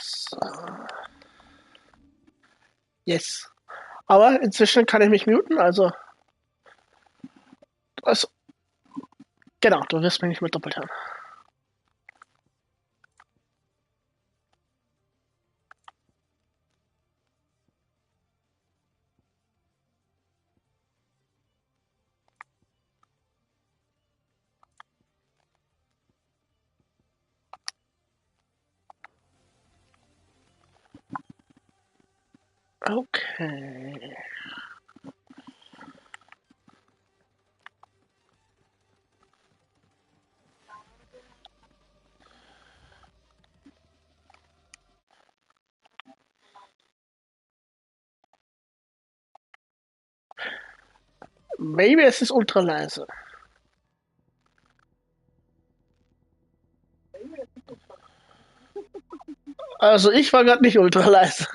So. Yes. Aber inzwischen kann ich mich muten, also genau, du wirst mich nicht mehr doppelt hören. Okay. Maybe es ist ultra leise. Also ich war gerade nicht ultra leise.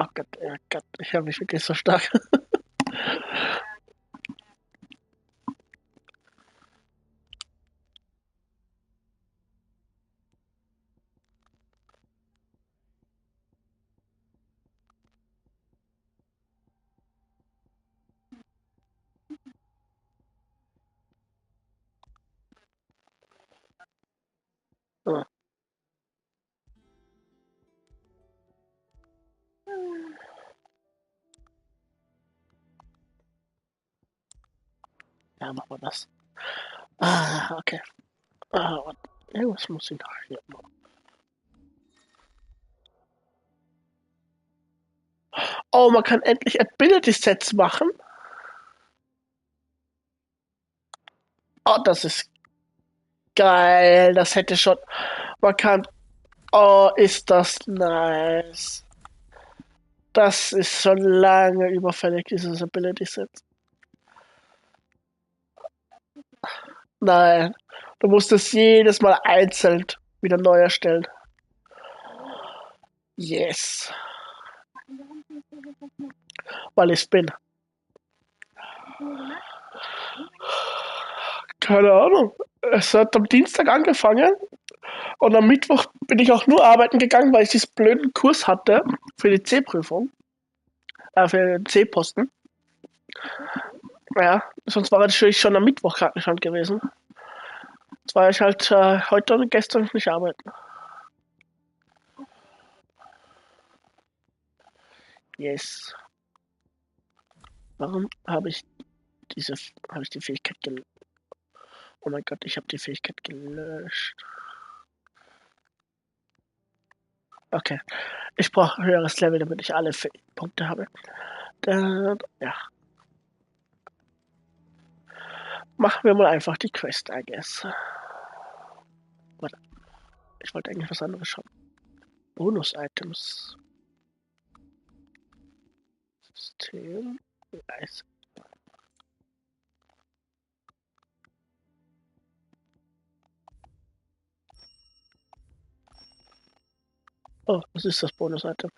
Oh Gott, ich habe mich wirklich so stark. So, ja, machen wir das. Ah, okay. Warte. Irgendwas muss ich noch hier machen. Oh, man kann endlich Ability Sets machen. Oh, das ist geil. Das hätte schon. Man kann. Oh, ist das nice. Das ist schon lange überfällig, dieses Ability Set. Nein. Du musst es jedes Mal einzeln wieder neu erstellen. Yes. Weil ich bin. Keine Ahnung. Es hat am Dienstag angefangen und am Mittwoch bin ich auch nur arbeiten gegangen, weil ich diesen blöden Kurs hatte für die C-Prüfung, für den C-Posten. Ja, sonst war ich schon am Mittwoch krankenstand gewesen. Jetzt war ich halt heute und gestern nicht arbeiten. Yes. Warum habe ich die Fähigkeit gelöscht? Oh mein Gott, ich habe die Fähigkeit gelöscht. Okay, ich brauche ein höheres Level, damit ich alle Punkte habe. Ja, machen wir mal einfach die Quest, I guess. Warte, ich wollte eigentlich was anderes schauen. Bonus-Items. System. Nice. Oh, was ist das Bonus-Item?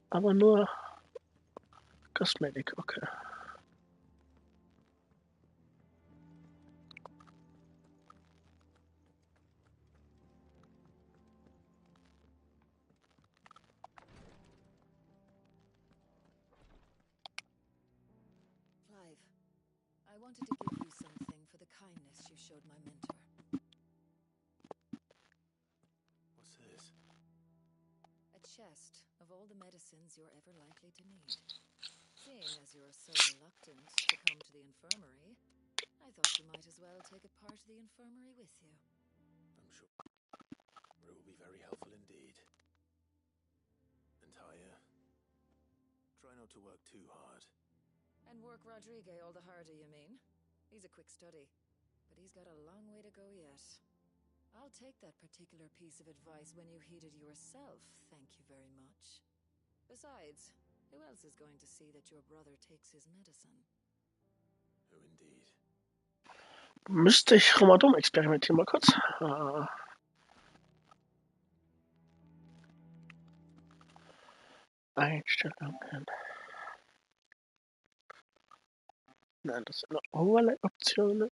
Aber nur Cosmetic, okay. Clive, I wanted to give you something for the kindness you showed my mentor. What's this? A chest of all the medicines you're ever likely to need. Seeing as you're so reluctant to come to the infirmary, I thought you might as well take a part of the infirmary with you. I'm sure it will be very helpful indeed. And Taya, try not to work too hard. And work Rodrigue all the harder, you mean? He's a quick study, but he's got a long way to go yet. I'll take that particular piece of advice when you heed it yourself, thank you very much. Besides, who else is going to see that your brother takes his medicine? Who indeed? Müsste ich Ramadan experimentieren mal kurz. Einstellungen. Nein, das sind noch Overlay-Optionen.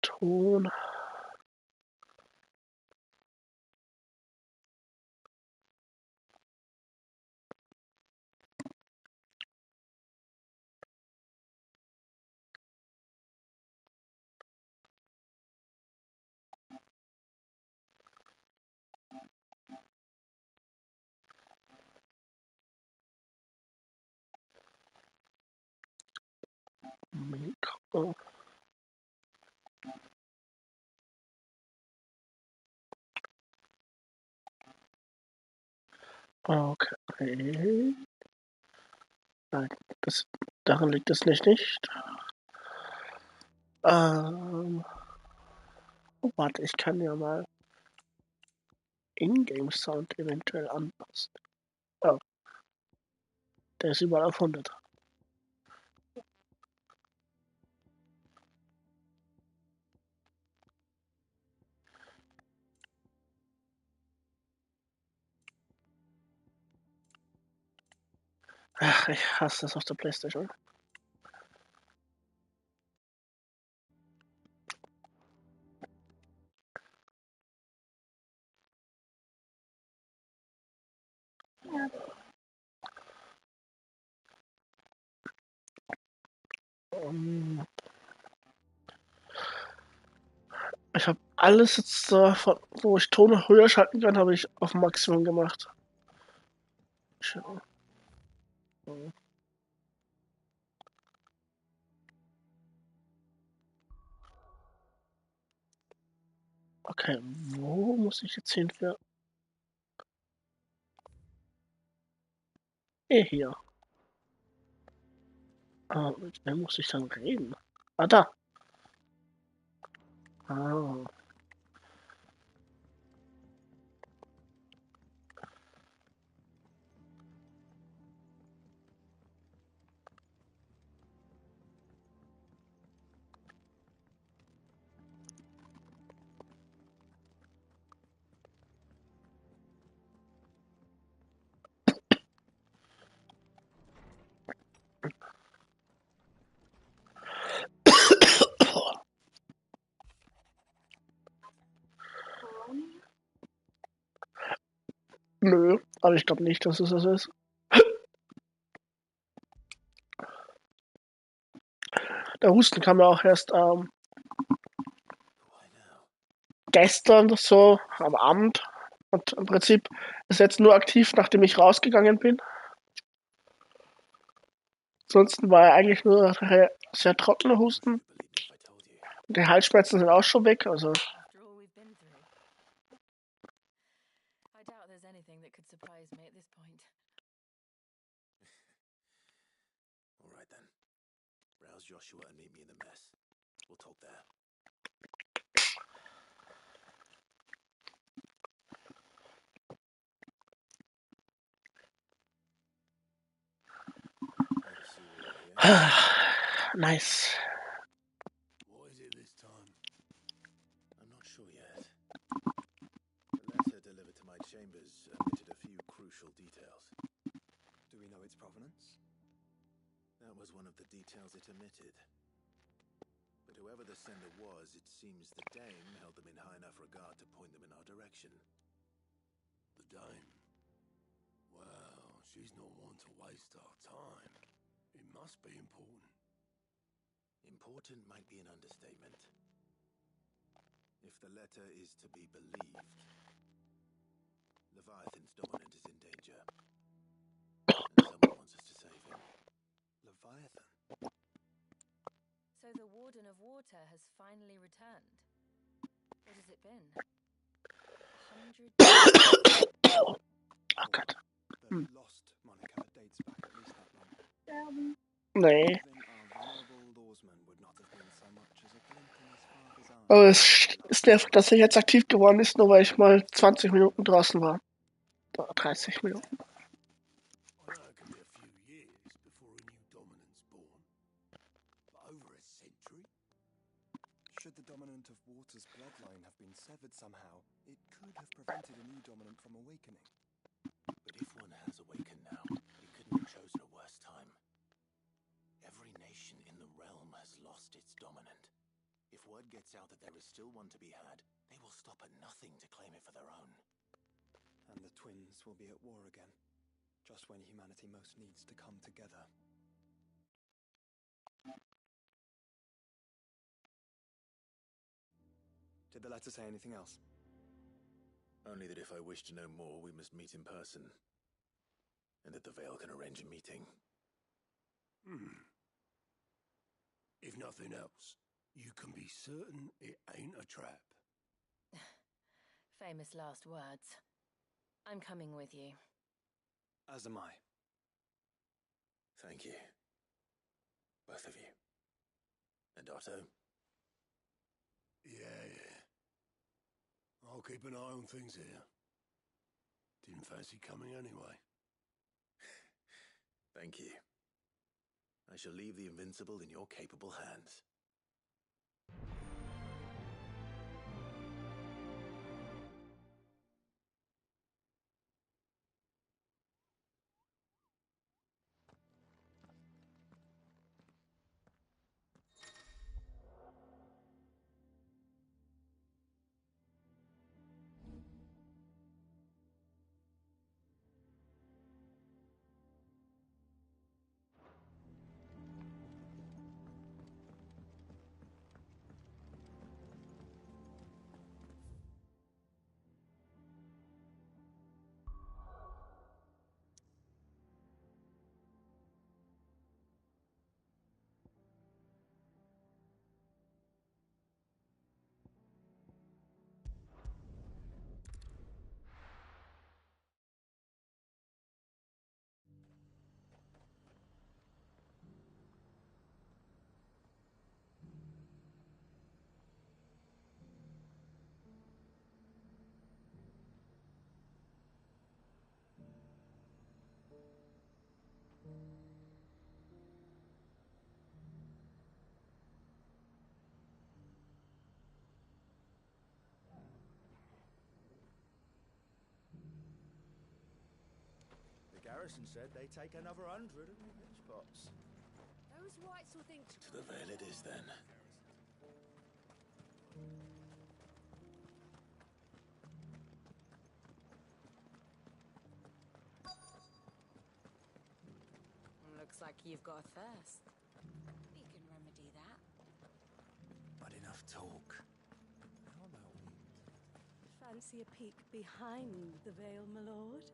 Ton. Mikro. Okay. Nein, daran liegt es nicht. Oh, warte, ich kann ja mal Ingame-Sound eventuell anpassen. Oh, der ist überall auf 100. Ach, ich hasse das auf der PlayStation. Ich habe alles jetzt, wo ich Ton höher schalten kann, habe ich auf Maximum gemacht. Schau. Okay, wo muss ich jetzt hin für? Hier. Mit wem muss ich dann reden? Ah, da. Ah. Nö, aber ich glaube nicht, dass es das ist. Der Husten kam ja auch erst Why now? gestern so am Abend. Und im Prinzip ist er jetzt nur aktiv, nachdem ich rausgegangen bin. Ansonsten war er eigentlich nur sehr trockener Would Husten. you believe me if I told you? Die Halsschmerzen sind auch schon weg. Also, After all we've been through. I doubt there's anything that could surprise me at this point. All right then. Rouse Joshua and meet me in the mess. We'll talk there. Overseer here. nice. What is it this time? I'm not sure yet. The letter delivered to my chambers omitted a few crucial details. Do we know its provenance? That was one of the details it omitted. But whoever the sender was, it seems the dame held them in high enough regard to point them in our direction. The dame? Well, she's not one to waste our time. It must be important. Important might be an understatement. If the letter is to be believed, Leviathan's dominant is in danger. And someone wants us to save him. Leviathan? So the Warden of Water has finally returned. What has it been? 100 Oh Gott. The lost moniker dates back at least that long. Nee. Even our venerable lawsman would not have been so much as a glint in his father's eye. Aber es nervt, dass er jetzt aktiv geworden ist, nur weil ich mal 20 Minuten draußen war. 30 Minuten. I know it can be a few years before a new dominant's born. But over a century? Should the dominant of Water's bloodline have been severed somehow, it could have prevented a new dominant from awakening. But if one has awakened now, it couldn't have chosen a worse time. Every nation in the realm has lost its dominant. If word gets out that there is still one to be had, they will stop at nothing to claim it for their own. And the twins will be at war again, just when humanity most needs to come together. Did the letter say anything else? Only that if I wish to know more, we must meet in person. And that the Veil can arrange a meeting. If nothing else, you can be certain it ain't a trap. Famous last words. I'm coming with you. As am I. Thank you. Both of you. And Otto? Yeah. I'll keep an eye on things here. Didn't fancy coming anyway. Thank you. I shall leave the Invincible in your capable hands. Garrison said they take another 100 of the pitch pots. Those whites will think... To the Veil it is, then. Looks like you've got a thirst. We can remedy that. But enough talk. How about we... Fancy a peek behind the veil, my lord?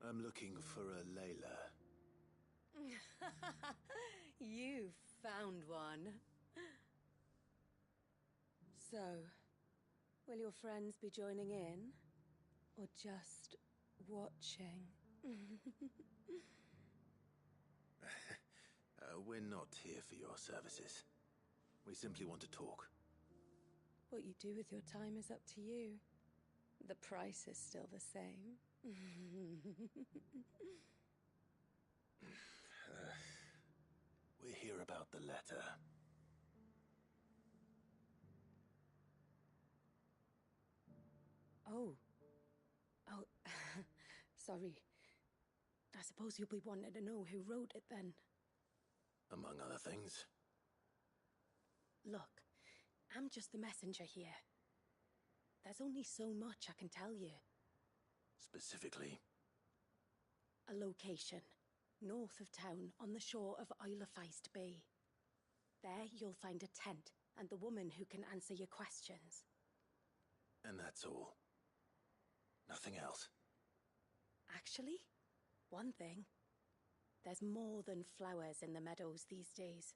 I'm looking for a Layla. You found one. So, will your friends be joining in? Or just watching? We're not here for your services. We simply want to talk. What you do with your time is up to you. The price is still the same. We're here about the letter. Oh. Sorry. I suppose you'll be wanting to know who wrote it then. Among other things. Look, I'm just the messenger here. There's only so much I can tell you. Specifically? A location, north of town, on the shore of Isle of Feist Bay. There you'll find a tent and the woman who can answer your questions. And that's all? Nothing else? Actually, one thing. There's more than flowers in the meadows these days.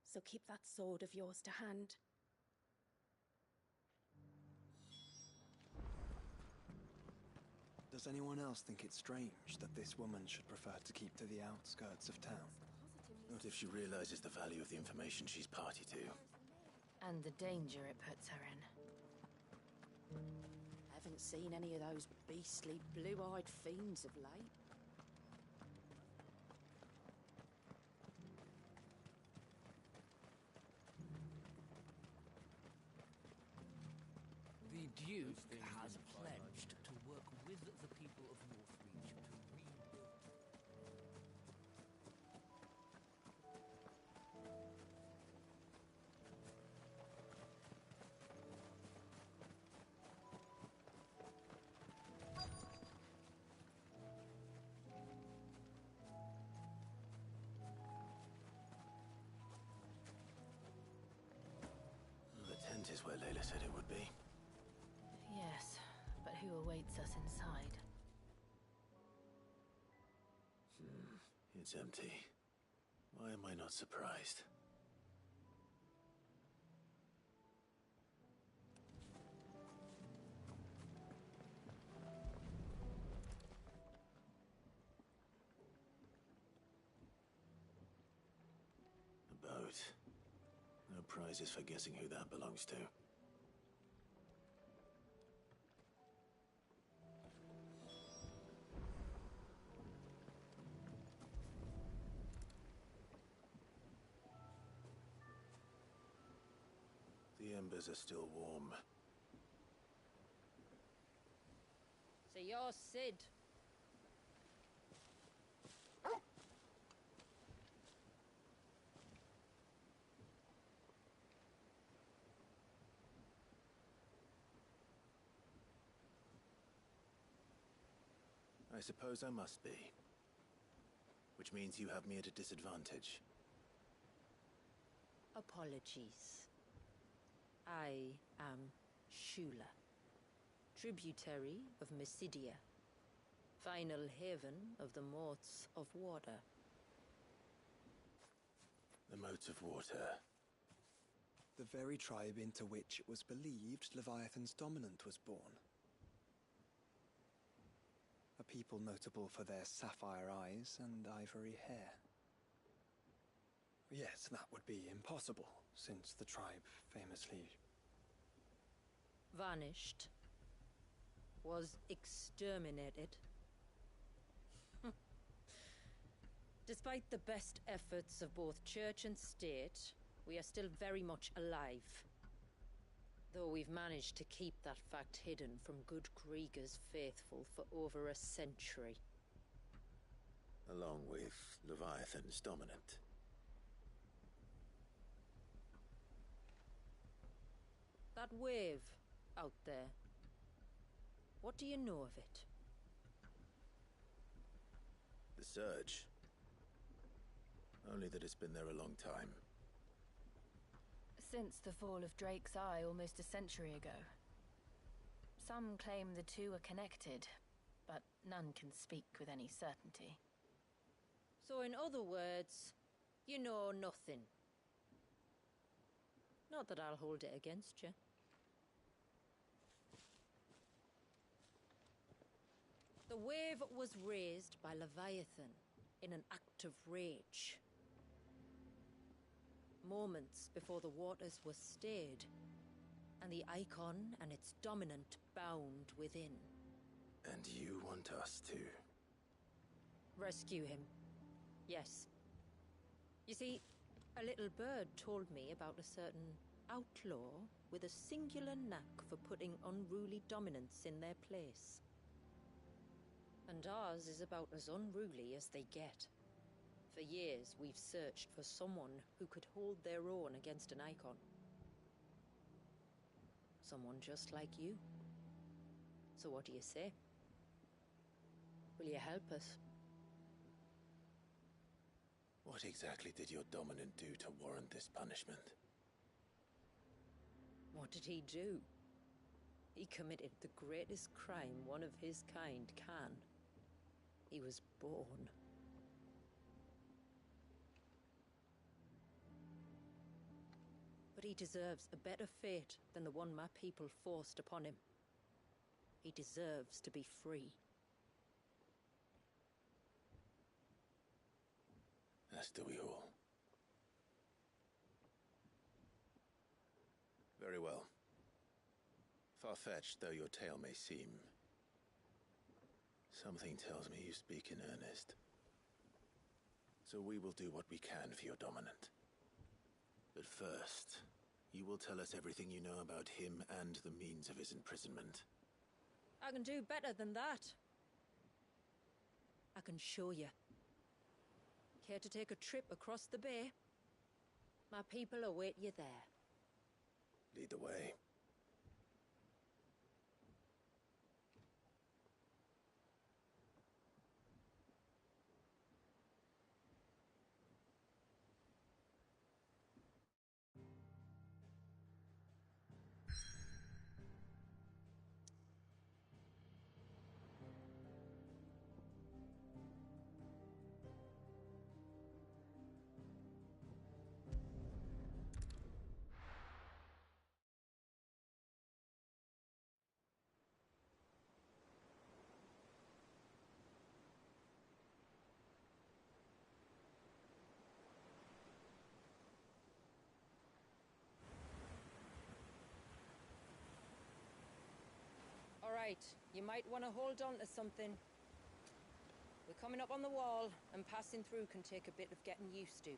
So keep that sword of yours to hand. Does anyone else think it's strange that this woman should prefer to keep to the outskirts of town? Not if she realizes the value of the information she's party to. And the danger it puts her in. Haven't seen any of those beastly blue-eyed fiends of late. Duke has pledged to work with the people of Northreach to rebuild. The tent is where Layla said it would be. Yes, but who awaits us inside? It's empty. Why am I not surprised? A boat. No prizes for guessing who that belongs to. The embers are still warm. So you're Sid. I suppose I must be. Which means you have me at a disadvantage. Apologies. I am Shula, tributary of Mysidia, final haven of the Motes of Water. The Motes of Water. The very tribe into which it was believed Leviathan's dominant was born. A people notable for their sapphire eyes and ivory hair. Yes, that would be impossible, since the tribe famously Vanished. Was exterminated. Despite the best efforts of both church and state, we are still very much alive. Though we've managed to keep that fact hidden from good Krieger's faithful for over a century. Along with Leviathan's dominant. That wave out there. What do you know of it? The Surge. Only that it's been there a long time. Since the fall of Drake's Eye almost a century ago. Some claim the two are connected, but none can speak with any certainty. So in other words, you know nothing. Not that I'll hold it against you. The wave was raised by Leviathan in an act of rage. Moments before the waters were stayed, and the icon and its dominant bound within. And you want us to? Rescue him. Yes. You see, a little bird told me about a certain outlaw with a singular knack for putting unruly dominants in their place. And ours is about as unruly as they get. For years, we've searched for someone who could hold their own against an icon. Someone just like you. So what do you say? Will you help us? What exactly did your dominant do to warrant this punishment? What did he do? He committed the greatest crime one of his kind can. He was born. But he deserves a better fate than the one my people forced upon him. He deserves to be free. As do we all. Very well. Far-fetched though your tale may seem, something tells me you speak in earnest. So we will do what we can for your dominant. But first, You will tell us everything you know about him and the means of his imprisonment. I can do better than that. I can show you. Care to take a trip across the bay? My people await you there. Lead the way. Alright, you might want to hold on to something. We're coming up on the wall, and passing through can take a bit of getting used to.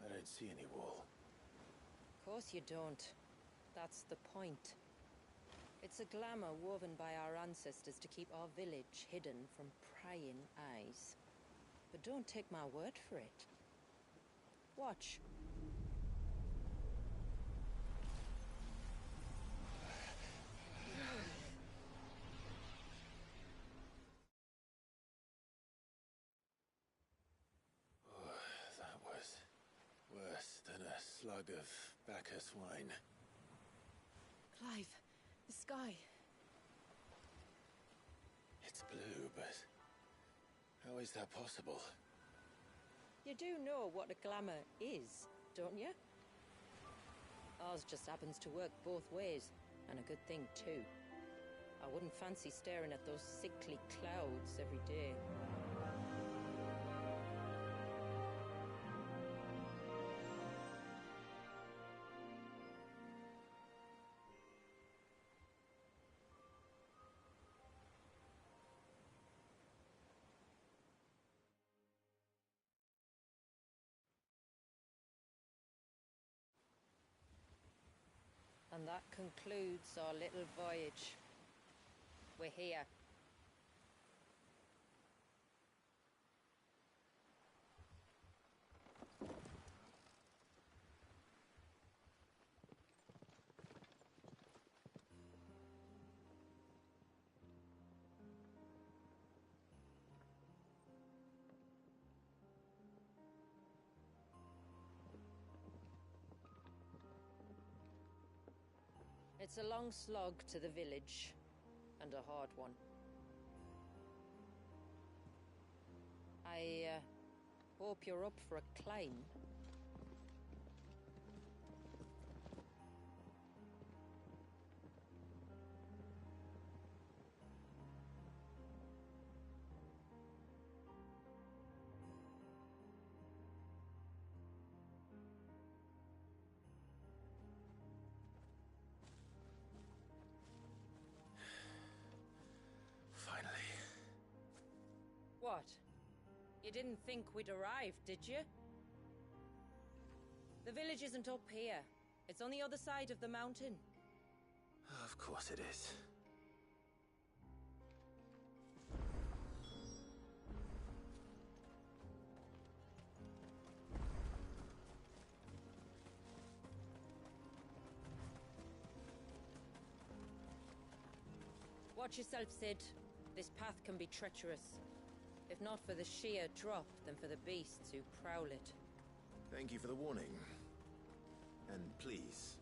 I don't see any wall. Of course you don't. That's the point. It's a glamour woven by our ancestors to keep our village hidden from prying eyes. But don't take my word for it. Watch. That was worse than a slug of Bacchus wine. Clive, the sky. It's blue, but how is that possible? You do know what a glamour is, don't you? Ours just happens to work both ways, and a good thing too. I wouldn't fancy staring at those sickly clouds every day. And that concludes our little voyage. We're here. It's a long slog to the village, and a hard one. I hope you're up for a climb. What? You didn't think we'd arrived, did you? The village isn't up here. It's on the other side of the mountain. Of course it is. Watch yourself, Sid. This path can be treacherous. If not for the sheer drop, then for the beasts who prowl it. Thank you for the warning. And please,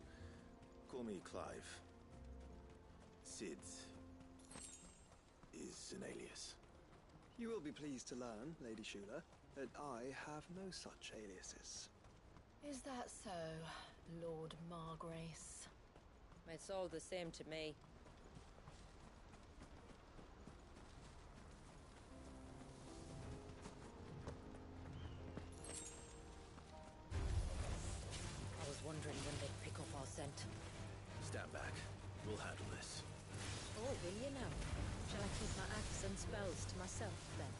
call me Clive. Sid is an alias. You will be pleased to learn, Lady Shula, that I have no such aliases. Is that so, Lord Margrace? It's all the same to me. I was wondering when they'd pick up our scent. Stand back. We'll handle this. Oh, will you now? Shall I keep my axe and spells to myself, then?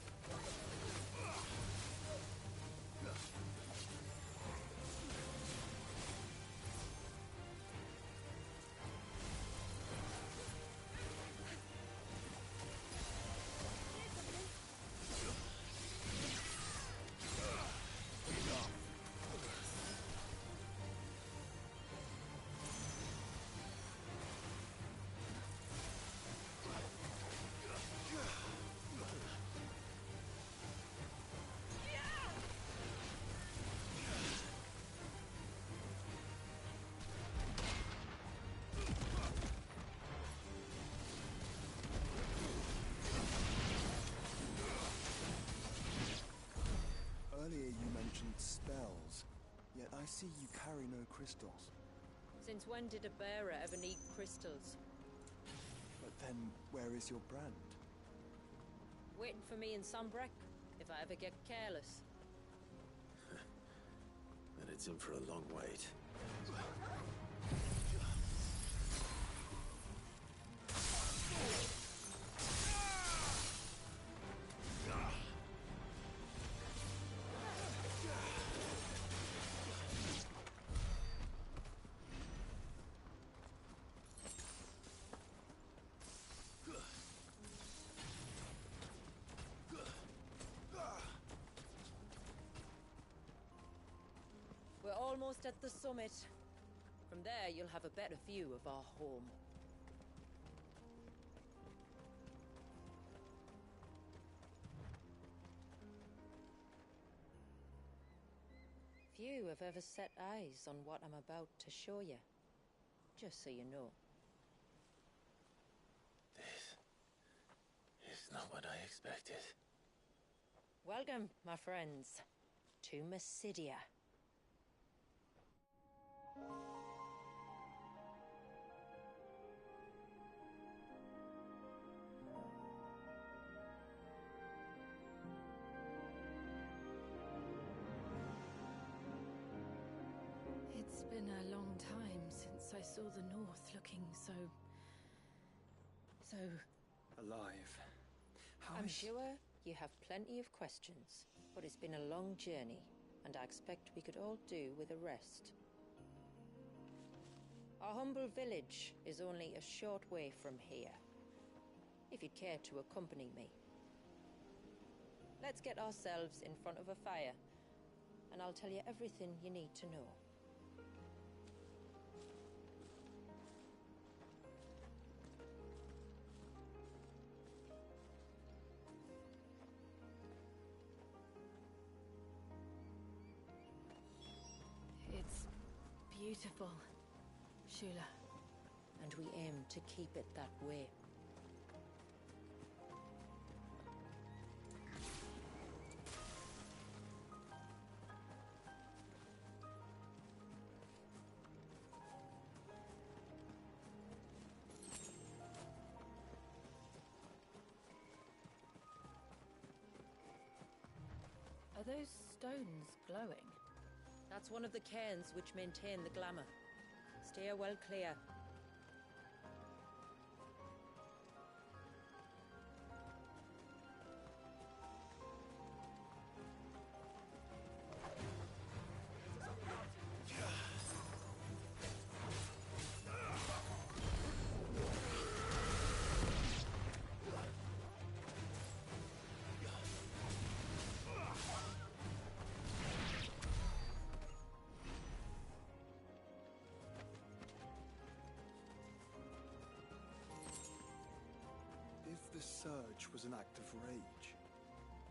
see you carry no crystals. Since when did a bearer ever need crystals? But then, where is your brand? Waiting for me in Sombrek, if I ever get careless. Then it's in for a long wait. We're almost at the summit. From there, you'll have a better view of our home. Few have ever set eyes on what I'm about to show you. Just so you know. This is not what I expected. Welcome, my friends, to Mysidia. It's been a long time since I saw the North looking so Alive. I'm sure you have plenty of questions, but it's been a long journey, and I expect we could all do with a rest. Our humble village is only a short way from here, if you'd care to accompany me. Let's get ourselves in front of a fire, and I'll tell you everything you need to know. It's beautiful, Shula. And we aim to keep it that way. Are those stones glowing? That's one of the cairns which maintain the glamour. Steer well clear. If the surge was an act of rage,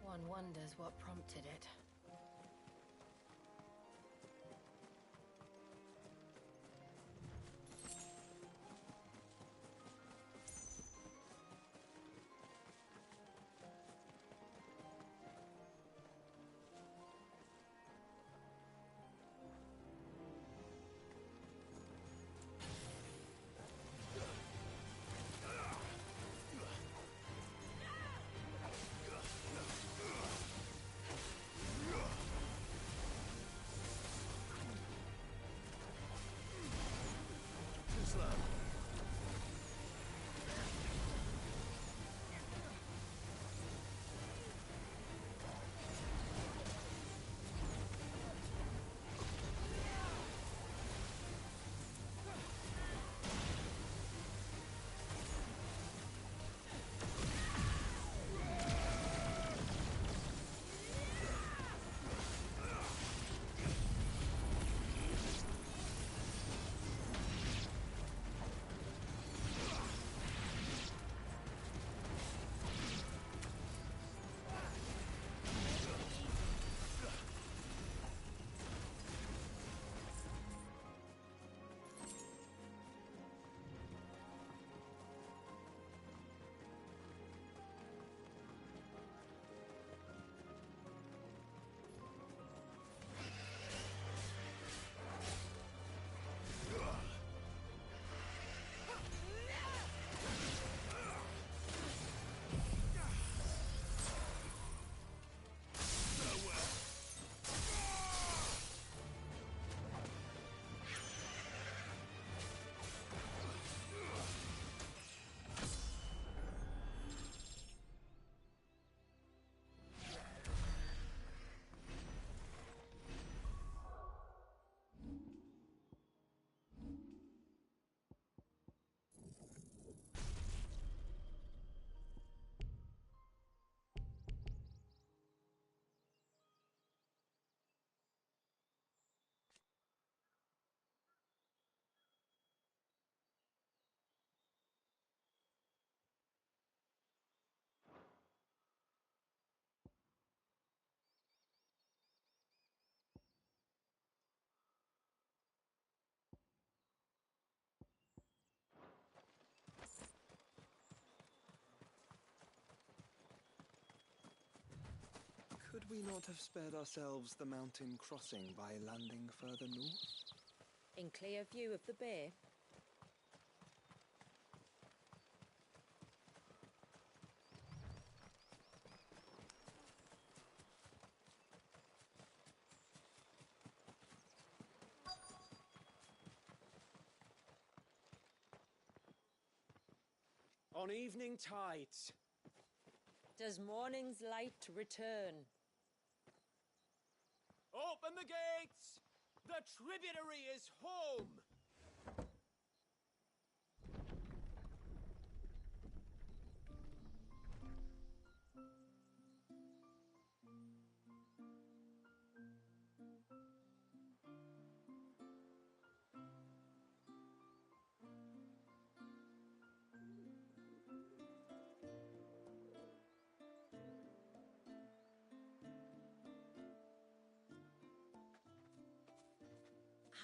One wonders what prompted it. we not have spared ourselves the mountain crossing by landing further north? In clear view of the bay? On evening tides. Does morning's light return? Open the gates! The tributary is home!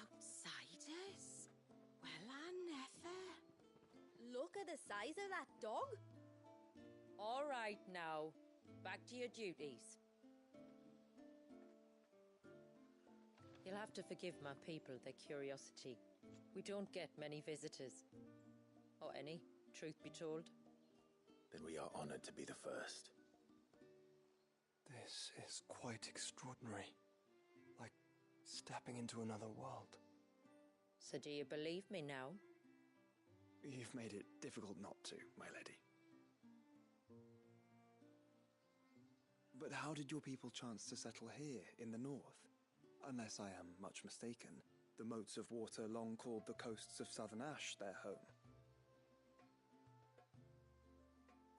Outsiders? Well, I never. Look at the size of that dog. All right now, back to your duties. You'll have to forgive my people their curiosity. We don't get many visitors. Or any, truth be told. Then we are honored to be the first. This is quite extraordinary. Like stepping into another world. So do you believe me now? You've made it difficult not to, my lady. But how did your people chance to settle here in the north? Unless I am much mistaken, the moats of water long called the coasts of Southern Ash their home.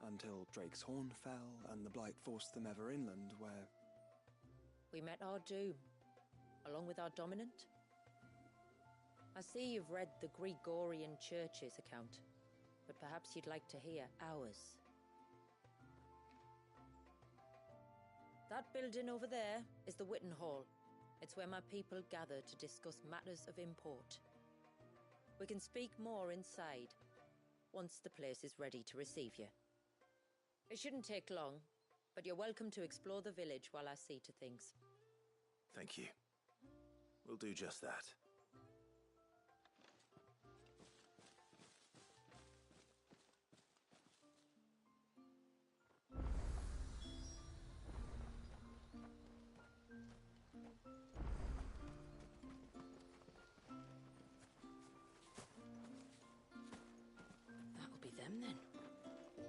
Until Drake's Horn fell and the Blight forced them ever inland, where... We met our doom, along with our dominant. I see you've read the Gregorian Church's account, but perhaps you'd like to hear ours. That building over there is the Witten Hall. It's where my people gather to discuss matters of import. We can speak more inside, once the place is ready to receive you. It shouldn't take long, but you're welcome to explore the village while I see to things. Thank you. We'll do just that. That'll be them then.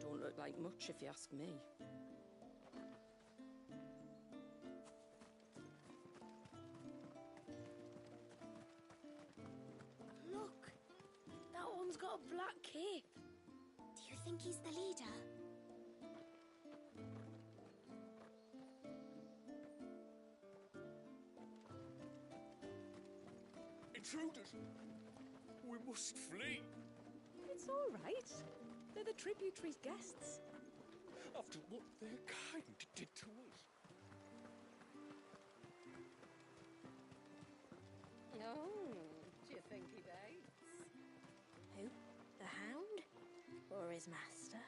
Don't look like much if you ask me. Look! That one's got a black cape. Do you think he's the leader? Intruders! We must flee! It's all right. They're the tributary's guests. After what their kind did to us. Oh, do you think he bites? Who? The Hound? Or his master?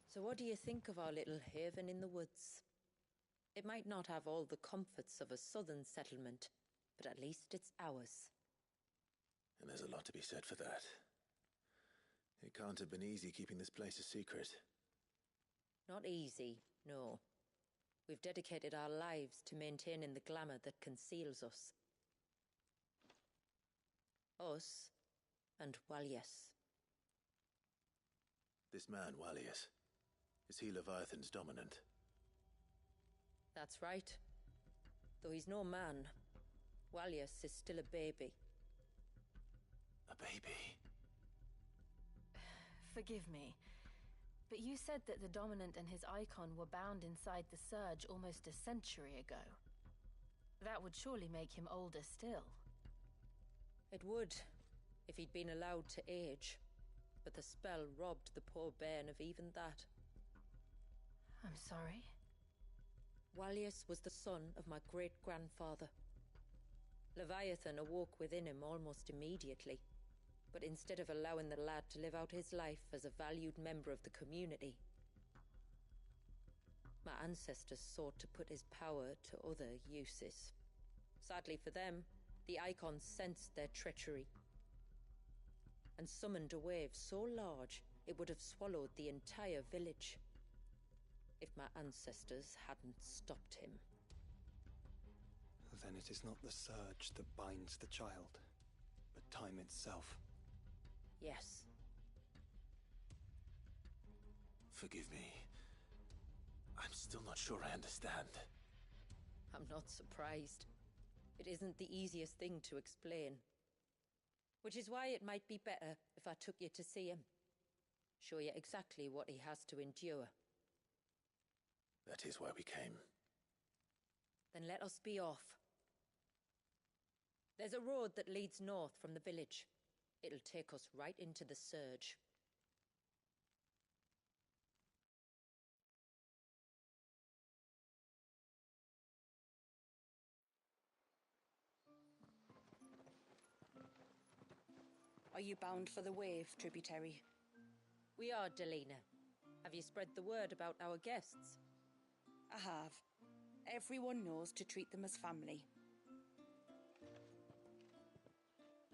So what do you think of our little haven in the woods? It might not have all the comforts of a southern settlement, but at least it's ours. And there's a lot to be said for that. It can't have been easy keeping this place a secret. Not easy, no. We've dedicated our lives to maintaining the glamour that conceals us. Us and Walyes. This man, Walyes, is he Leviathan's dominant? That's right. Though he's no man, Walyes is still a baby. A baby? Forgive me, but you said that the Dominant and his icon were bound inside the Surge almost a century ago. That would surely make him older still. It would, if he'd been allowed to age. But the spell robbed the poor bairn of even that. I'm sorry? Wallius was the son of my great-grandfather. Leviathan awoke within him almost immediately, but instead of allowing the lad to live out his life as a valued member of the community, my ancestors sought to put his power to other uses. Sadly for them, the Icons sensed their treachery and summoned a wave so large it would have swallowed the entire village if my ancestors hadn't stopped him. Then it is not the surge that binds the child, but time itself. Yes. Forgive me. I'm still not sure I understand. I'm not surprised. It isn't the easiest thing to explain. Which is why it might be better if I took you to see him. Show you exactly what he has to endure. That is why we came. Then let us be off. There's a road that leads north from the village. It'll take us right into the surge. Are you bound for the wave, tributary? We are, Delina. Have you spread the word about our guests? I have. Everyone knows to treat them as family.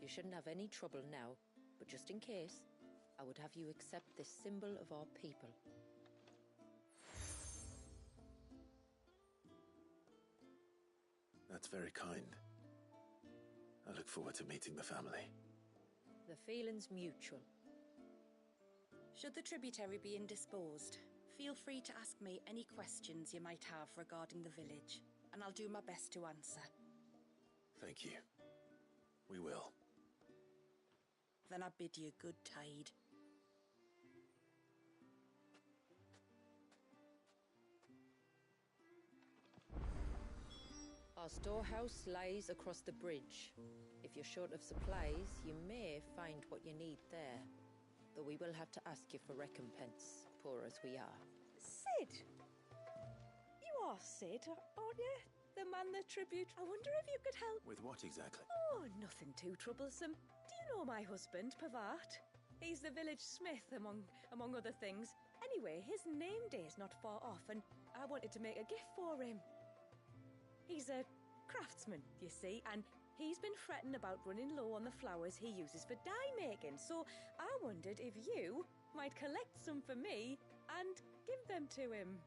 You shouldn't have any trouble now, but just in case, I would have you accept this symbol of our people. That's very kind. I look forward to meeting the family. The feeling's mutual. Should the tributary be indisposed, feel free to ask me any questions you might have regarding the village, and I'll do my best to answer. Thank you. We will. Then I bid you good tide. Our storehouse lies across the bridge. If you're short of supplies, you may find what you need there. Though we will have to ask you for recompense, poor as we are. Sid! You are Sid, aren't you? The man the tribute. I wonder if you could help. With what exactly? Oh, nothing too troublesome. Do you know my husband, Pavat? He's the village smith, among other things. Anyway, his name day's not far off, and I wanted to make a gift for him. He's a craftsman, you see, and he's been fretting about running low on the flowers he uses for dye making, so I wondered if you might collect some for me and give them to him.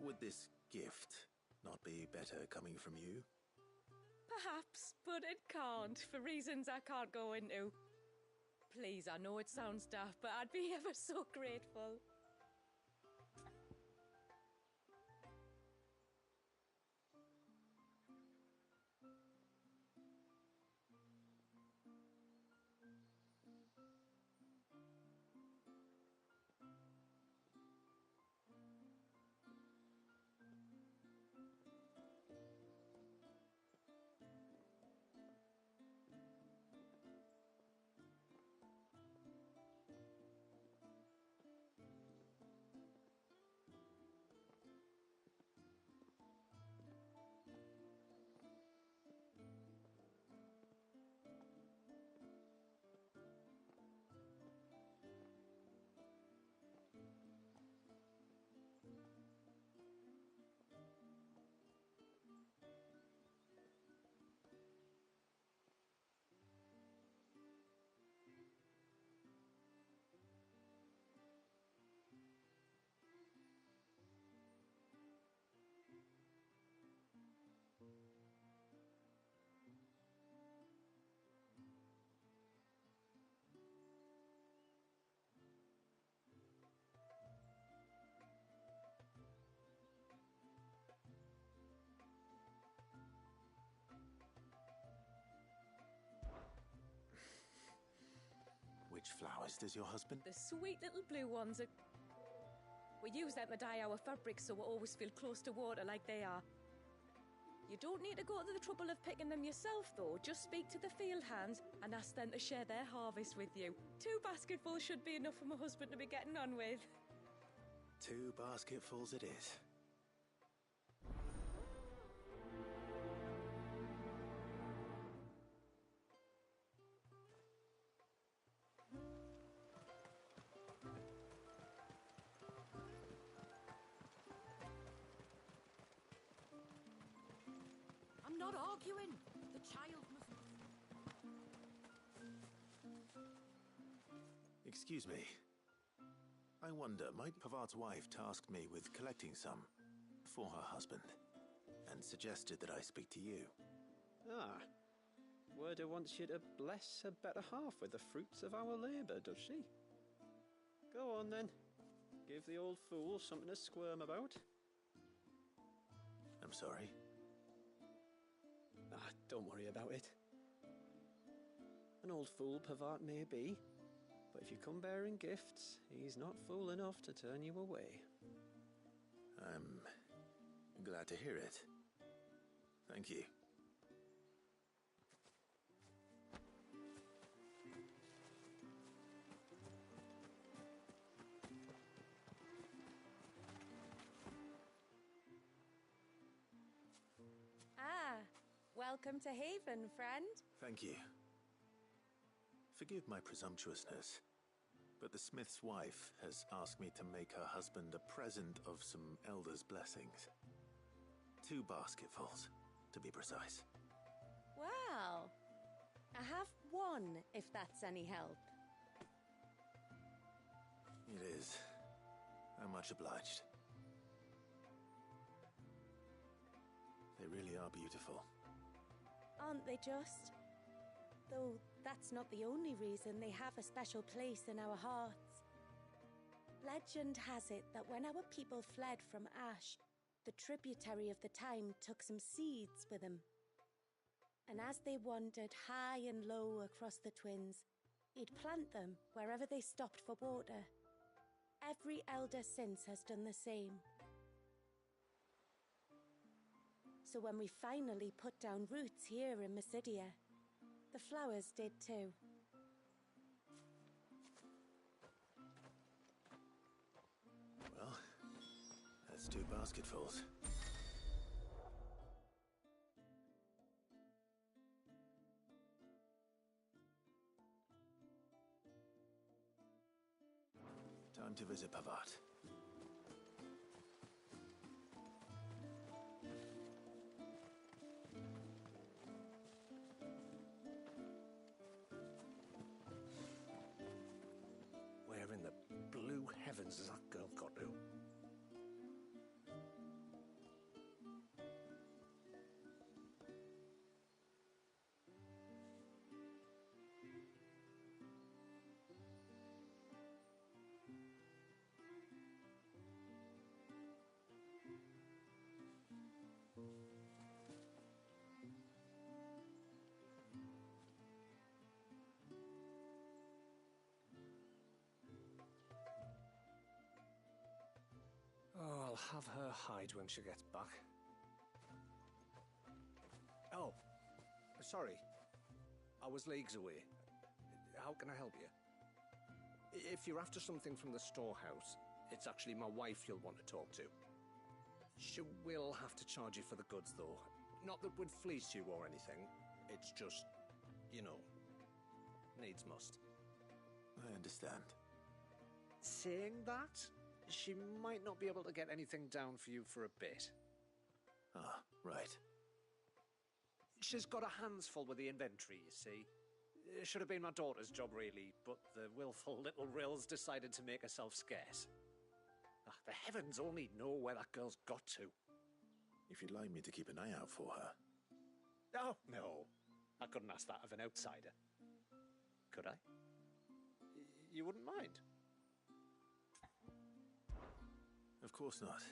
Would this gift not be better coming from you? Perhaps, but it can't, for reasons I can't go into. Please, I know it sounds daft, but I'd be ever so grateful. Which flowers does your husband? The sweet little blue ones are... We use them to dye our fabrics so we always feel close to water like they are. You don't need to go to the trouble of picking them yourself, though. Just speak to the field hands and ask them to share their harvest with you. 2 basketfuls should be enough for my husband to be getting on with. 2 basketfuls it is. I'm not arguing. The child must... Excuse me. I wonder, might Pavard's wife tasked me with collecting some for her husband, and suggested that I speak to you. Ah. Werda wants you to bless her better half with the fruits of our labour, does she? Go on then. Give the old fool something to squirm about. I'm sorry. Ah, don't worry about it. An old fool Pavard may be, but if you come bearing gifts, he's not fool enough to turn you away. I'm glad to hear it. Thank you. Ah, welcome to Haven, friend. Thank you. Forgive my presumptuousness, but the smith's wife has asked me to make her husband a present of some elder's blessings. 2 basketfuls, to be precise. Well, I have 1, if that's any help. It is. I'm much obliged. They really are beautiful. Aren't they just? Though that's not the only reason they have a special place in our hearts. Legend has it that when our people fled from Ash, the tributary of the Tyne took some seeds with them. And as they wandered high and low across the Twins, he'd plant them wherever they stopped for water. Every elder since has done the same. So when we finally put down roots here in Mysidia, the flowers did too. Well, that's 2 basketfuls. Time to visit Pavard. Where in the blue heavens has that girl got to? Oh, I'll have her hide when she gets back. Oh, sorry. I was leagues away. How can I help you? If you're after something from the storehouse, it's actually my wife you'll want to talk to. She will have to charge you for the goods, though. Not that would fleece you or anything. It's just, you know, needs must. I understand. Saying that, she might not be able to get anything down for you for a bit. Ah, right. She's got her hands full with the inventory, you see. It should have been my daughter's job, really, but the willful little Rills decided to make herself scarce. Ah, the heavens only know where that girl's got to. If you'd like me to keep an eye out for her. Oh, no. I couldn't ask that of an outsider. Could I? You wouldn't mind? Of course not.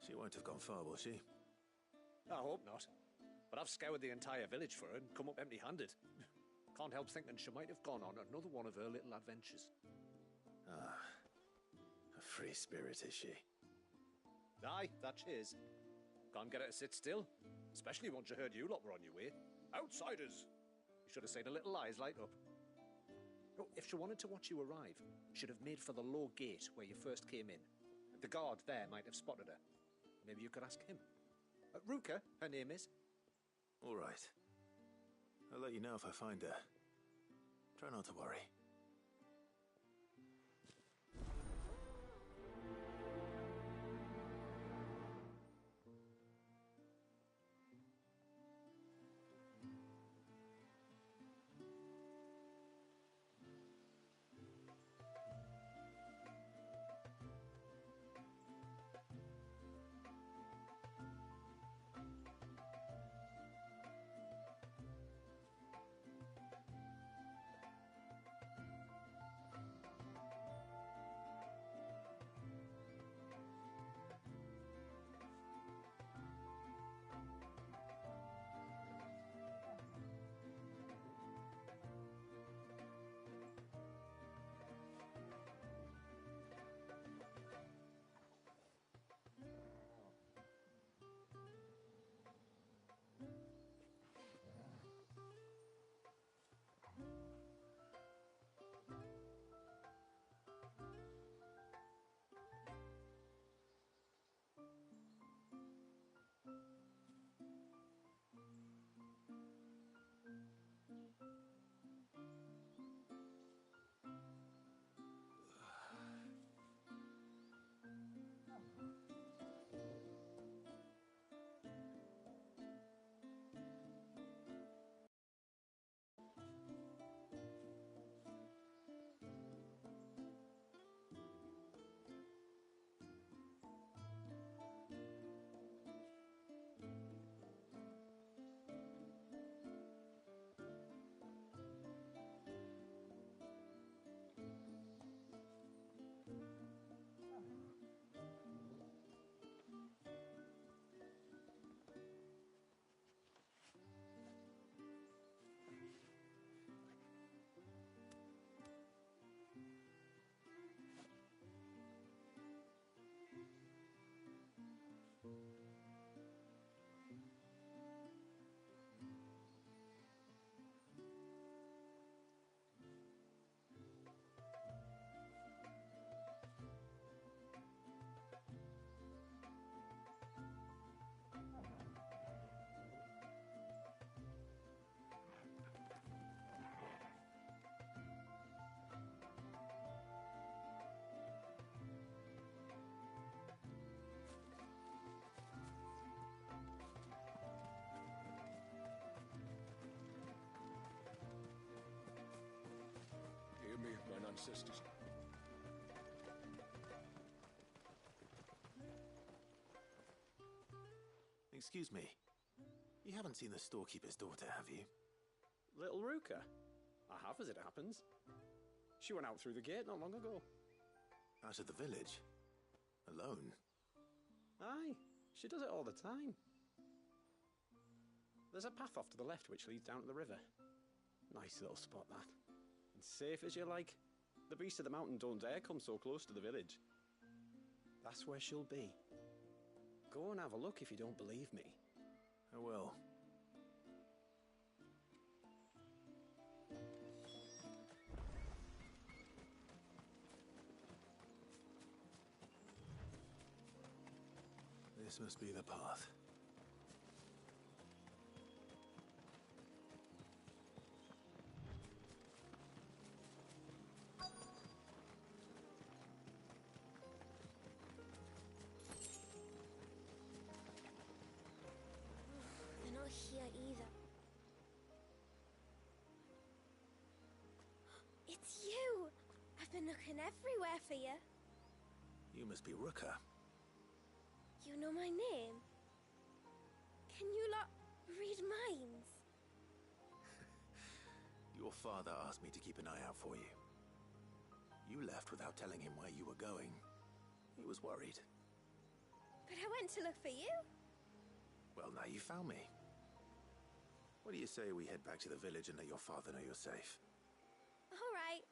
She won't have gone far, will she? I hope not. But I've scoured the entire village for her and come up empty-handed. Can't help thinking she might have gone on another one of her little adventures. Ah, a free spirit, is she? Aye, that she is. Can't get her to sit still. Especially once you heard you lot were on your way. Outsiders! You should have seen her little eyes light up. Oh, if she wanted to watch you arrive, she'd have made for the low gate where you first came in. The guard there might have spotted her. Maybe you could ask him. Ruka, her name is. All right. I'll let you know if I find her. Try not to worry. Me, mine ancestors. Excuse me. You haven't seen the storekeeper's daughter, have you? Little Ruka? I have, as it happens. She went out through the gate not long ago. Out of the village? Alone? Aye, she does it all the time. There's a path off to the left which leads down to the river. Nice little spot, that. And safe as you like. The beasts of the mountain don't dare come so close to the village. That's where she'll be. Go and have a look if you don't believe me. I will. This must be the path. They're not here either. It's you! I've been looking everywhere for you. You must be Ruka. You know my name? Can you lot read minds? Your father asked me to keep an eye out for you. You left without telling him where you were going. He was worried. But I went to look for you. Well, now you found me. What do you say we head back to the village and let your father know you're safe? All right.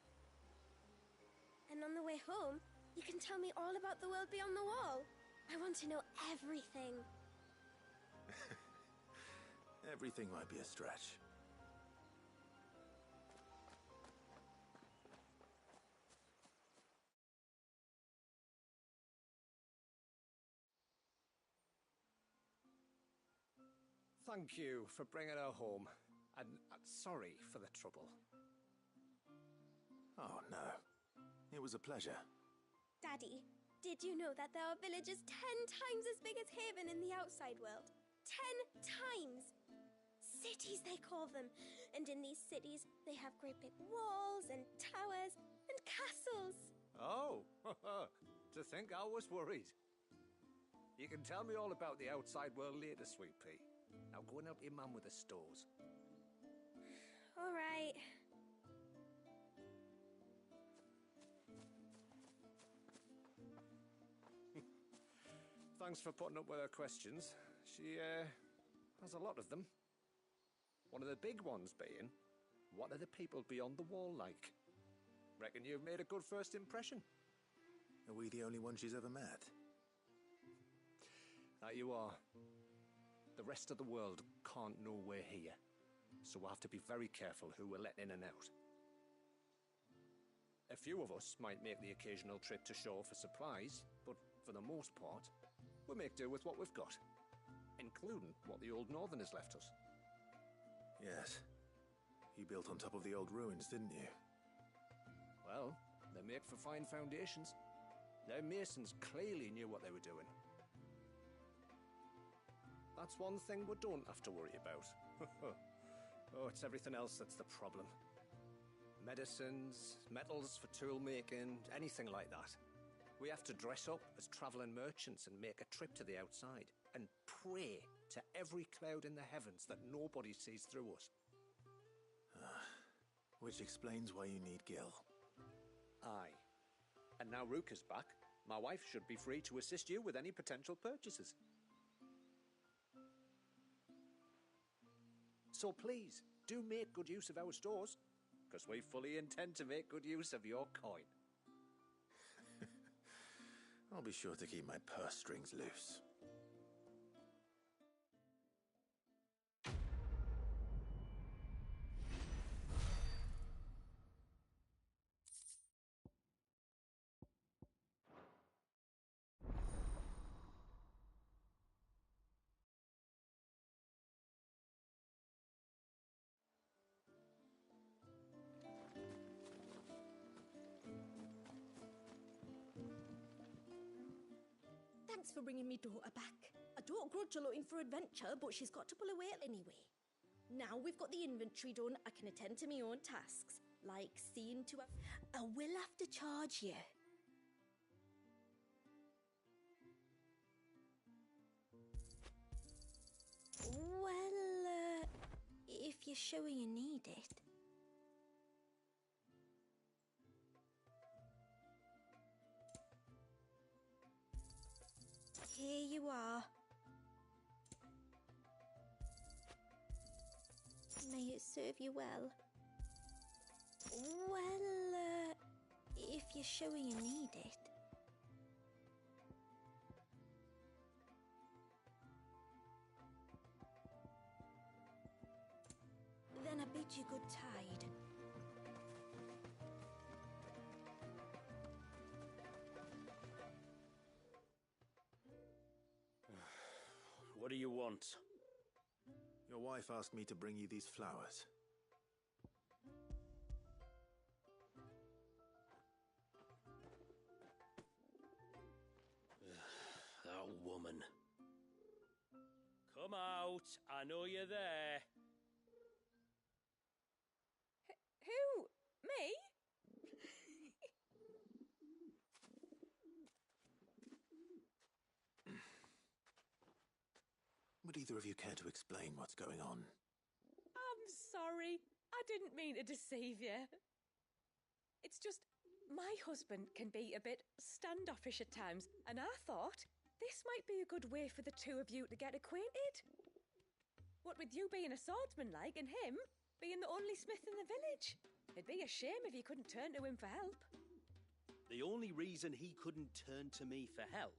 And on the way home, you can tell me all about the world beyond the wall. I want to know everything. Everything might be a stretch. Thank you for bringing her home. And sorry for the trouble. Oh, no. It was a pleasure. Daddy, did you know that there are villages 10 times as big as Haven in the outside world? 10 times! Cities, they call them. And in these cities, they have great big walls and towers and castles. Oh, to think I was worried. You can tell me all about the outside world later, Sweet Pea. Now go and help your mum with the stores. All right. Thanks for putting up with her questions. She, has a lot of them. One of the big ones being, what are the people beyond the wall like? Reckon you've made a good first impression. Are we the only ones she's ever met? That you are. The rest of the world can't know we're here, so we'll have to be very careful who we're letting in and out. A few of us might make the occasional trip to shore for supplies, but for the most part, we make do with what we've got, including what the old Northerners left us. Yes. You built on top of the old ruins, didn't you? Well, they make for fine foundations. Their masons clearly knew what they were doing. That's one thing we don't have to worry about. Oh, it's everything else that's the problem. Medicines, metals for tool making, anything like that. We have to dress up as travelling merchants and make a trip to the outside and pray to every cloud in the heavens that nobody sees through us. Which explains why you need Gil. Aye. And now Ruka's back, my wife should be free to assist you with any potential purchases. So please, do make good use of our stores, because we fully intend to make good use of your coin. I'll be sure to keep my purse strings loose. Thanks for bringing me daughter back. I don't grudge her looking for adventure, but she's got to pull away anyway. Now we've got the inventory done, I can attend to my own tasks, like seeing to... I will have to charge you. Well, if you're sure you need it. Here you are. May it serve you well. Well, if you're sure you need it. Then I bid you good tide. What do you want? Your wife asked me to bring you these flowers. That woman. Come out. I know you're there. Who? Me? Would either of you care to explain what's going on? I'm sorry. I didn't mean to deceive you. It's just, my husband can be a bit standoffish at times, and I thought this might be a good way for the two of you to get acquainted. What with you being a swordsman like, and him being the only smith in the village. It'd be a shame if you couldn't turn to him for help. The only reason he couldn't turn to me for help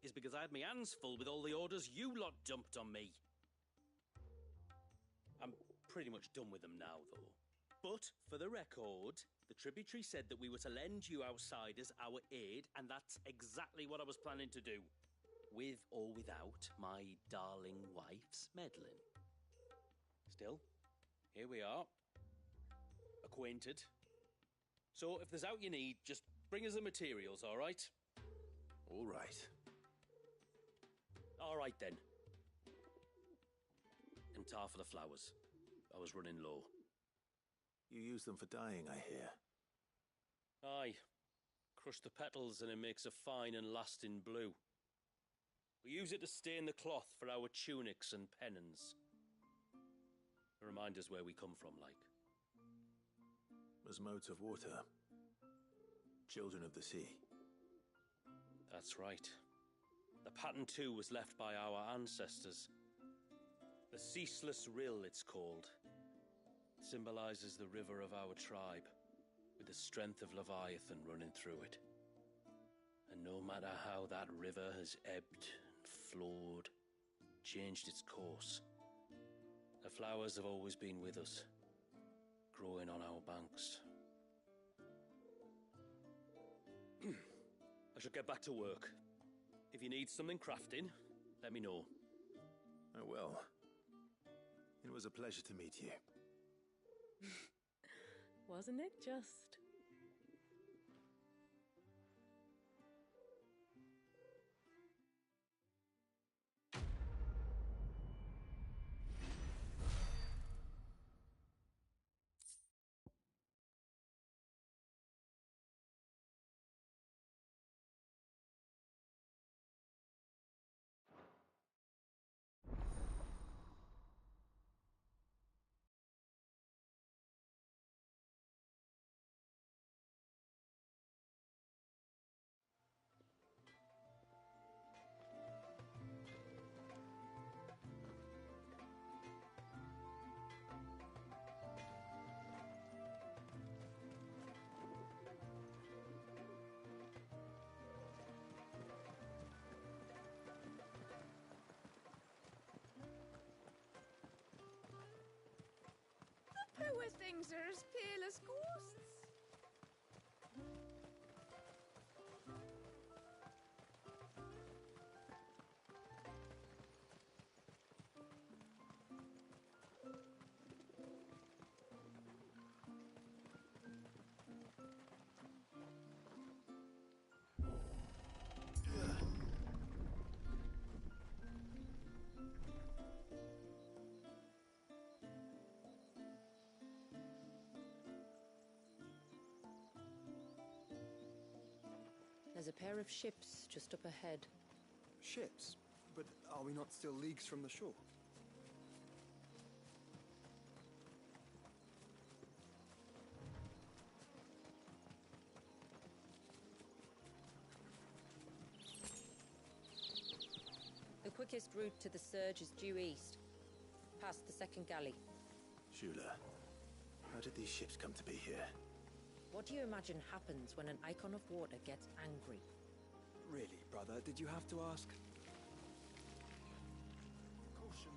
is because I had my hands full with all the orders you lot dumped on me. pretty much done with them now, though. But, for the record, the tributary said that we were to lend you outsiders our aid, and that's exactly what I was planning to do. With or without my darling wife's meddling. Still, here we are. Acquainted. So, if there's out you need, just bring us the materials, all right? All right. All right, then. And tar for the flowers. I was running low. You use them for dyeing, I hear. Aye. Crush the petals and it makes a fine and lasting blue. We use it to stain the cloth for our tunics and pennons. Remind us where we come from, like. As motes of water. Children of the sea. That's right. The pattern too was left by our ancestors. The Ceaseless Rill, it's called. It symbolizes the river of our tribe, with the strength of Leviathan running through it. And no matter how that river has ebbed and flowed, changed its course, the flowers have always been with us, growing on our banks. I shall get back to work. If you need something crafting, let me know. I will. It was a pleasure to meet you. Wasn't it just? Poor things are as pale as ghosts. There's a pair of ships just up ahead. Ships? But are we not still leagues from the shore? The quickest route to the Surge is due east, past the second galley. Shula, how did these ships come to be here? What do you imagine happens when an Icon of Water gets angry? Really, brother, did you have to ask? Caution,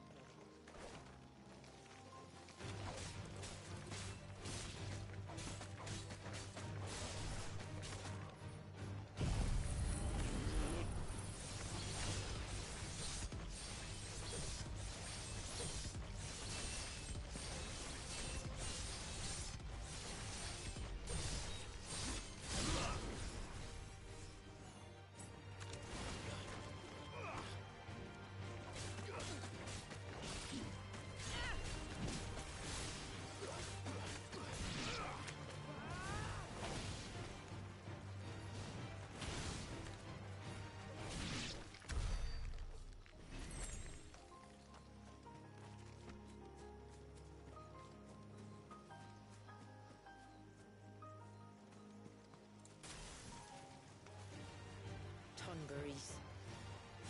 Tonberries.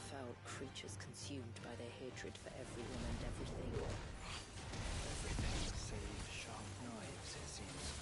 Foul creatures consumed by their hatred for everyone and everything. Everything save sharp knives, it seems.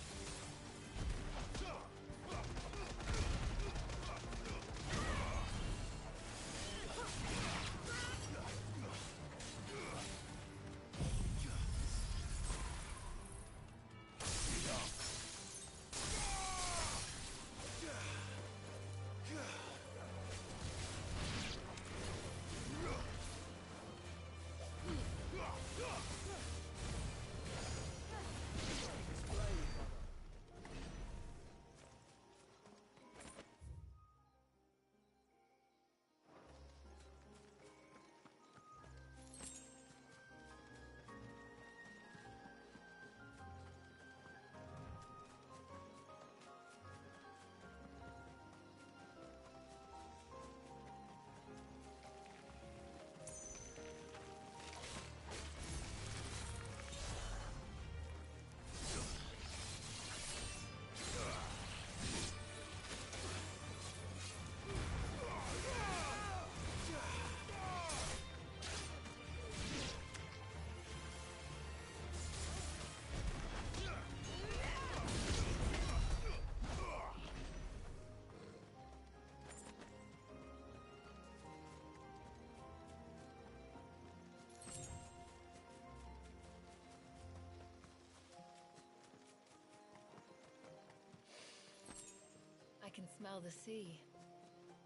can smell the sea.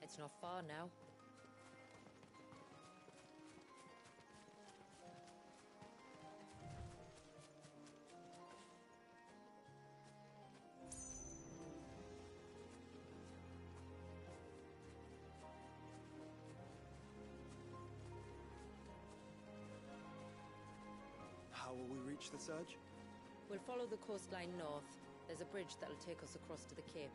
It's not far now. How will we reach the surge? We'll follow the coastline north. There's a bridge that'll take us across to the cape.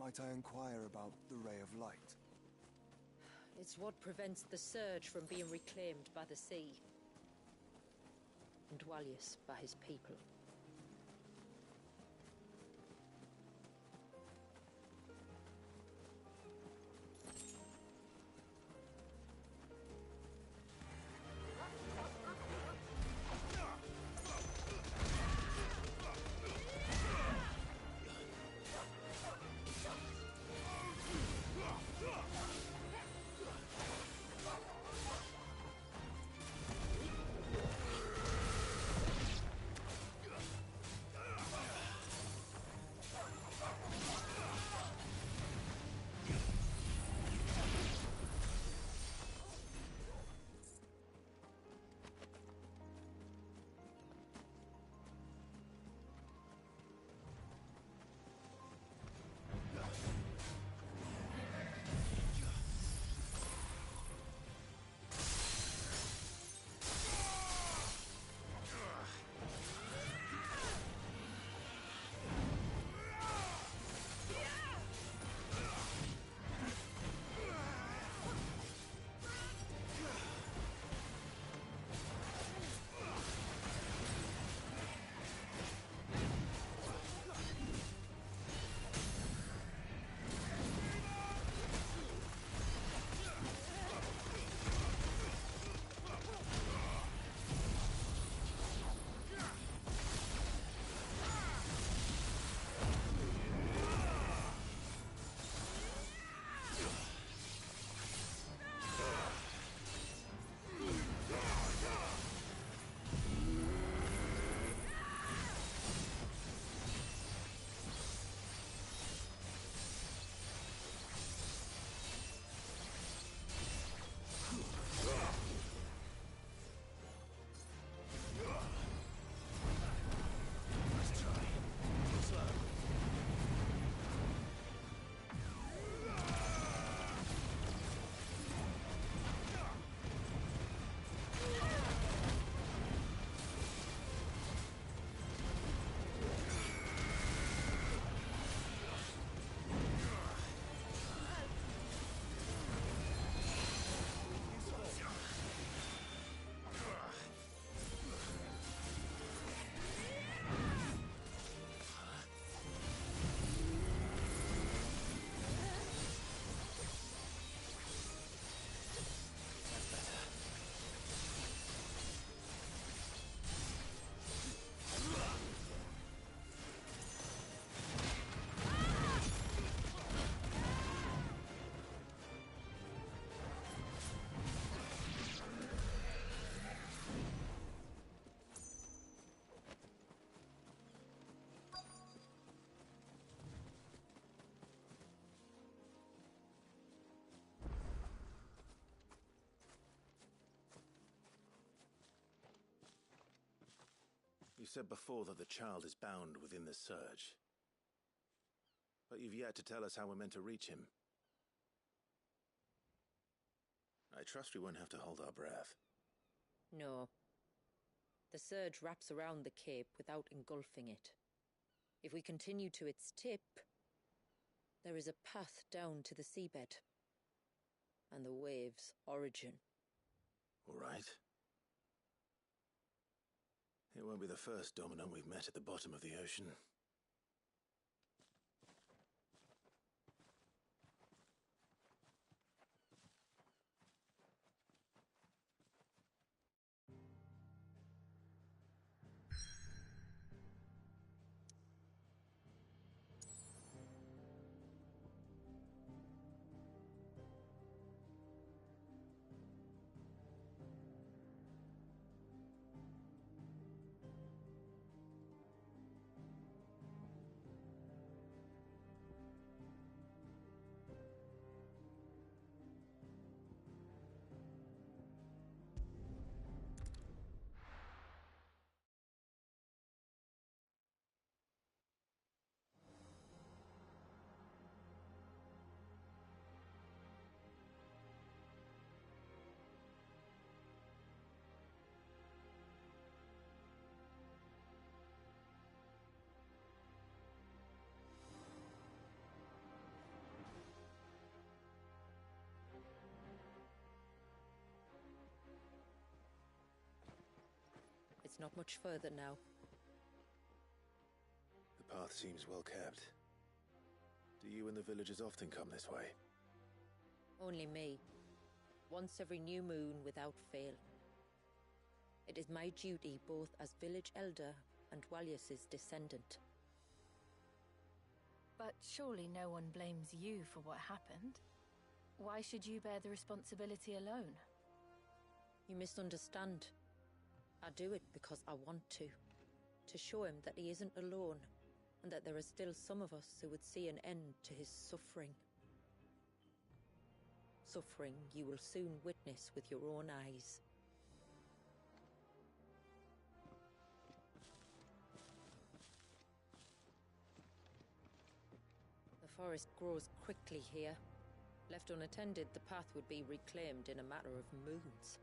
Might I inquire about the Ray of Light? It's what prevents the surge from being reclaimed by the sea. And Dwalius by his people. You said before that the child is bound within the surge. But you've yet to tell us how we're meant to reach him. I trust we won't have to hold our breath. No. The surge wraps around the cape without engulfing it. If we continue to its tip, there is a path down to the seabed. And the wave's origin. All right. It won't be the first dominant we've met at the bottom of the ocean. It's not much further now. The path seems well kept. Do you and the villagers often come this way? Only me. Once every new moon without fail. It is my duty both as village elder and Walyus's descendant. But surely no one blames you for what happened. Why should you bear the responsibility alone? You misunderstand. I do it because I want to show him that he isn't alone, and that there are still some of us who would see an end to his suffering. Suffering you will soon witness with your own eyes. The forest grows quickly here. Left unattended, the path would be reclaimed in a matter of moons.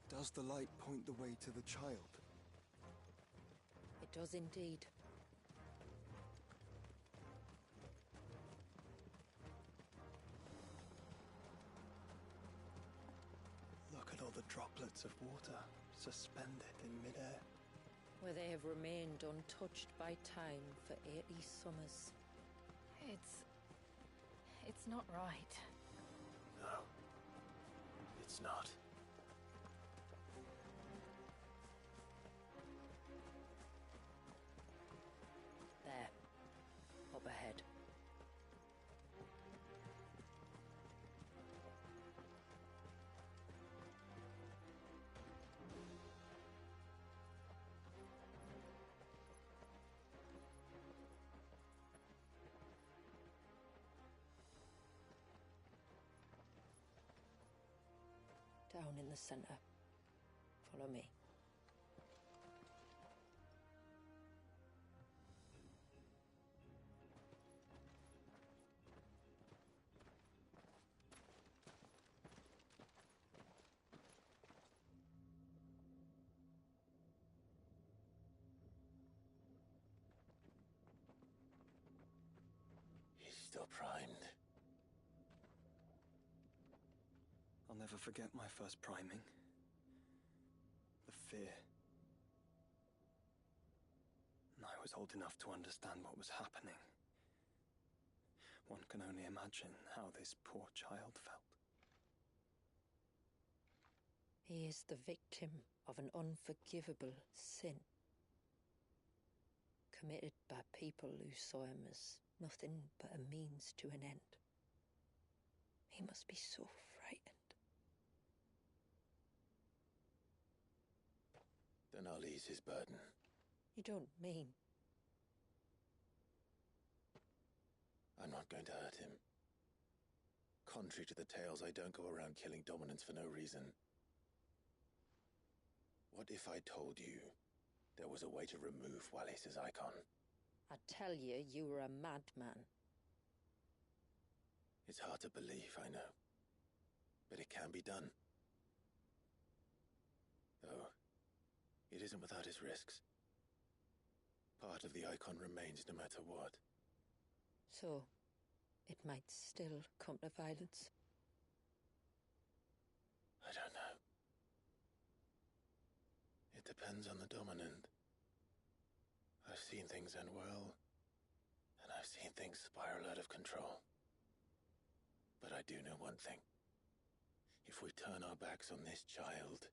Does the light point the way to the child? It does indeed. Look at all the droplets of water suspended in midair. Where they have remained untouched by time for 80 summers. It's not right. No. It's not. There. Up ahead. Down in the center. Follow me. He's still primed. I'll never forget my first priming. The fear. I was old enough to understand what was happening. One can only imagine how this poor child felt. He is the victim of an unforgivable sin, committed by people who saw him as nothing but a means to an end. He must be so frightened. Then I'll ease his burden. You don't mean? I'm not going to hurt him. Contrary to the tales, I don't go around killing dominants for no reason. What if I told you there was a way to remove Wallace's icon? I tell you, you were a madman. It's hard to believe, I know. But it can be done. Though, it isn't without its risks. Part of the icon remains no matter what. So, it might still come to violence? I don't know. It depends on the dominant. I've seen things end well, and I've seen things spiral out of control. But I do know one thing. If we turn our backs on this child,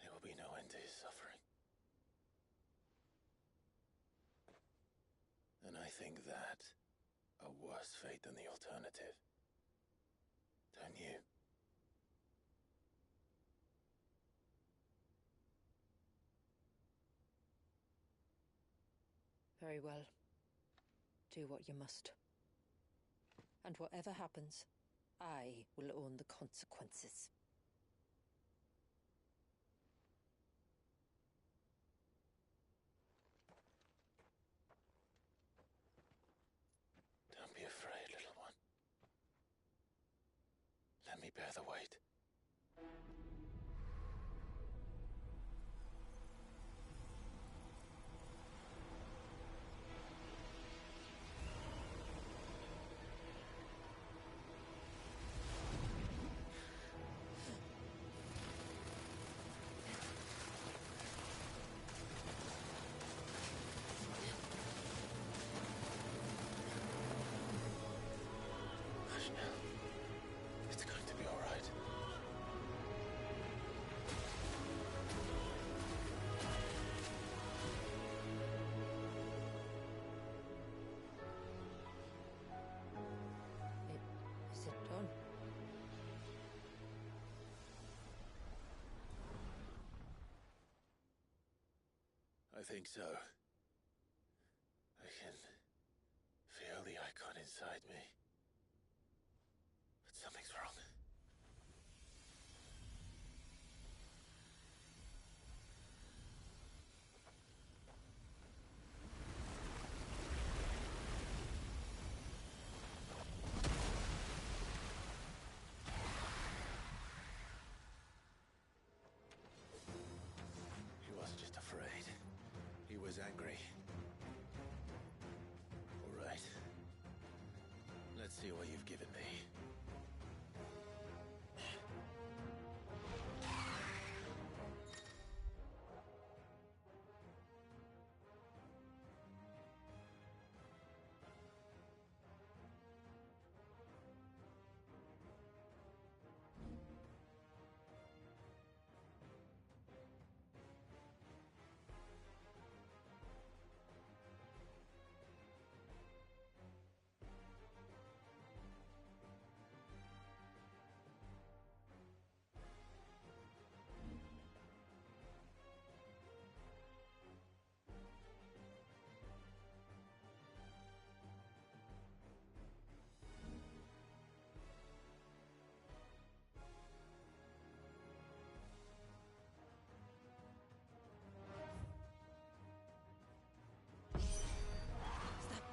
there will be no end to his suffering. And I think that a worse fate than the alternative. Don't you? Very well. Do what you must. And whatever happens, I will own the consequences. Don't be afraid, little one. Let me bear the weight. Hush now. It's going to be all right. Is it done? I think so. I can feel the icon inside me. But something's wrong. He wasn't just afraid. He was angry. All right. Let's see what you've given me.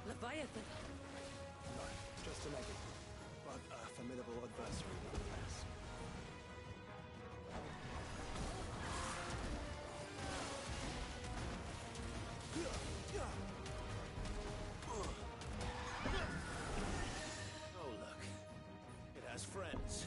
Leviathan! No, just a negative, but a formidable adversary nonetheless. Oh, look. It has friends.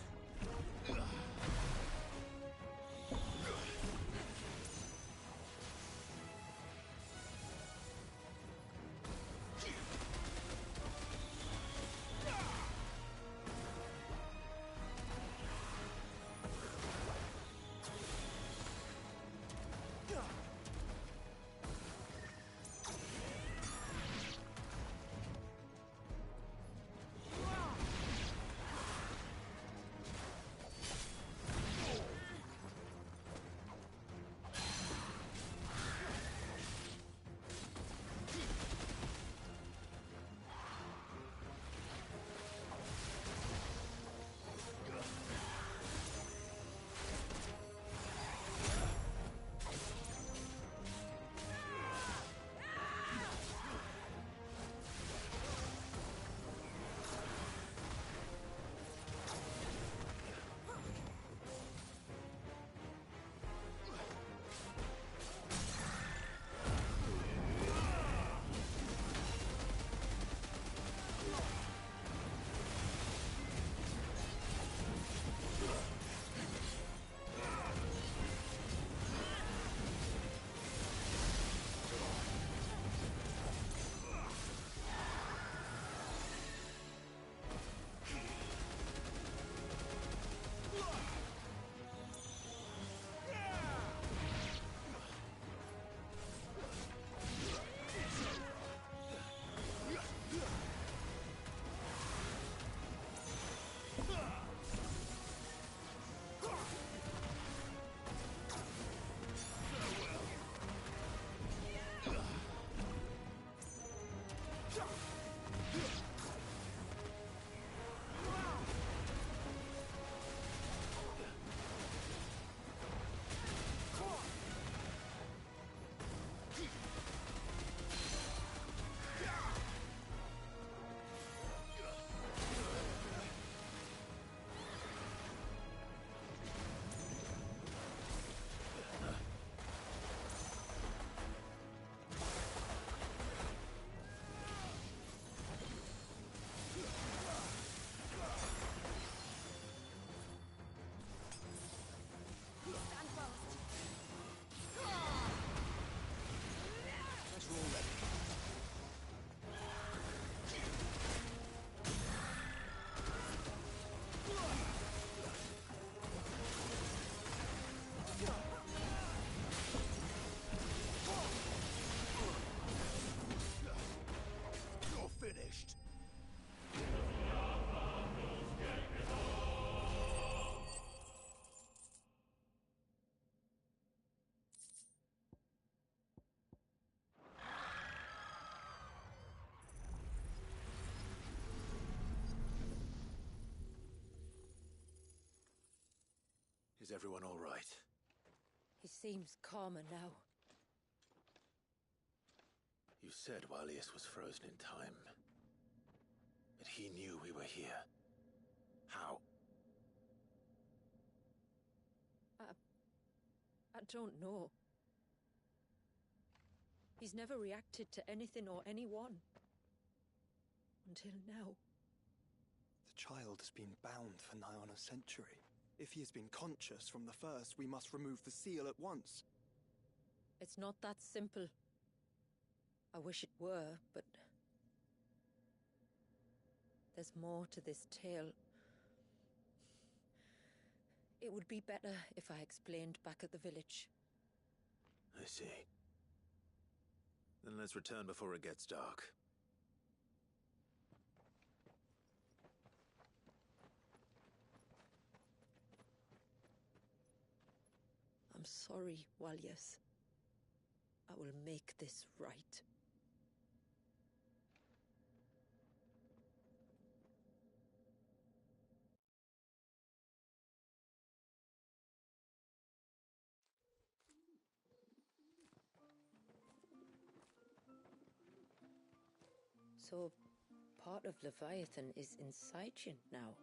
Is everyone all right? He seems calmer now. You said Walius was frozen in time. But he knew we were here. How? I don't know. He's never reacted to anything or anyone. Until now. The child has been bound for nigh on a century. If he has been conscious from the first, we must remove the seal at once. It's not that simple. I wish it were, but... there's more to this tale. It would be better if I explained back at the village. I see. Then let's return before it gets dark. I'm sorry, Walius. I will make this right. So, part of Leviathan is inside you now,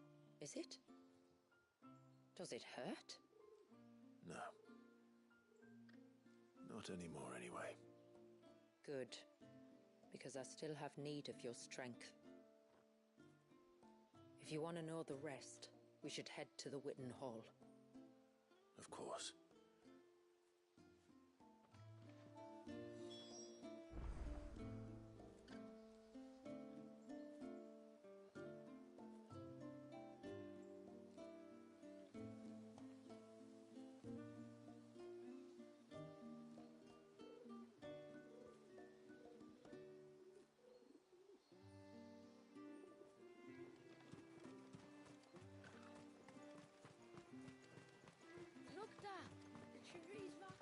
is it? Does it hurt? No. Not anymore, anyway. Good. Because I still have need of your strength. If you want to know the rest, we should head to the Witten Hall. Of course. Look, Dad! The cherries back.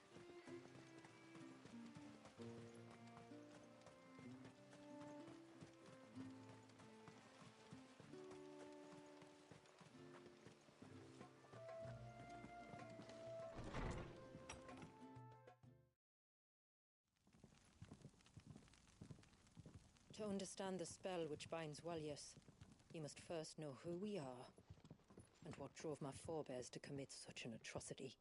To understand the spell which binds Walius, you must first know who we are, and what drove my forebears to commit such an atrocity.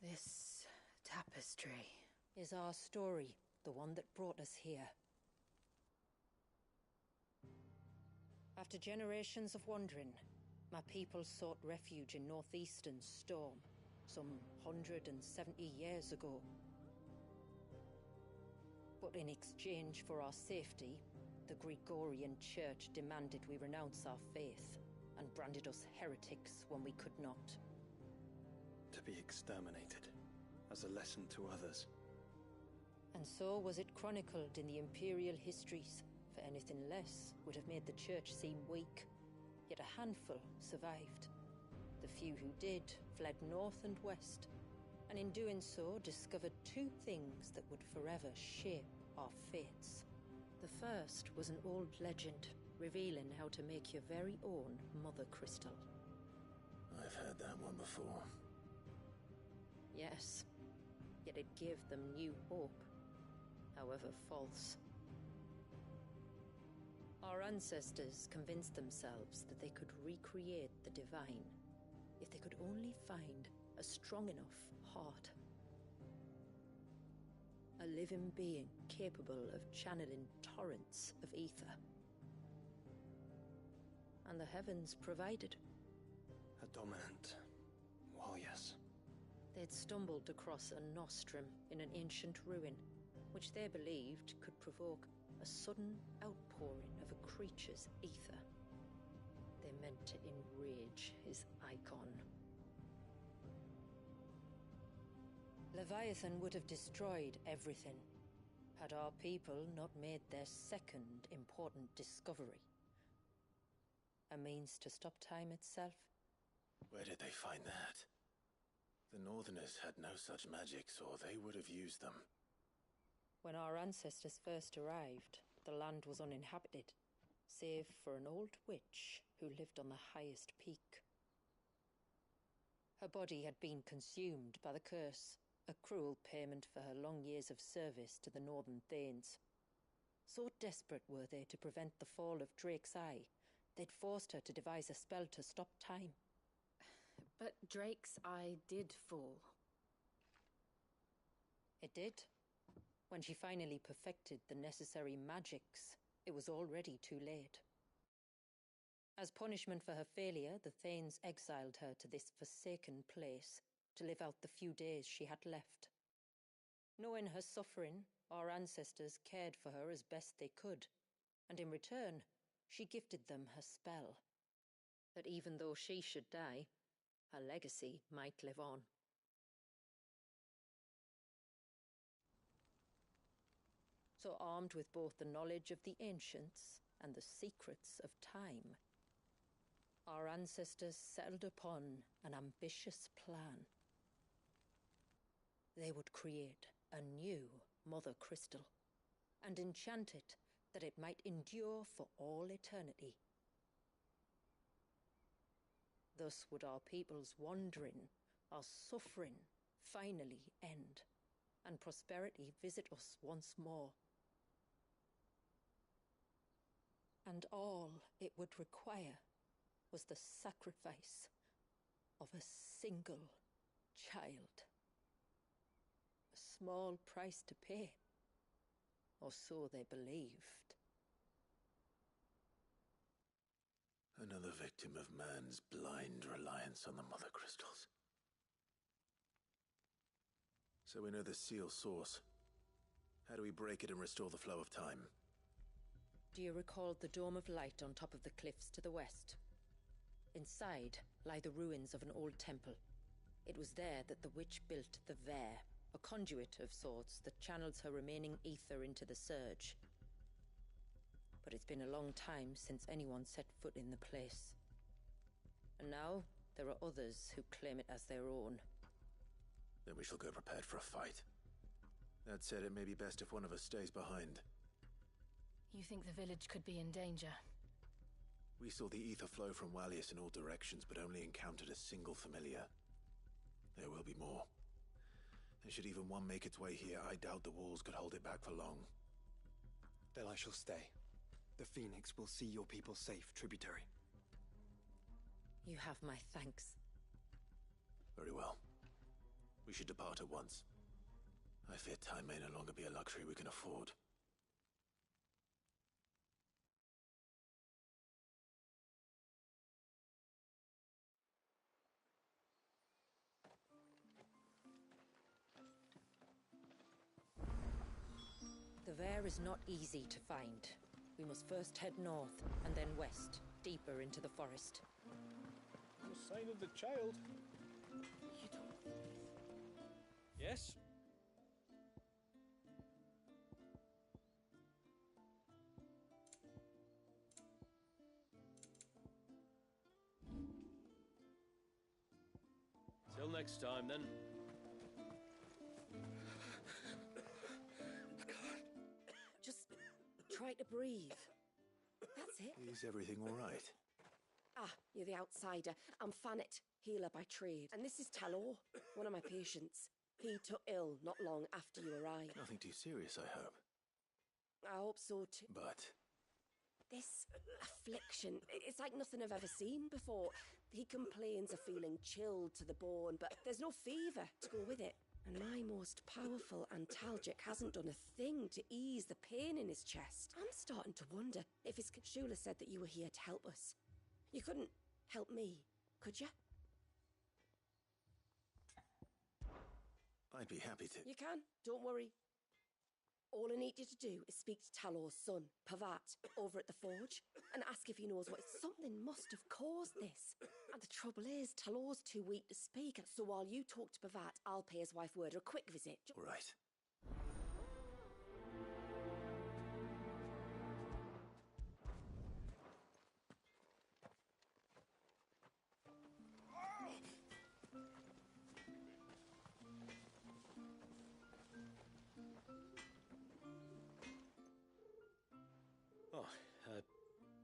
This tapestry is our story, the one that brought us here. After generations of wandering, my people sought refuge in northeastern Storm, some 170 years ago. But in exchange for our safety, the Gregorian Church demanded we renounce our faith, and branded us heretics when we could not. To be exterminated, as a lesson to others. And so was it chronicled in the Imperial histories, for anything less would have made the Church seem weak. Yet a handful survived. The few who did fled north and west, and in doing so discovered two things that would forever shape our fates. The first was an old legend, revealing how to make your very own Mother Crystal. I've heard that one before. Yes, yet it gave them new hope, however false. Our ancestors convinced themselves that they could recreate the divine if they could only find a strong enough heart. A living being capable of channeling torrents of ether. And the heavens provided. A dominant. Well, yes. They'd stumbled across a nostrum in an ancient ruin, which they believed could provoke a sudden outpouring of a creature's ether. They meant to enrage his icon. Leviathan would have destroyed everything, had our people not made their second important discovery. A means to stop time itself. Where did they find that? The Northerners had no such magics, or they would have used them. When our ancestors first arrived, the land was uninhabited, save for an old witch who lived on the highest peak. Her body had been consumed by the curse, a cruel payment for her long years of service to the Northern Thanes. So desperate were they to prevent the fall of Drake's Eye, they'd forced her to devise a spell to stop time. But Drake's Eye did fall. It did. When she finally perfected the necessary magics, it was already too late. As punishment for her failure, the Thanes exiled her to this forsaken place to live out the few days she had left. Knowing her suffering, our ancestors cared for her as best they could, and in return, she gifted them her spell. That even though she should die, her legacy might live on. So armed with both the knowledge of the ancients and the secrets of time, our ancestors settled upon an ambitious plan. They would create a new Mother Crystal and enchant it that it might endure for all eternity. Thus would our people's wandering, our suffering, finally end, and prosperity visit us once more. And all it would require was the sacrifice of a single child. A small price to pay, or so they believed. Another victim of man's blind reliance on the Mother Crystals. So we know the seal source. How do we break it and restore the flow of time? Do you recall the Dome of Light on top of the cliffs to the west? Inside lie the ruins of an old temple. It was there that the witch built the Vare, a conduit of sorts that channels her remaining ether into the Surge. But it's been a long time since anyone set foot in the place. And now there are others who claim it as their own. Then we shall go prepared for a fight. That said, it may be best if one of us stays behind. You think the village could be in danger? We saw the ether flow from Wallius in all directions, but only encountered a single familiar. There will be more. And should even one make its way here, I doubt the walls could hold it back for long. Then I shall stay. The Phoenix will see your people safe, tributary. You have my thanks. Very well. We should depart at once. I fear time may no longer be a luxury we can afford. The Vare is not easy to find. We must first head north, and then west, deeper into the forest. No sign of the child. You don't... Yes? Till next time, then. Just try to breathe. That's it. Is everything all right? Ah, you're the outsider. I'm Fannet, healer by trade. And this is Talor, one of my patients. He took ill not long after you arrived. Nothing too serious, I hope. I hope so too. But this affliction, it's like nothing I've ever seen before. He complains of feeling chilled to the bone, but there's no fever to go with it. And my most powerful antalgic hasn't done a thing to ease the pain in his chest. I'm starting to wonder if his Shula said that you were here to help us. You couldn't help me, could you? I'd be happy to. You can, don't worry. All I need you to do is speak to Talor's son, Pavat, over at the forge, and ask if he knows what... Something must have caused this. And the trouble is, Talor's too weak to speak, so while you talk to Pavat, I'll pay his wife word a quick visit. All right.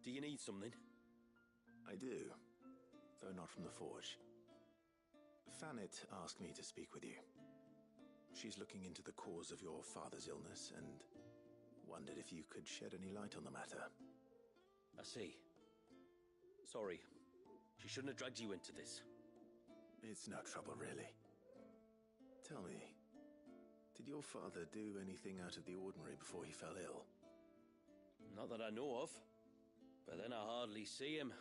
Do you need something? I do, though not from the forge. Thanet asked me to speak with you. She's looking into the cause of your father's illness and wondered if you could shed any light on the matter. I see. Sorry. She shouldn't have dragged you into this. It's no trouble, really. Tell me, did your father do anything out of the ordinary before he fell ill? Not that I know of. But then I hardly see him.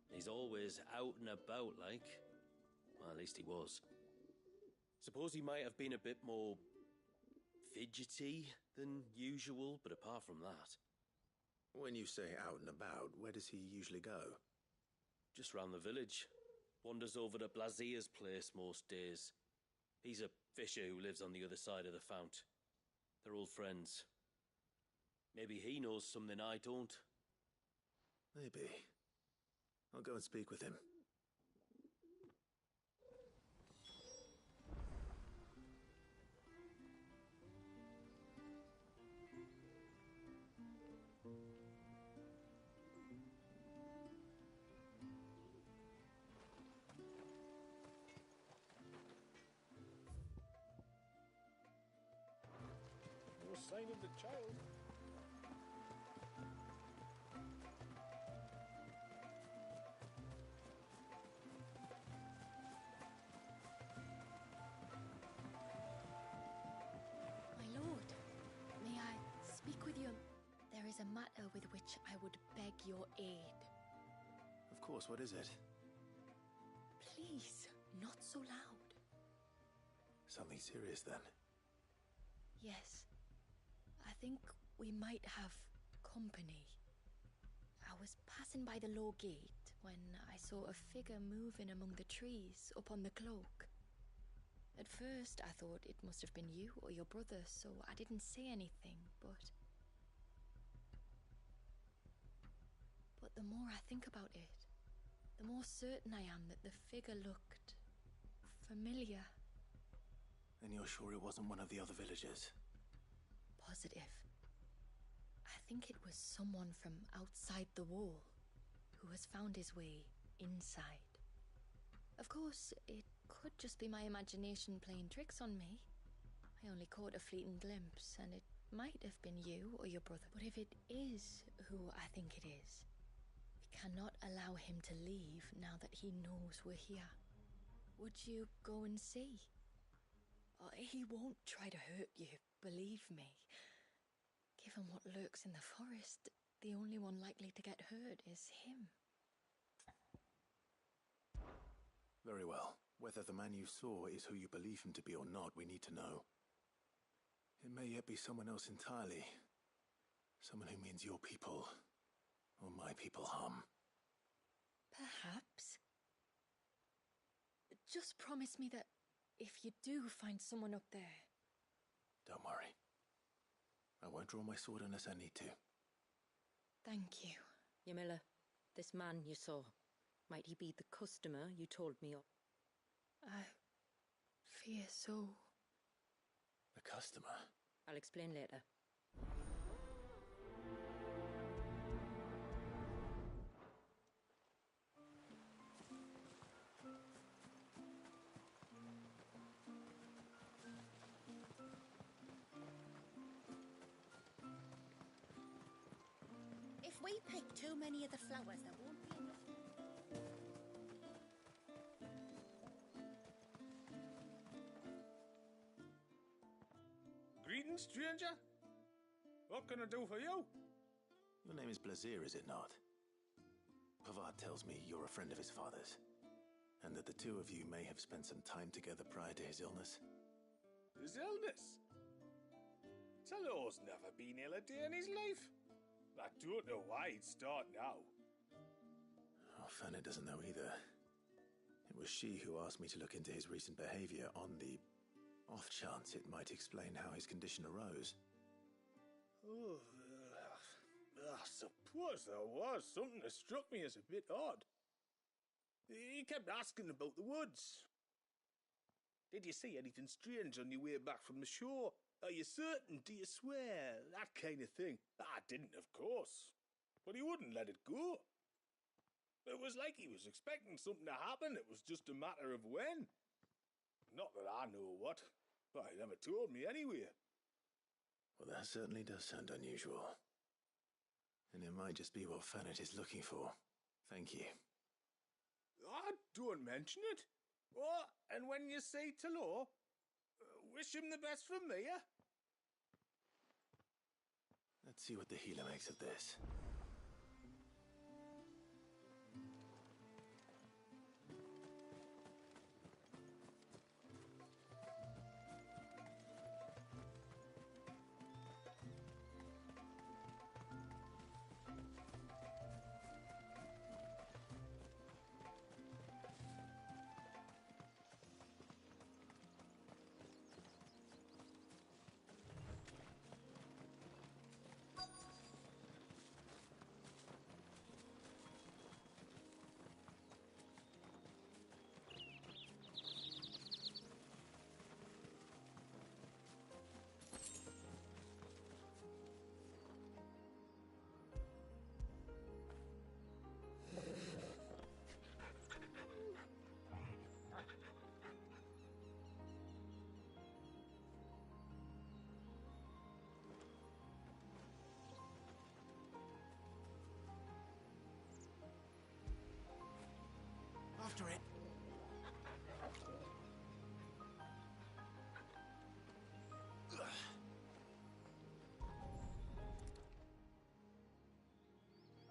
He's always out and about, like. Well, at least he was. Suppose he might have been a bit more fidgety than usual, but apart from that... When you say out and about, where does he usually go? Just round the village. Wanders over to Blazier's place most days. He's a fisher who lives on the other side of the fount. They're old friends. Maybe he knows something I don't. Maybe. I'll go and speak with him. No sign of the child. My lord, may I speak with you? There is a matter with which I would beg your aid. Of course, what is it? Please, not so loud. Something serious, then? Yes. I think we might have company. I was passing by the low gate when I saw a figure moving among the trees up on the cloak. At first, I thought it must have been you or your brother, so I didn't say anything, but the more I think about it, the more certain I am that the figure looked familiar. And you're sure it wasn't one of the other villagers? Positive. I think it was someone from outside the wall who has found his way inside. Of course, it could just be my imagination playing tricks on me. I only caught a fleeting glimpse, and it might have been you or your brother. But if it is who I think it is, we cannot allow him to leave now that he knows we're here. Would you go and see? He won't try to hurt you, believe me. Given what lurks in the forest, the only one likely to get hurt is him. Very well. Whether the man you saw is who you believe him to be or not, we need to know. It may yet be someone else entirely. Someone who means your people, or my people, harm. Perhaps. Just promise me that if you do find someone up there... Don't worry. I won't draw my sword unless I need to. Thank you. Ymilla, this man you saw, might he be the customer you told me of? I fear so. The customer? I'll explain later. If we pick too many of the flowers, there won't be enough. Greetings, stranger. What can I do for you? Your name is Blazier, is it not? Pavard tells me you're a friend of his father's, and that the two of you may have spent some time together prior to his illness. His illness? Talo's never been ill a day in his life. I don't know why he'd start now. Oh, Fanny doesn't know either. It was she who asked me to look into his recent behavior on the off chance it might explain how his condition arose. Oh, I suppose there was something that struck me as a bit odd. He kept asking about the woods. Did you see anything strange on your way back from the shore? Are you certain? Do you swear? That kind of thing. I didn't, of course. But he wouldn't let it go. It was like he was expecting something to happen. It was just a matter of when. that I know what. Well, he never told me anywhere. Well, that certainly does sound unusual. And it might just be what Fanet is looking for. Thank you. Don't mention it. Oh, and when you say hello, wish him the best from me, eh? Let's see what the healer makes of this. After it.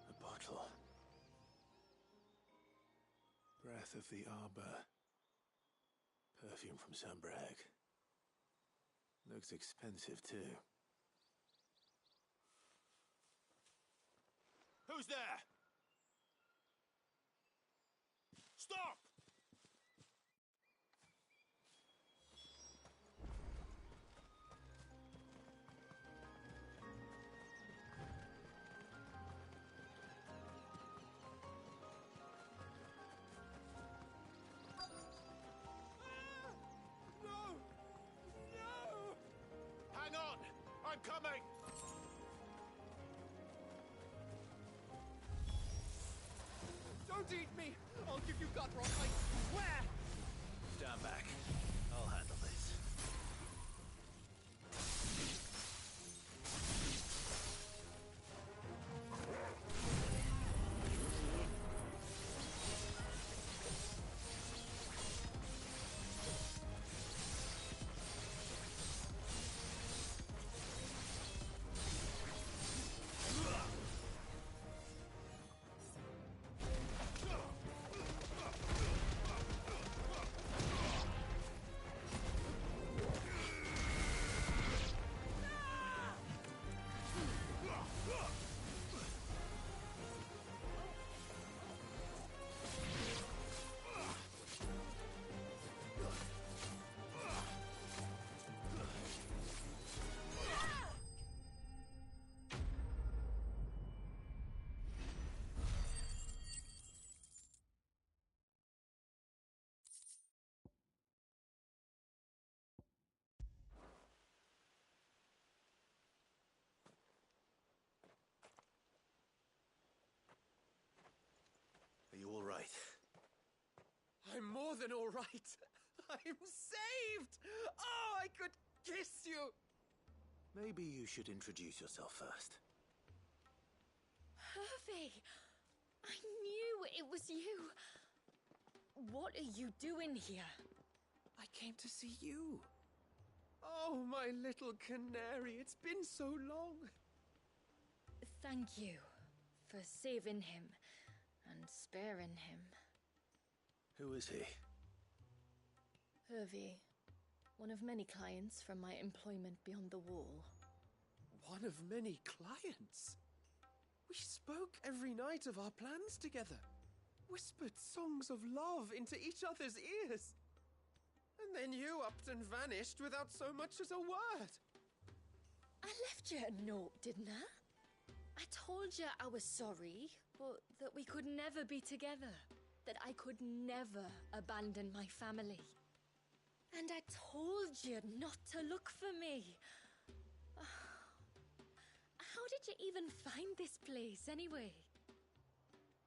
A bottle. Breath of the Arbor. Perfume from Sambrag. Looks expensive too. Who's there? Stop! No! No! Hang on! I'm coming! Don't eat me! I'll give you gut rot, I swear! Stand back. I'll handle this. Are you all right? I'm more than all right. I'm saved! Oh, I could kiss you! Maybe you should introduce yourself first. Hervey! I knew it was you. What are you doing here? I came to see you. Oh, my little canary, it's been so long. Thank you for saving him and sparing him. Who is he? Hervey, one of many clients from my employment beyond the wall. One of many clients? We spoke every night of our plans together. Whispered songs of love into each other's ears. And then you upped and vanished without so much as a word. I left you a note, didn't I? I told you I was sorry, but that we could never be together. That I could never abandon my family. And I told you not to look for me. How did you even find this place, anyway?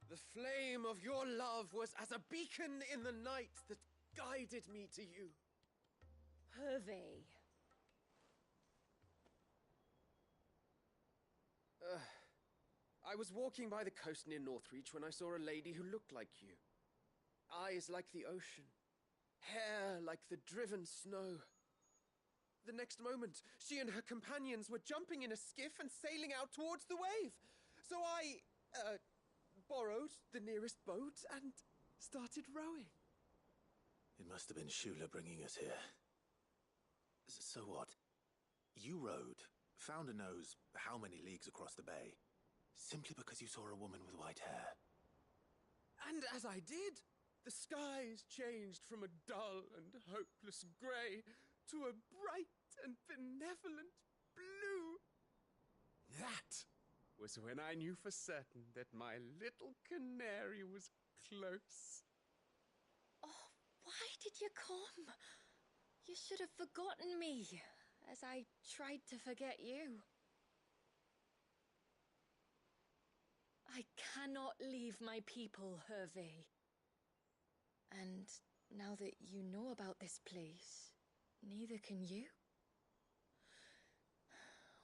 The flame of your love was as a beacon in the night that guided me to you. Hervey. I was walking by the coast near Northreach when I saw a lady who looked like you. Eyes like the ocean. Hair like the driven snow. The next moment, she and her companions were jumping in a skiff and sailing out towards the wave. So I, borrowed the nearest boat and started rowing. It must have been Shula bringing us here. So what? You rowed, found a nose how many leagues across the bay, simply because you saw a woman with white hair. And as I did, the skies changed from a dull and hopeless grey to a bright and benevolent blue. That was when I knew for certain that my little canary was close. Oh, why did you come? You should have forgotten me, as I tried to forget you. I cannot leave my people, Hervey. And now that you know about this place, neither can you.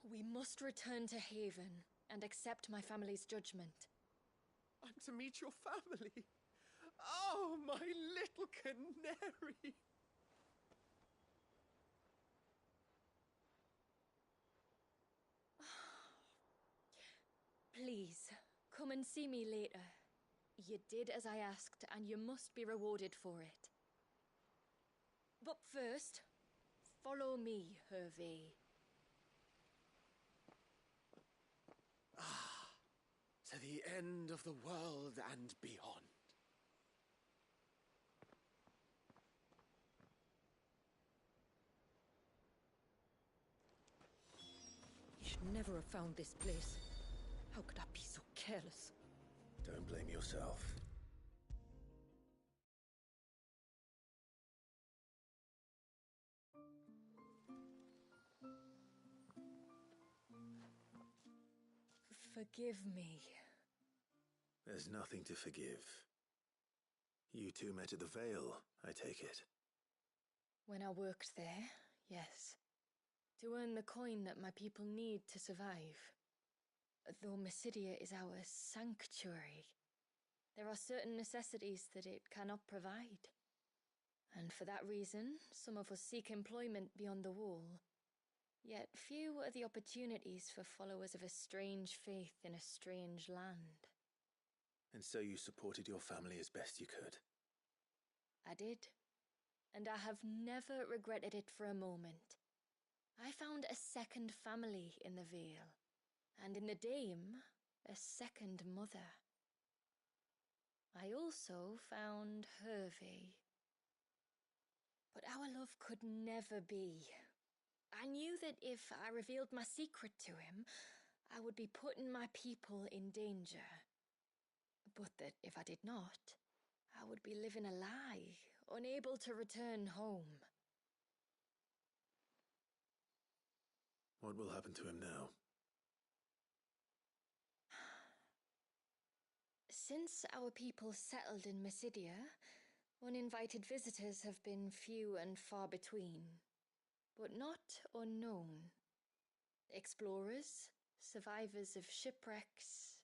We must return to Haven and accept my family's judgment. I'm to meet your family. Oh, my little canary. Please, come and see me later. You did as I asked, and you must be rewarded for it. But first, follow me, Hervey. To the end of the world and beyond. You should never have found this place. How could I be so careless? Don't blame yourself. Forgive me. There's nothing to forgive. You two met at the Vale, I take it. When I worked there, yes. To earn the coin that my people need to survive. Though Mysidia is our sanctuary, there are certain necessities that it cannot provide. And for that reason, some of us seek employment beyond the wall. Yet few are the opportunities for followers of a strange faith in a strange land. And so you supported your family as best you could? I did. And I have never regretted it for a moment. I found a second family in the Vale. And in the Dame, a second mother. I also found Hervey. But our love could never be. I knew that if I revealed my secret to him, I would be putting my people in danger. But that if I did not, I would be living a lie, unable to return home. What will happen to him now? Since our people settled in Mysidia, uninvited visitors have been few and far between, but not unknown. Explorers, survivors of shipwrecks,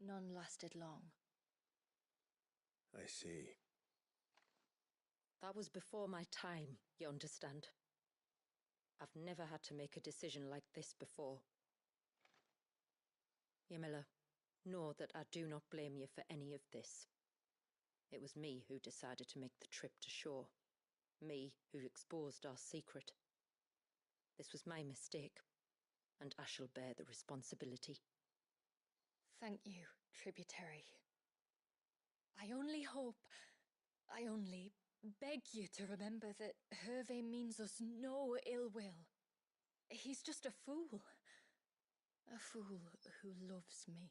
none lasted long. I see. That was before my time, you understand. I've never had to make a decision like this before. Ymilla, know that I do not blame you for any of this. It was me who decided to make the trip to shore. Me who exposed our secret. This was my mistake, and I shall bear the responsibility. Thank you, Tributary. I only beg you to remember that Hervey means us no ill will. He's just a fool. A fool who loves me.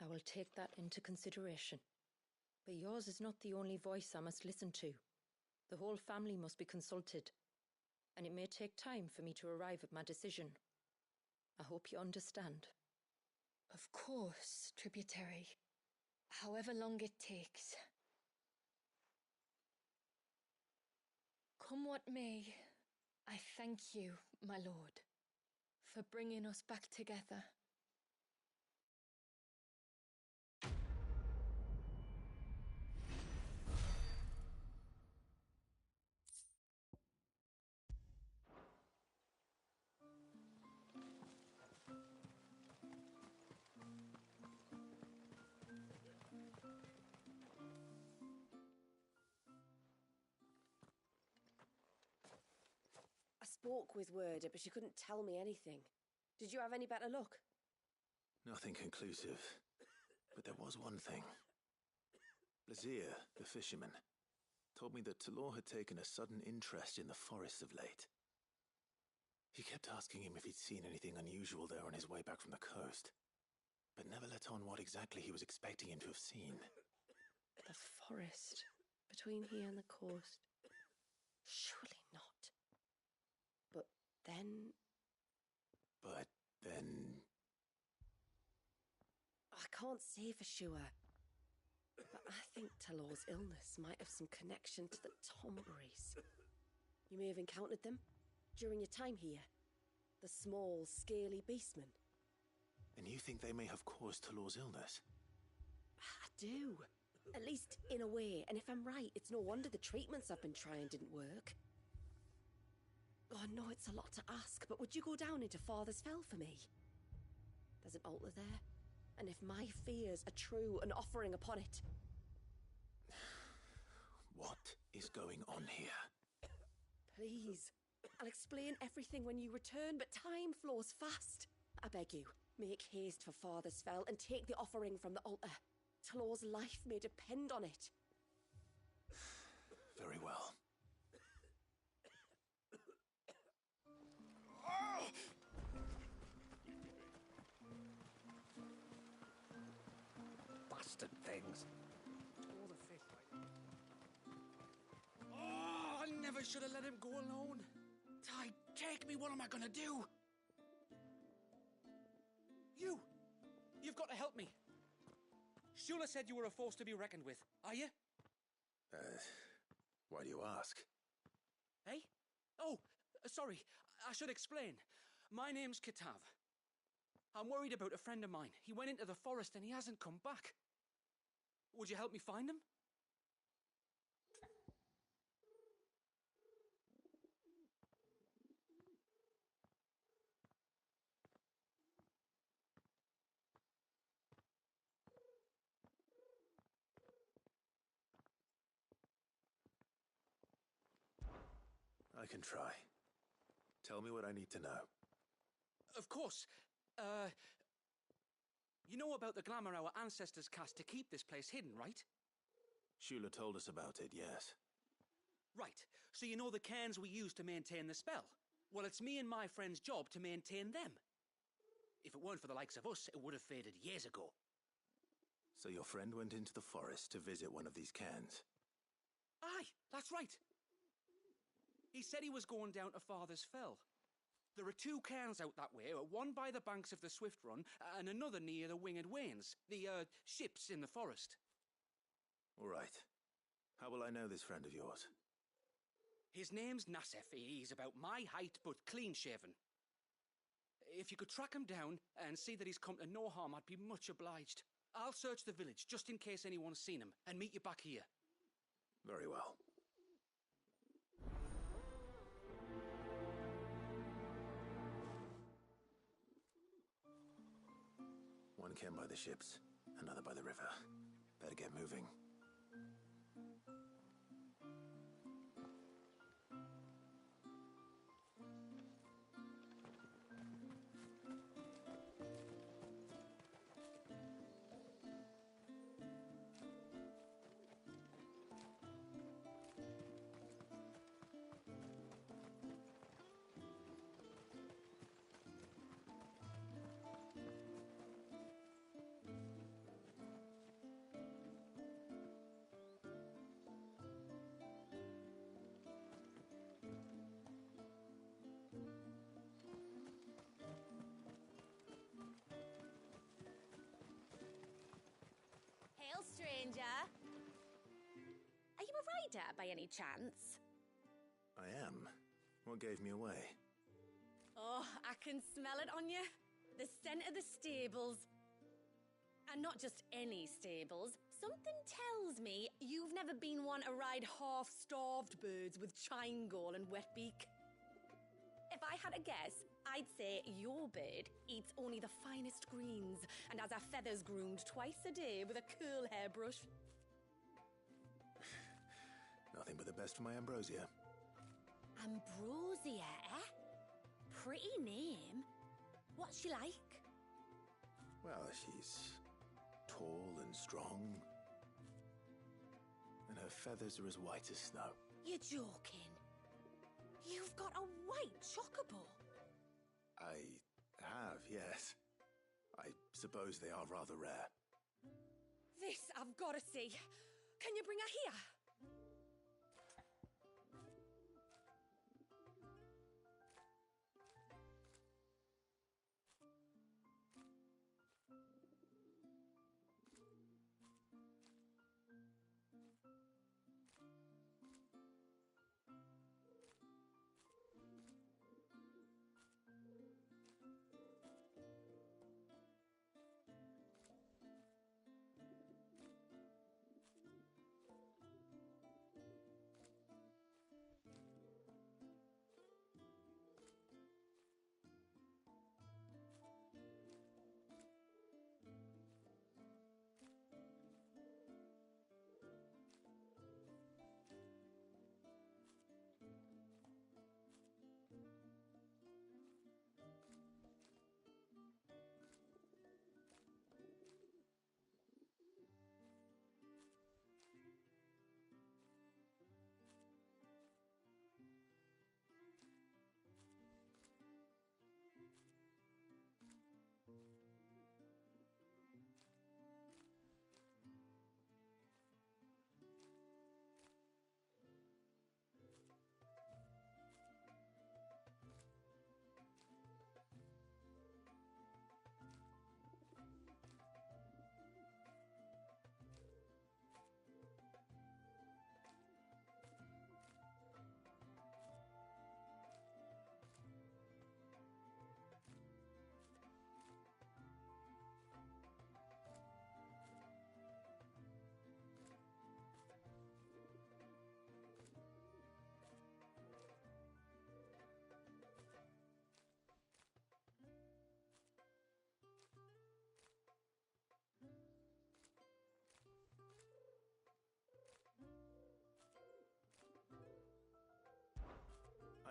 I will take that into consideration. But yours is not the only voice I must listen to. The whole family must be consulted, and it may take time for me to arrive at my decision. I hope you understand. Of course, Tributary. However long it takes. Come what may, I thank you, my lord, for bringing us back together. I spoke with Werda, but she couldn't tell me anything. Did you have any better luck? Nothing conclusive. But there was one thing. Lazir, the fisherman, told me that Talor had taken a sudden interest in the forest of late. He kept asking him if he'd seen anything unusual there on his way back from the coast, but never let on what exactly he was expecting him to have seen. The forest between here and the coast. Surely not. But then... I can't say for sure. But I think Talor's illness might have some connection to the Tomberries. You may have encountered them during your time here. The small, scaly beastmen. And you think they may have caused Talor's illness? I do. At least in a way. And if I'm right, it's no wonder the treatments I've been trying didn't work. Oh, I know it's a lot to ask, but would you go down into Father's Fell for me? There's an altar there, and if my fears are true, an offering upon it. What is going on here? Please. I'll explain everything when you return, but time flows fast. I beg you, make haste for Father's Fell and take the offering from the altar. Talor's life may depend on it. Very well. Bastard things. All the fish. Oh, I never should have let him go alone. Ty, take me. What am I gonna do? You've got to help me. Shula said you were a force to be reckoned with. Are you? Why do you ask? Hey? Oh, sorry. I should explain. My name's Kitav. I'm worried about a friend of mine. He went into the forest and he hasn't come back. Would you help me find him? I can try. Tell me what I need to know. Of course. You know about the glamour our ancestors cast to keep this place hidden, right? Shula told us about it, yes. Right. So you know the cairns we use to maintain the spell? Well, it's me and my friend's job to maintain them. If it weren't for the likes of us, it would have faded years ago. So your friend went into the forest to visit one of these cairns? Aye, that's right. He said he was going down to Father's Fell. There are two cairns out that way, one by the banks of the Swift Run, and another near the Winged Wains, the ships in the forest. All right. How will I know this friend of yours? His name's Nassef. He's about my height, but clean-shaven. If you could track him down and see that he's come to no harm, I'd be much obliged. I'll search the village, just in case anyone's seen him, and meet you back here. Very well. One cairn by the ships, another by the river. Better get moving. Hail, stranger. Are you a rider by any chance? I am. What gave me away? Oh, I can smell it on you. The scent of the stables. And not just any stables. Something tells me you've never been one to ride half-starved birds with chine gall and wet beak. If I had a guess, I'd say your bird eats only the finest greens and has her feathers groomed twice a day with a curl hairbrush. Nothing but the best for my Ambrosia. Ambrosia, eh? Pretty name. What's she like? Well, she's tall and strong. And her feathers are as white as snow. You're joking. You've got a white chocobo. I have, yes. I suppose they are rather rare. This I've got to see. Can you bring her here?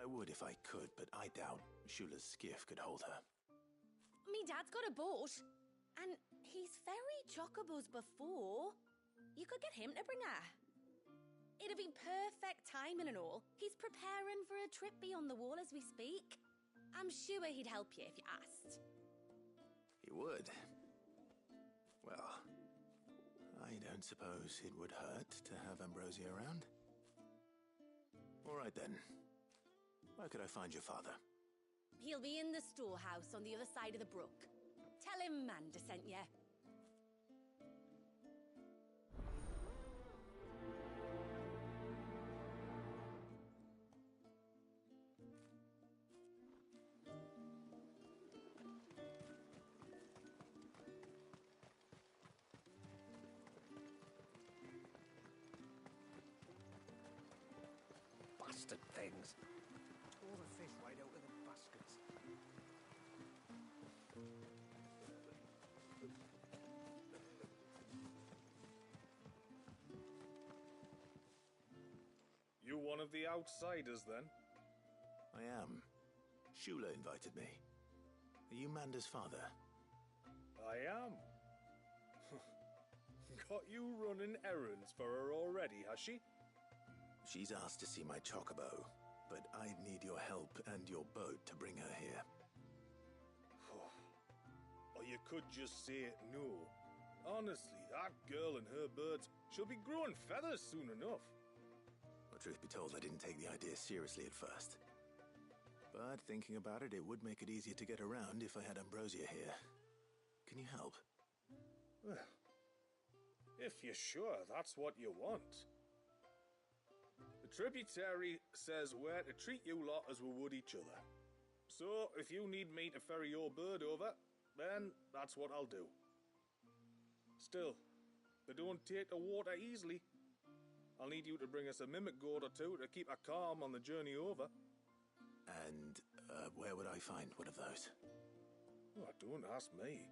I would if I could, but I doubt Shula's skiff could hold her. Me dad's got a boat. And he's ferried chocobos before. You could get him to bring her. It'd be perfect timing and all. He's preparing for a trip beyond the wall as we speak. I'm sure he'd help you if you asked. He would. Well, I don't suppose it would hurt to have Ambrosia around. All right then. Where could I find your father? He'll be in the storehouse on the other side of the brook. Tell him Manda sent you. Bastard things. Tore the fish right out of the baskets. You one of the outsiders, then? I am. Shula invited me. Are you Manda's father? I am. Got you running errands for her already, has she? She's asked to see my chocobo, but I'd need your help and your boat to bring her here. Or you could just say it no. Honestly, that girl and her birds, she'll be growing feathers soon enough. Well, truth be told, I didn't take the idea seriously at first. But thinking about it, it would make it easier to get around if I had Ambrosia here. Can you help? Well, if you're sure that's what you want. tributary says we're to treat you lot as we would each other. So, if you need me to ferry your bird over, then that's what I'll do. Still, they don't take the water easily. I'll need you to bring us a mimic gourd or two to keep her calm on the journey over. And where would I find one of those? Oh, don't ask me.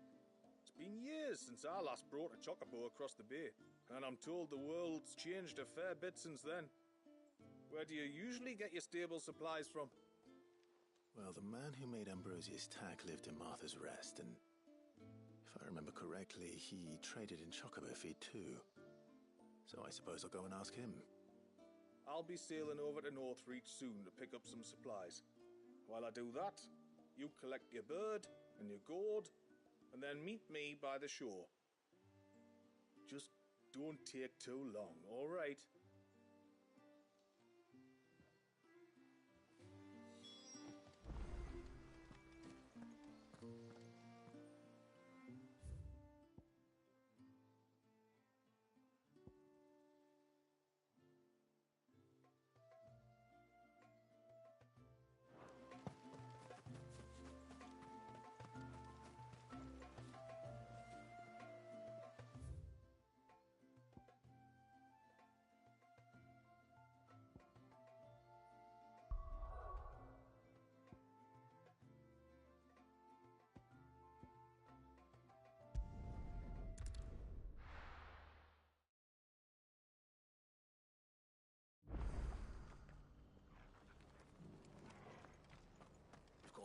It's been years since I last brought a chocobo across the bay, and I'm told the world's changed a fair bit since then. Where do you usually get your stable supplies from? Well, the man who made Ambrosia's tack lived in Martha's Rest, and if I remember correctly, he traded in chocobo feed too. So I suppose I'll go and ask him. I'll be sailing over to Northreach soon to pick up some supplies. While I do that, you collect your bird and your gourd, and then meet me by the shore. Just don't take too long, all right?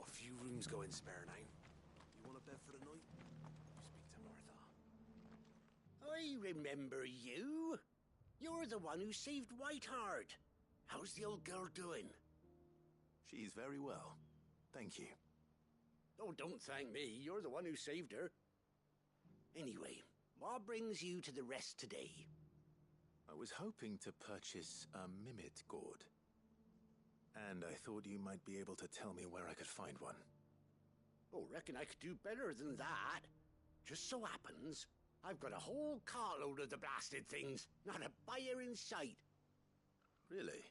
Few rooms going spare now. You want a bed for the night? You speak to Martha. I remember you. You're the one who saved Whiteheart. How's the old girl doing? She's very well. Thank you. Oh, don't thank me. You're the one who saved her. Anyway, what brings you to the rest today? I was hoping to purchase a Mimit gourd. And I thought you might be able to tell me where I could find one. Oh, reckon I could do better than that. Just so happens, I've got a whole carload of the blasted things. Not a buyer in sight. Really?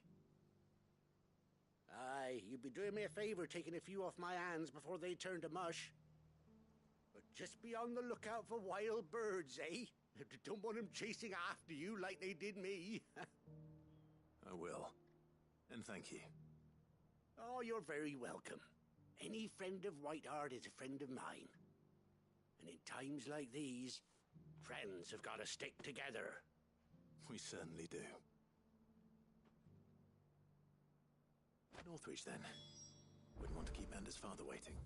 Aye, you'd be doing me a favor taking a few off my hands before they turn to mush. But just be on the lookout for wild birds, eh? Don't want them chasing after you like they did me. I will. And thank you. Oh, you're very welcome. Any friend of Whiteheart is a friend of mine. And in times like these, friends have got to stick together. We certainly do. Northreach, then. Wouldn't want to keep Anders' father waiting.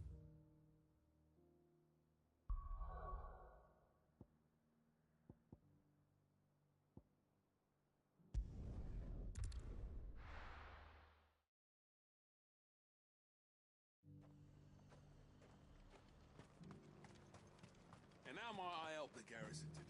And how might I help the garrison today?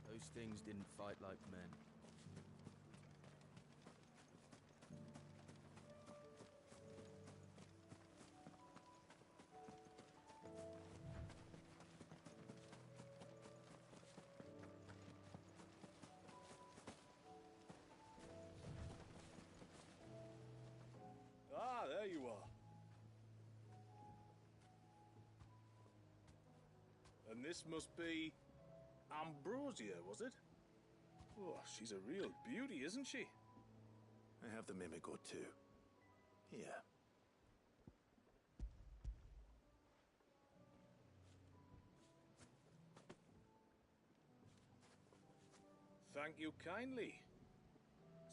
Those things didn't fight like men. Ah, there you are. And this must be Ambrosia, was it? Oh, she's a real beauty, isn't she? I have the Mimic or two. Here. Thank you kindly.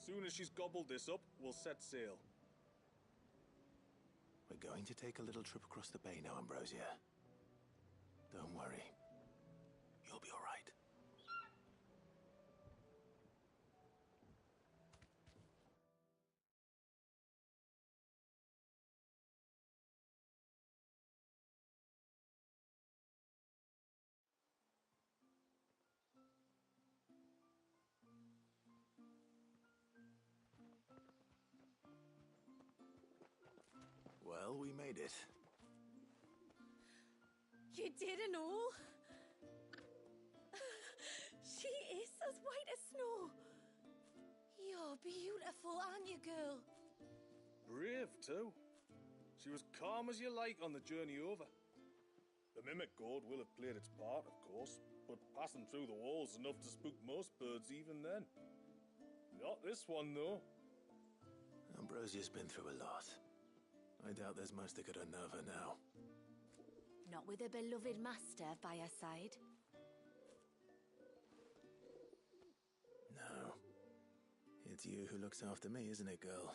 Soon as she's gobbled this up, we'll set sail. We're going to take a little trip across the bay now, Ambrosia. Don't worry. You'll be all right. made it. You didn't know? She is as white as snow. You're beautiful, aren't you, girl? Brave, too. She was calm as you like on the journey over. The mimic gourd will have played its part, of course, but passing through the walls enough to spook most birds even then. Not this one, though. Ambrosia's been through a lot. I doubt there's much that could unnerve her now. Not with a beloved master by her side. No. It's you who looks after me, isn't it, girl?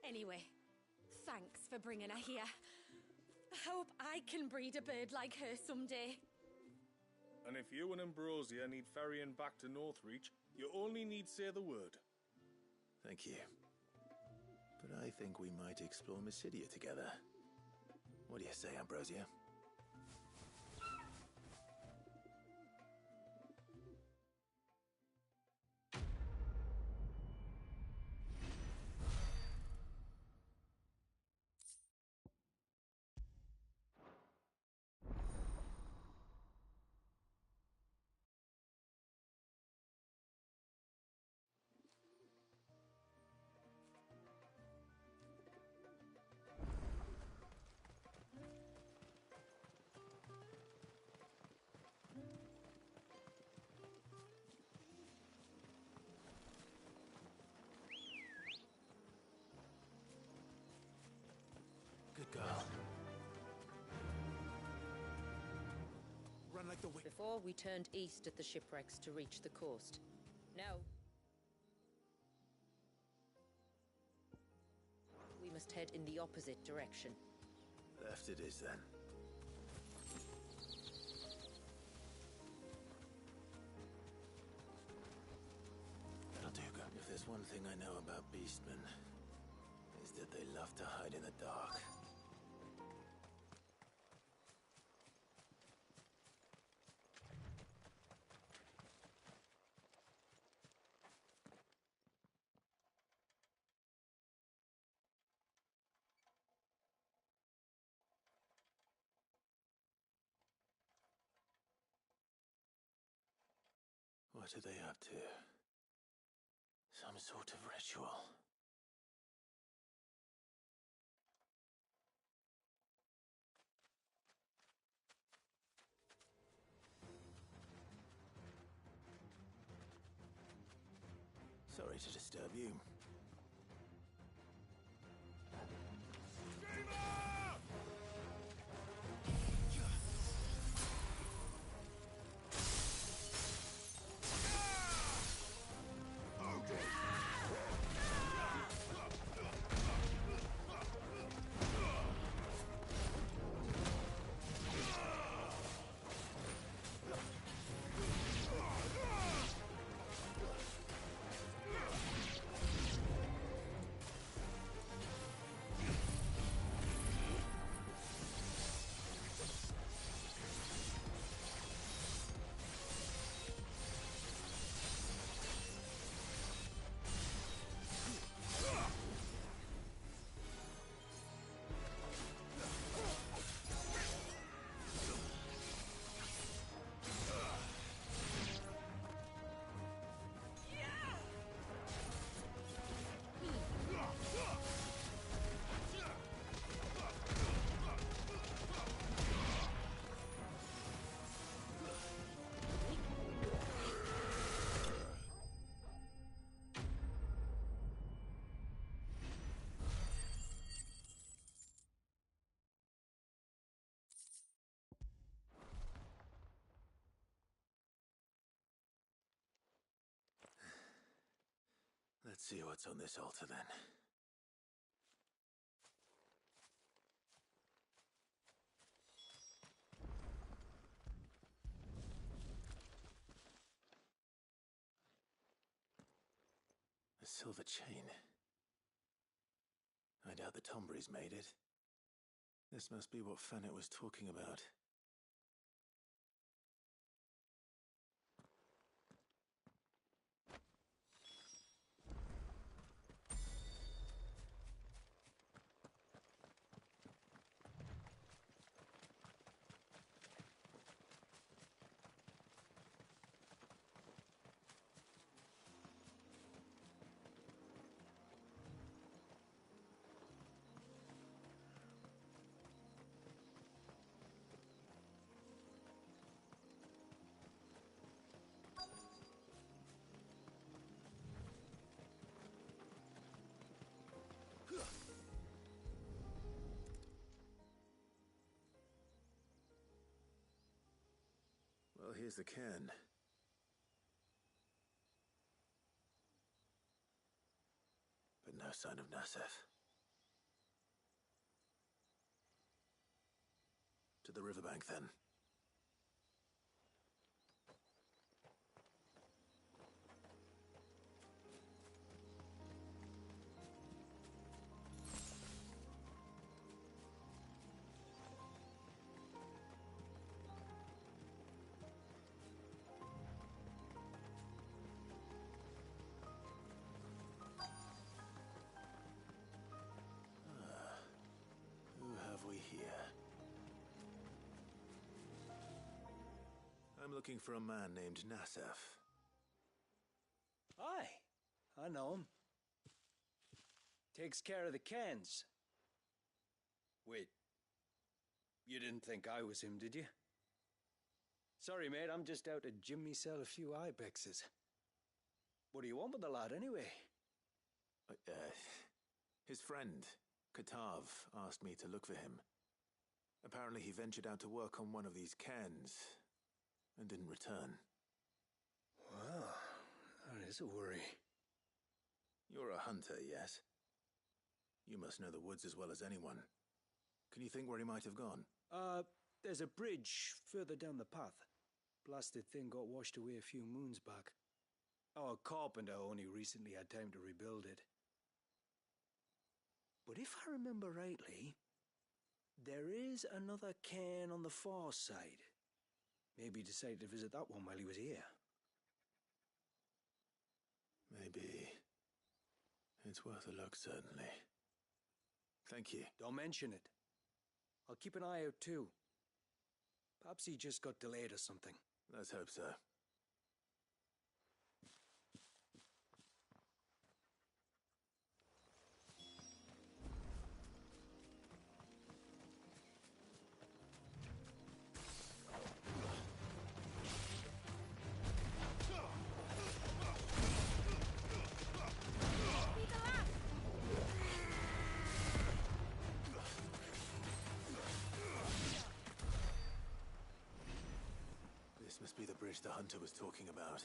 Anyway, thanks for bringing her here. I hope I can breed a bird like her someday. And if you and Ambrosia need ferrying back to Northreach, you only need say the word. Thank you. But I think we might explore Mysidia together. What do you say, Ambrosia? Good girl. Run like the wind. Before, we turned east at the shipwrecks to reach the coast. Now, we must head in the opposite direction. Left it is, then. That'll do, good. If there's one thing I know about beastmen, is that they love to hide in the dark. What are they up to? Some sort of ritual. Sorry to disturb you. Let's see what's on this altar, then. A silver chain. I doubt the Tombury's made it. This must be what Fennec was talking about. here's the cairn. But no sign of Nasef. To the riverbank, then. Who have we here? I'm looking for a man named Nasef. Aye, I know him. Takes care of the cans. Wait, you didn't think I was him, did you? Sorry, mate, I'm just out to gym myself a few ibexes. What do you want with the lad, anyway? His friend, Katav, asked me to look for him. Apparently he ventured out to work on one of these cairns and didn't return. Well, that is a worry. You're a hunter, yes? You must know the woods as well as anyone. Can you think where he might have gone? There's a bridge further down the path. Blasted thing got washed away a few moons back. Our carpenter only recently had time to rebuild it. But if I remember rightly, there is another cairn on the far side. Maybe he decided to visit that one while he was here. Maybe. It's worth a look, certainly. Thank you. Don't mention it. I'll keep an eye out too. Perhaps he just got delayed or something. Let's hope so. This must be the bridge the hunter was talking about.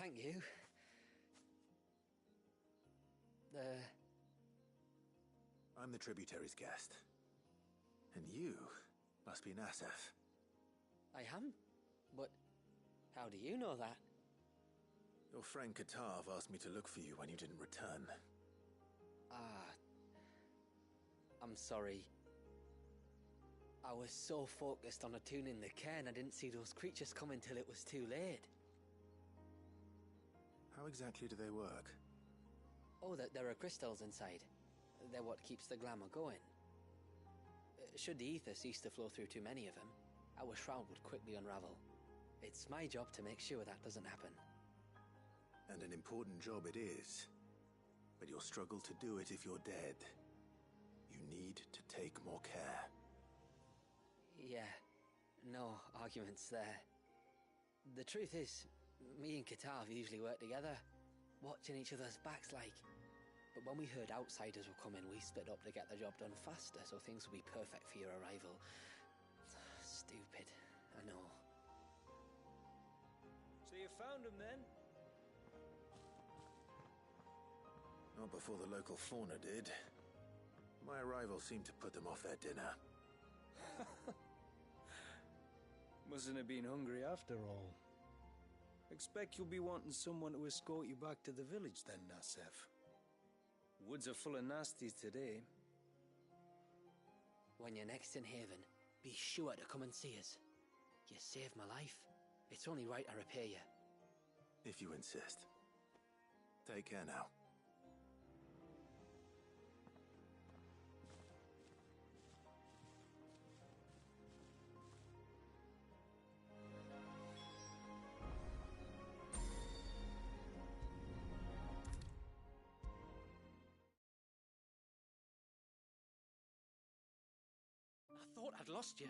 thank you. I'm the tributary's guest. And you must be Nasef. I am? But how do you know that? Your friend Katav asked me to look for you when you didn't return. Ah, I'm sorry. I was so focused on attuning the cairn, I didn't see those creatures come until it was too late. How exactly do they work? Oh, there are crystals inside. They're what keeps the glamour going. Should the ether cease to flow through too many of them, our shroud would quickly unravel. It's my job to make sure that doesn't happen. And an important job it is. But you'll struggle to do it if you're dead. You need to take more care. Yeah, no arguments there. The truth is, me and Katav usually work together, watching each other's backs like. But when we heard outsiders were coming, we split up to get the job done faster so things would be perfect for your arrival. Stupid, I know. So you found him then? Not before the local fauna did. My arrival seemed to put them off their dinner. Mustn't have been hungry after all. Expect you'll be wanting someone to escort you back to the village then, Nasef. Woods are full of nasties today. When you're next in Haven, be sure to come and see us. You saved my life. It's only right I repay you. If you insist. Take care now. I thought I'd lost you.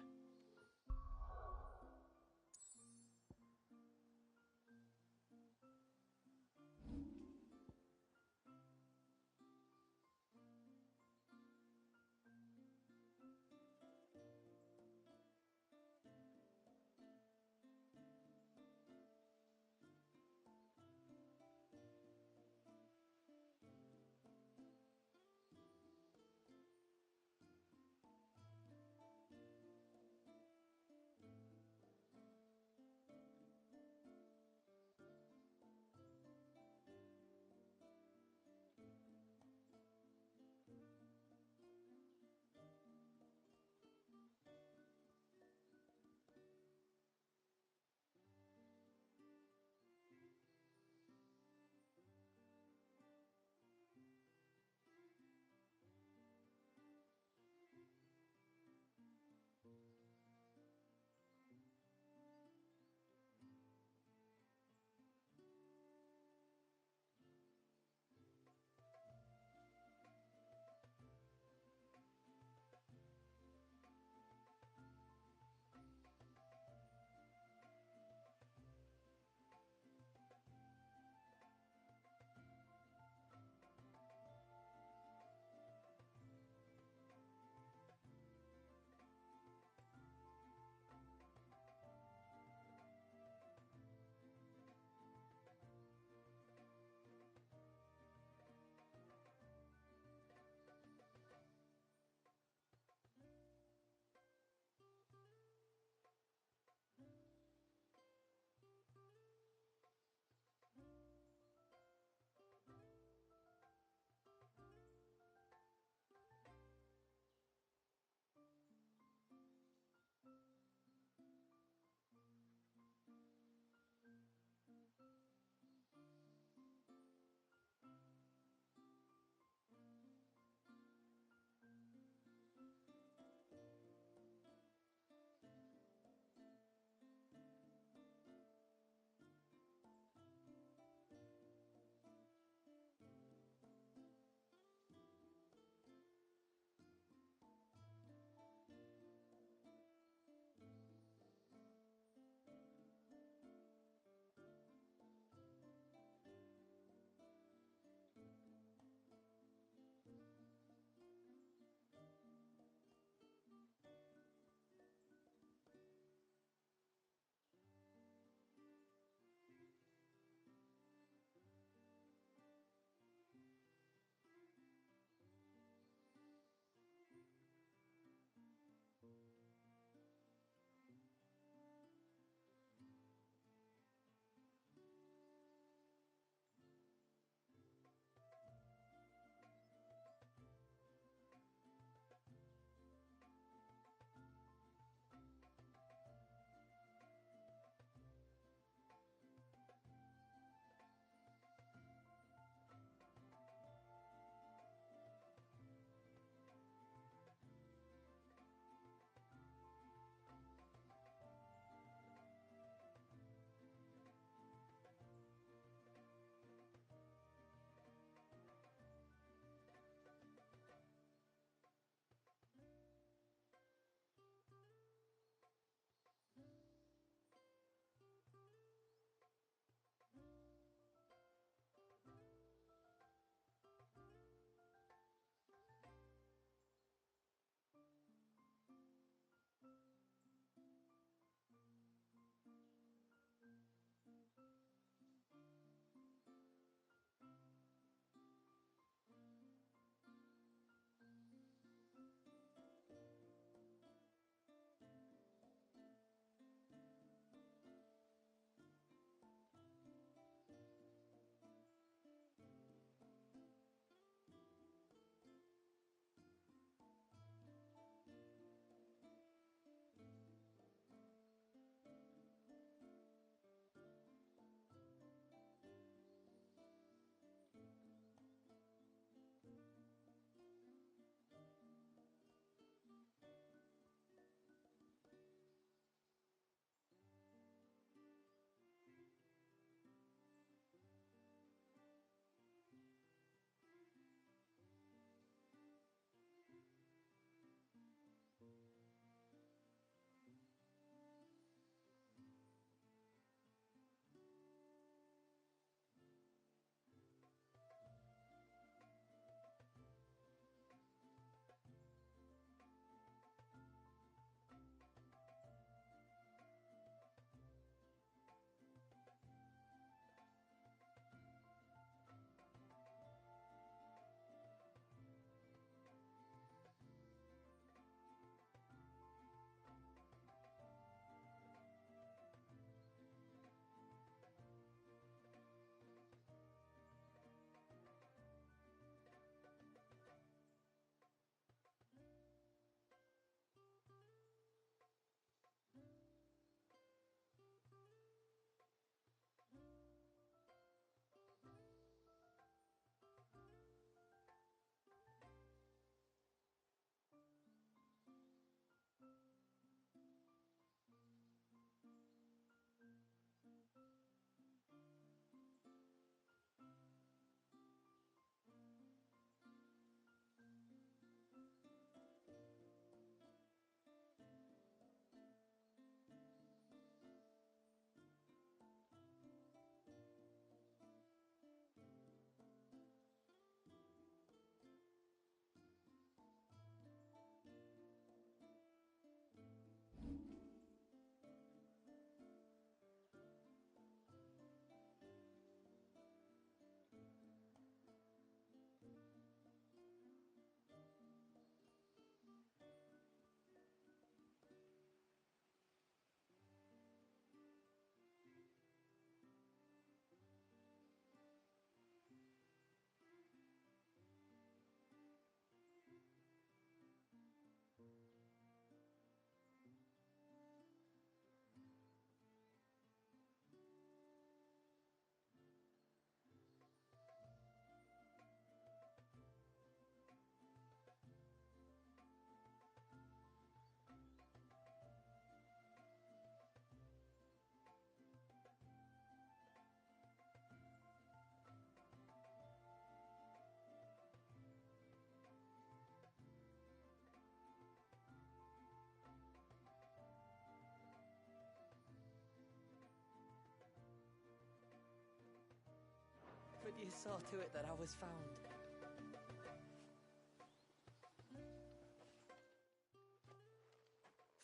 You saw to it that I was found.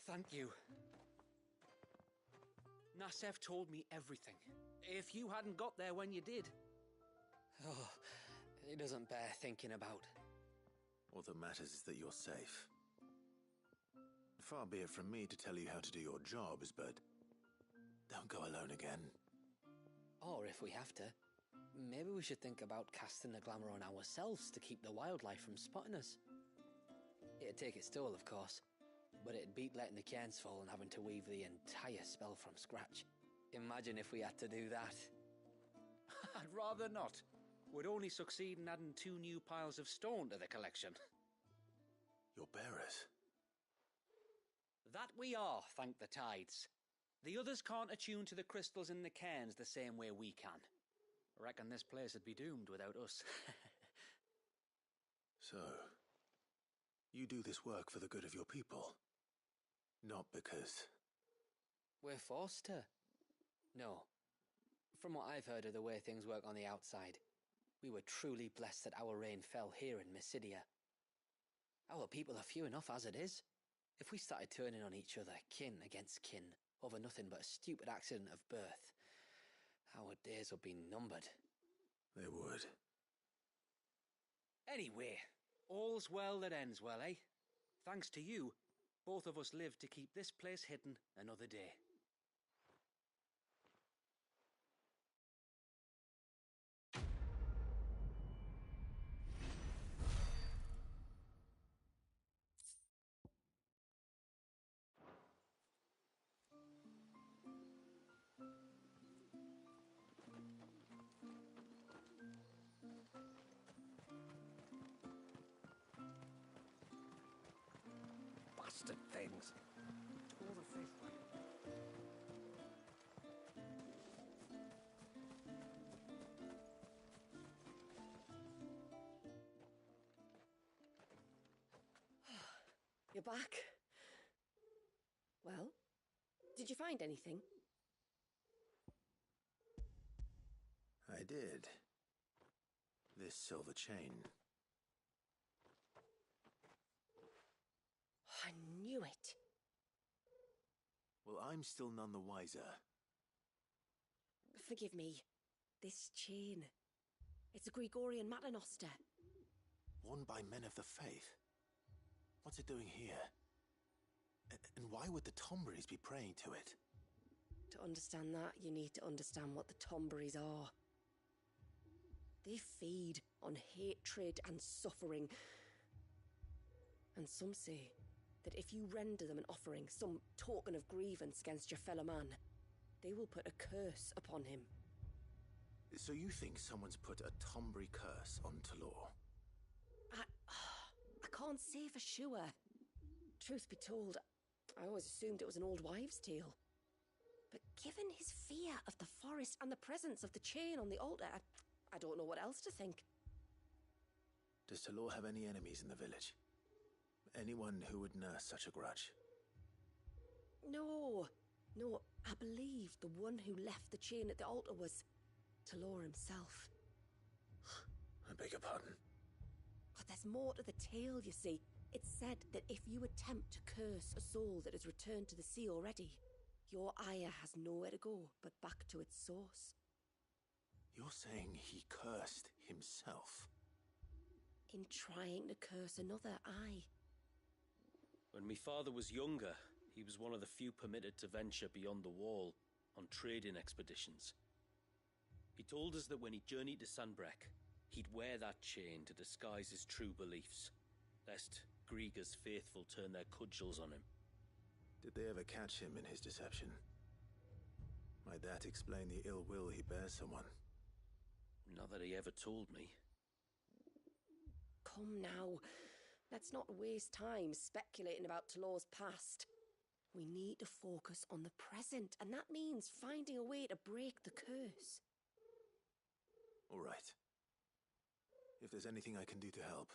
Thank you. Nasef told me everything. If you hadn't got there when you did. Oh, it doesn't bear thinking about. All that matters is that you're safe. Far be it from me to tell you how to do your jobs, but don't go alone again. Or if we have to, maybe we should think about casting the glamour on ourselves to keep the wildlife from spotting us. It'd take its toll, of course, but it'd beat letting the cairns fall and having to weave the entire spell from scratch. Imagine if we had to do that. I'd rather not. We'd only succeed in adding 2 new piles of stone to the collection. Your bearers? That we are, thank the tides. The others can't attune to the crystals in the cairns the same way we can. I reckon this place would be doomed without us. So, you do this work for the good of your people? Not because... We're forced to. No. From what I've heard of the way things work on the outside, we were truly blessed that our reign fell here in Mysidia. Our people are few enough as it is. If we started turning on each other, kin against kin, over nothing but a stupid accident of birth, our days would be numbered. They would. Anyway, all's well that ends well, eh? Thanks to you, both of us lived to keep this place hidden another day. Bastard things. All the fish. You're back. Well, did you find anything? I did. This silver chain. I knew it. Well, I'm still none the wiser. Forgive me. This chain. It's a Gregorian Maternoster. Worn by men of the faith. What's it doing here? And why would the Tomberries be praying to it? To understand that, you need to understand what the Tomberries are. They feed on hatred and suffering. And some say that if you render them an offering, some token of grievance against your fellow man, they will put a curse upon him. So you think someone's put a Tombury curse on Talor? I can't say for sure. Truth be told, I always assumed it was an old wives' tale. But given his fear of the forest and the presence of the chain on the altar, I don't know what else to think. Does Talor have any enemies in the village? Anyone who would nurse such a grudge? No, I believe the one who left the chain at the altar was Talor himself. I beg your pardon. But there's more to the tale, you see. It's said that if you attempt to curse a soul that has returned to the sea already, your ire has nowhere to go but back to its source. You're saying he cursed himself? In trying to curse another, aye. When my father was younger, he was one of the few permitted to venture beyond the wall on trading expeditions. He told us that when he journeyed to Sanbreque, he'd wear that chain to disguise his true beliefs, lest Griega's faithful turn their cudgels on him. Did they ever catch him in his deception? Might that explain the ill will he bears someone? Not that he ever told me. Come now. Let's not waste time speculating about Talor's past. We need to focus on the present, and that means finding a way to break the curse. All right. If there's anything I can do to help,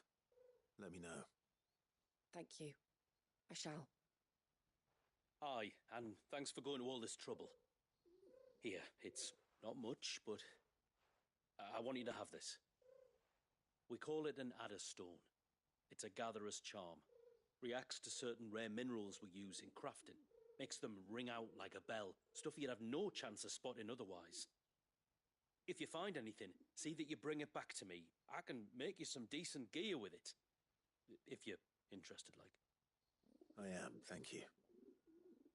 let me know. Thank you. I shall. Aye, and thanks for going to all this trouble. Here, it's not much, but I want you to have this. We call it an Adder Stone. It's a gatherer's charm. Reacts to certain rare minerals we use in crafting. Makes them ring out like a bell. Stuff you'd have no chance of spotting otherwise. If you find anything, see that you bring it back to me. I can make you some decent gear with it. If you're interested, like. I am, thank you.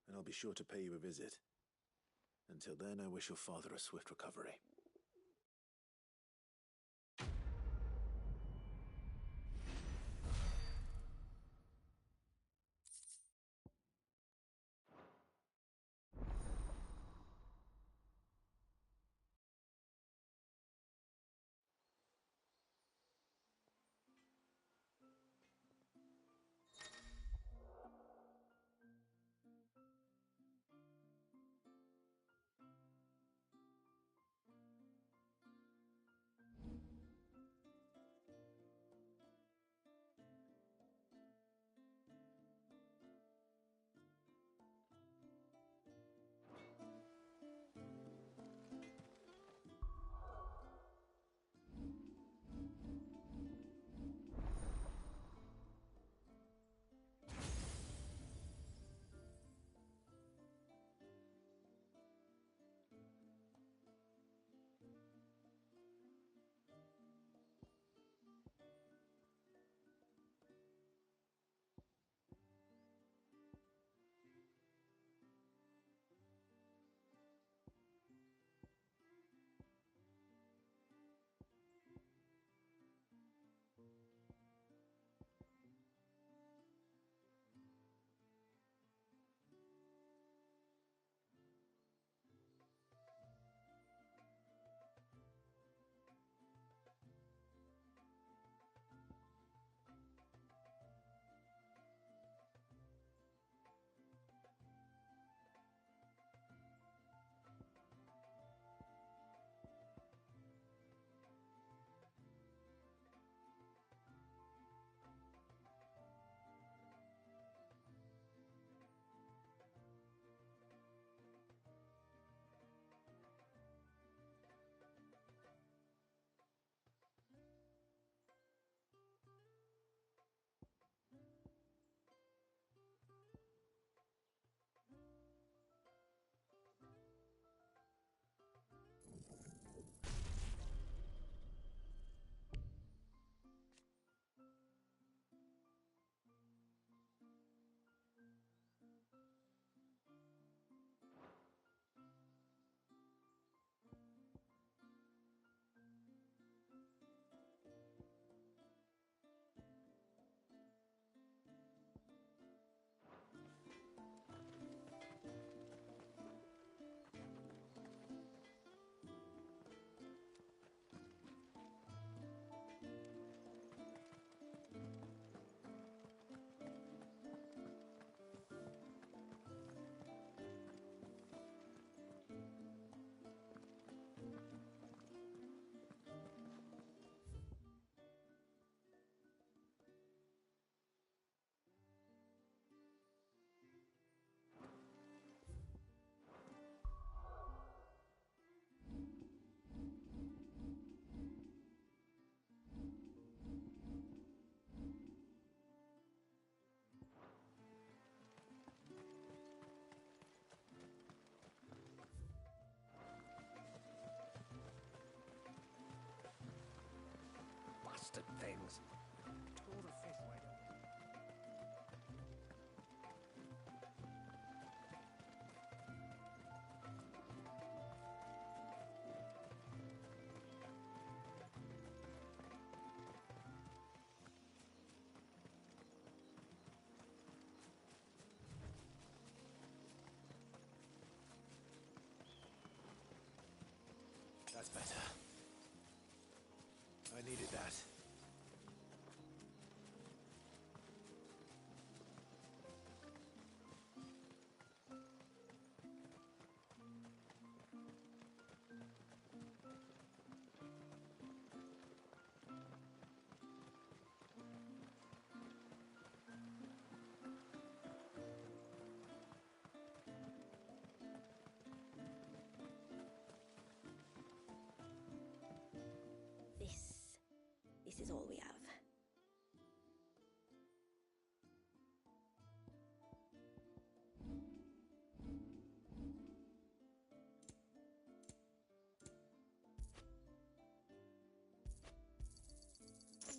And I'll be sure to pay you a visit. Until then, I wish your father a swift recovery. Things. Tore the fish right open. That's better. I needed that. this is all we have.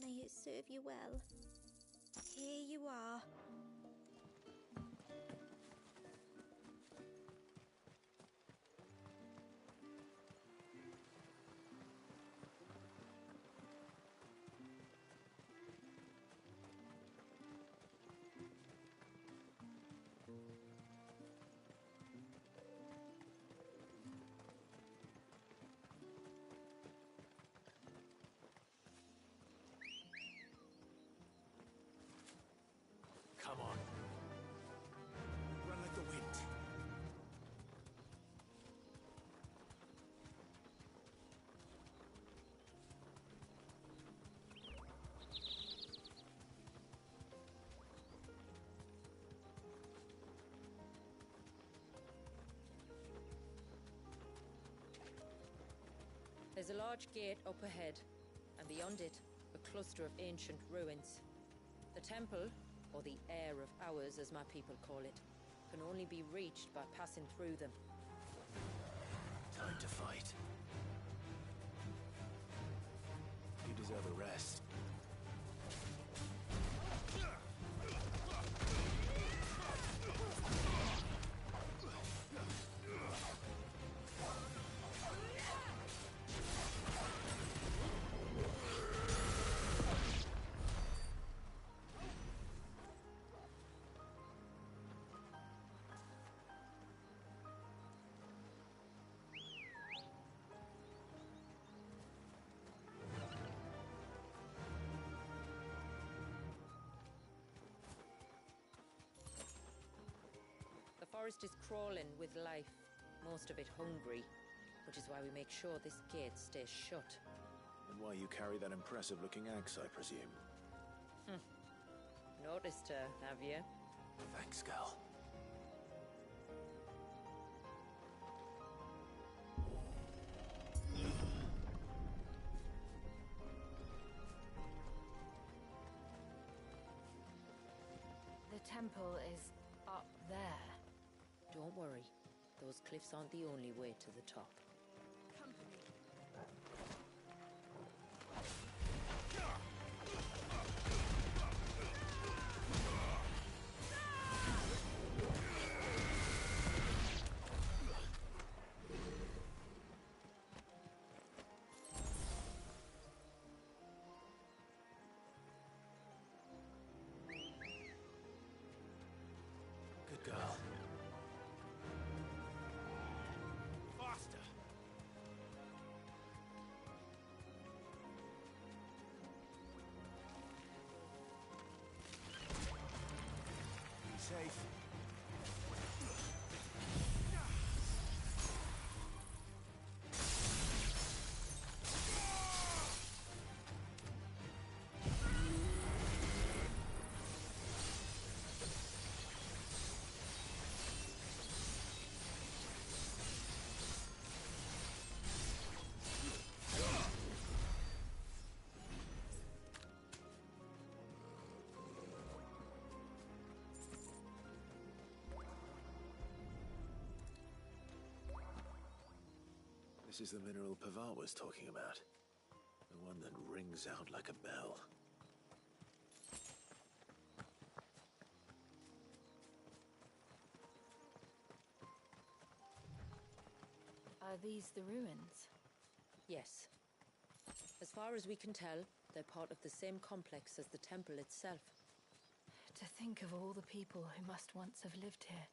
May it serve you well. Here you are. Come on. Run like the wind. There's a large gate up ahead, and beyond it, a cluster of ancient ruins. The temple, or the Heir of Hours as my people call it, can only be reached by passing through them. Time to fight. You deserve a rest. The forest is crawling with life, most of it hungry, which is why we make sure this gate stays shut. And why you carry that impressive-looking axe, I presume. Noticed her, have you? Thanks, girl. The temple is up there. Don't worry, those cliffs aren't the only way to the top. Good girl. Faster! Be safe. This is the mineral Pavar was talking about. The one that rings out like a bell. Are these the ruins? Yes. As far as we can tell, they're part of the same complex as the temple itself. To think of all the people who must once have lived here.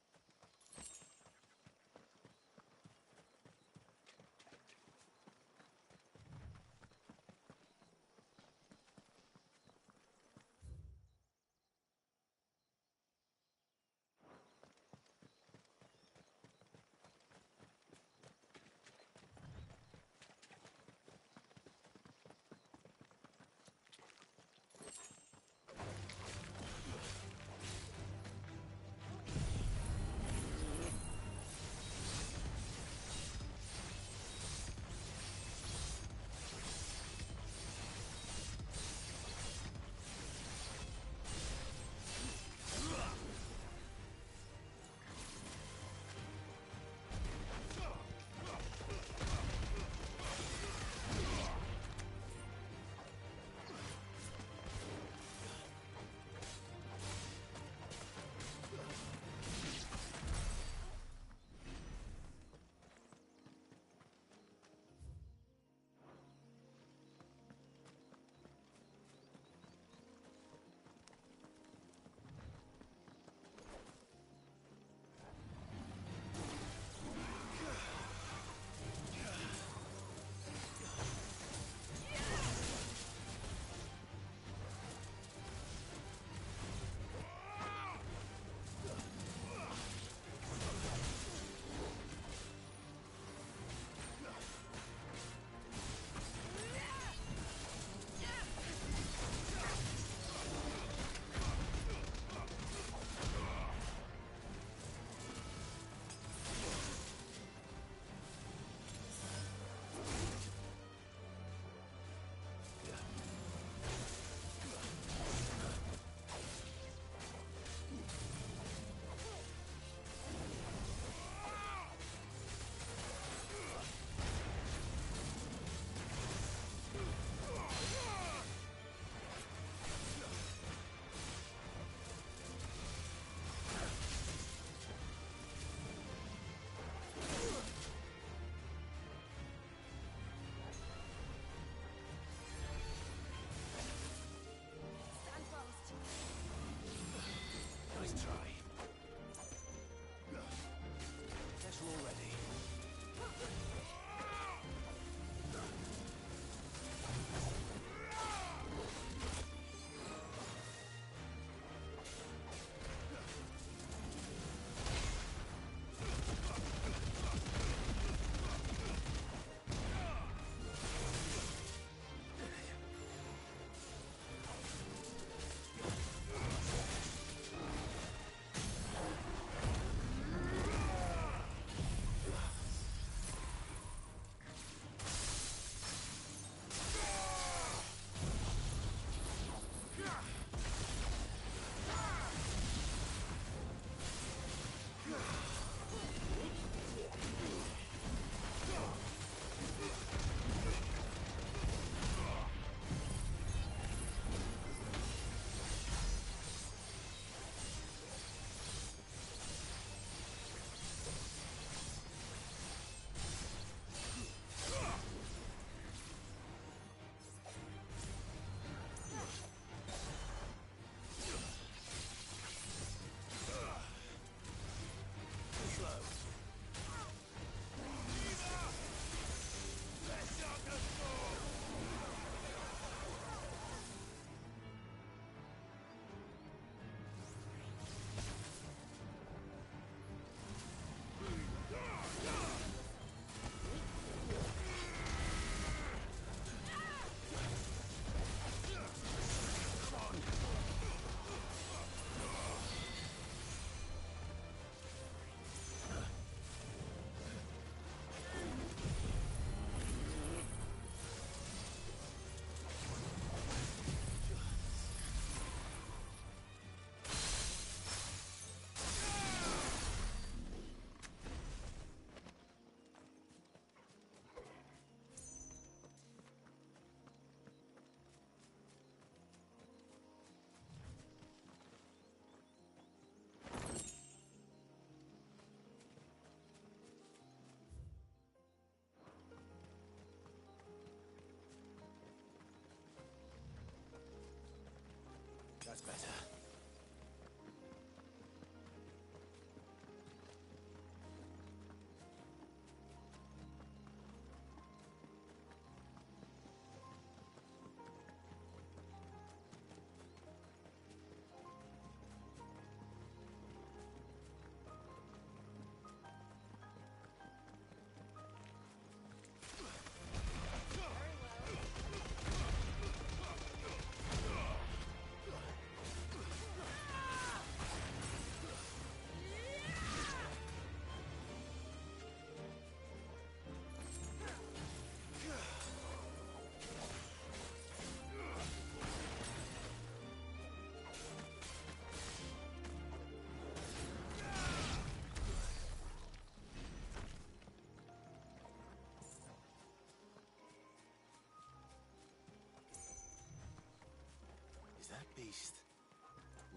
least.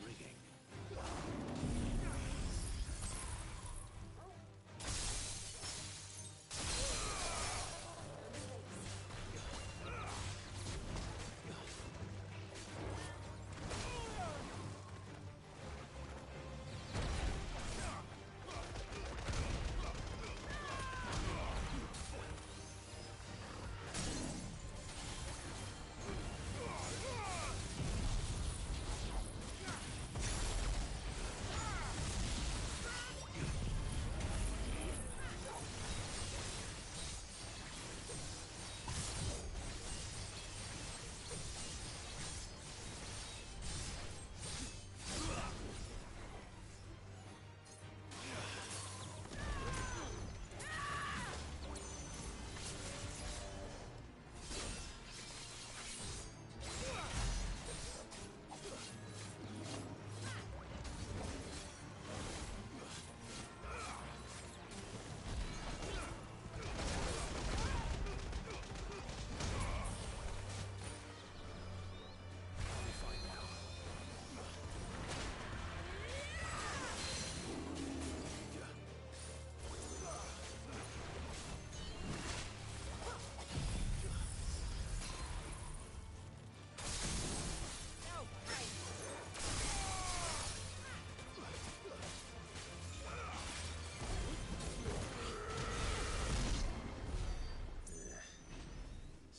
Rigging.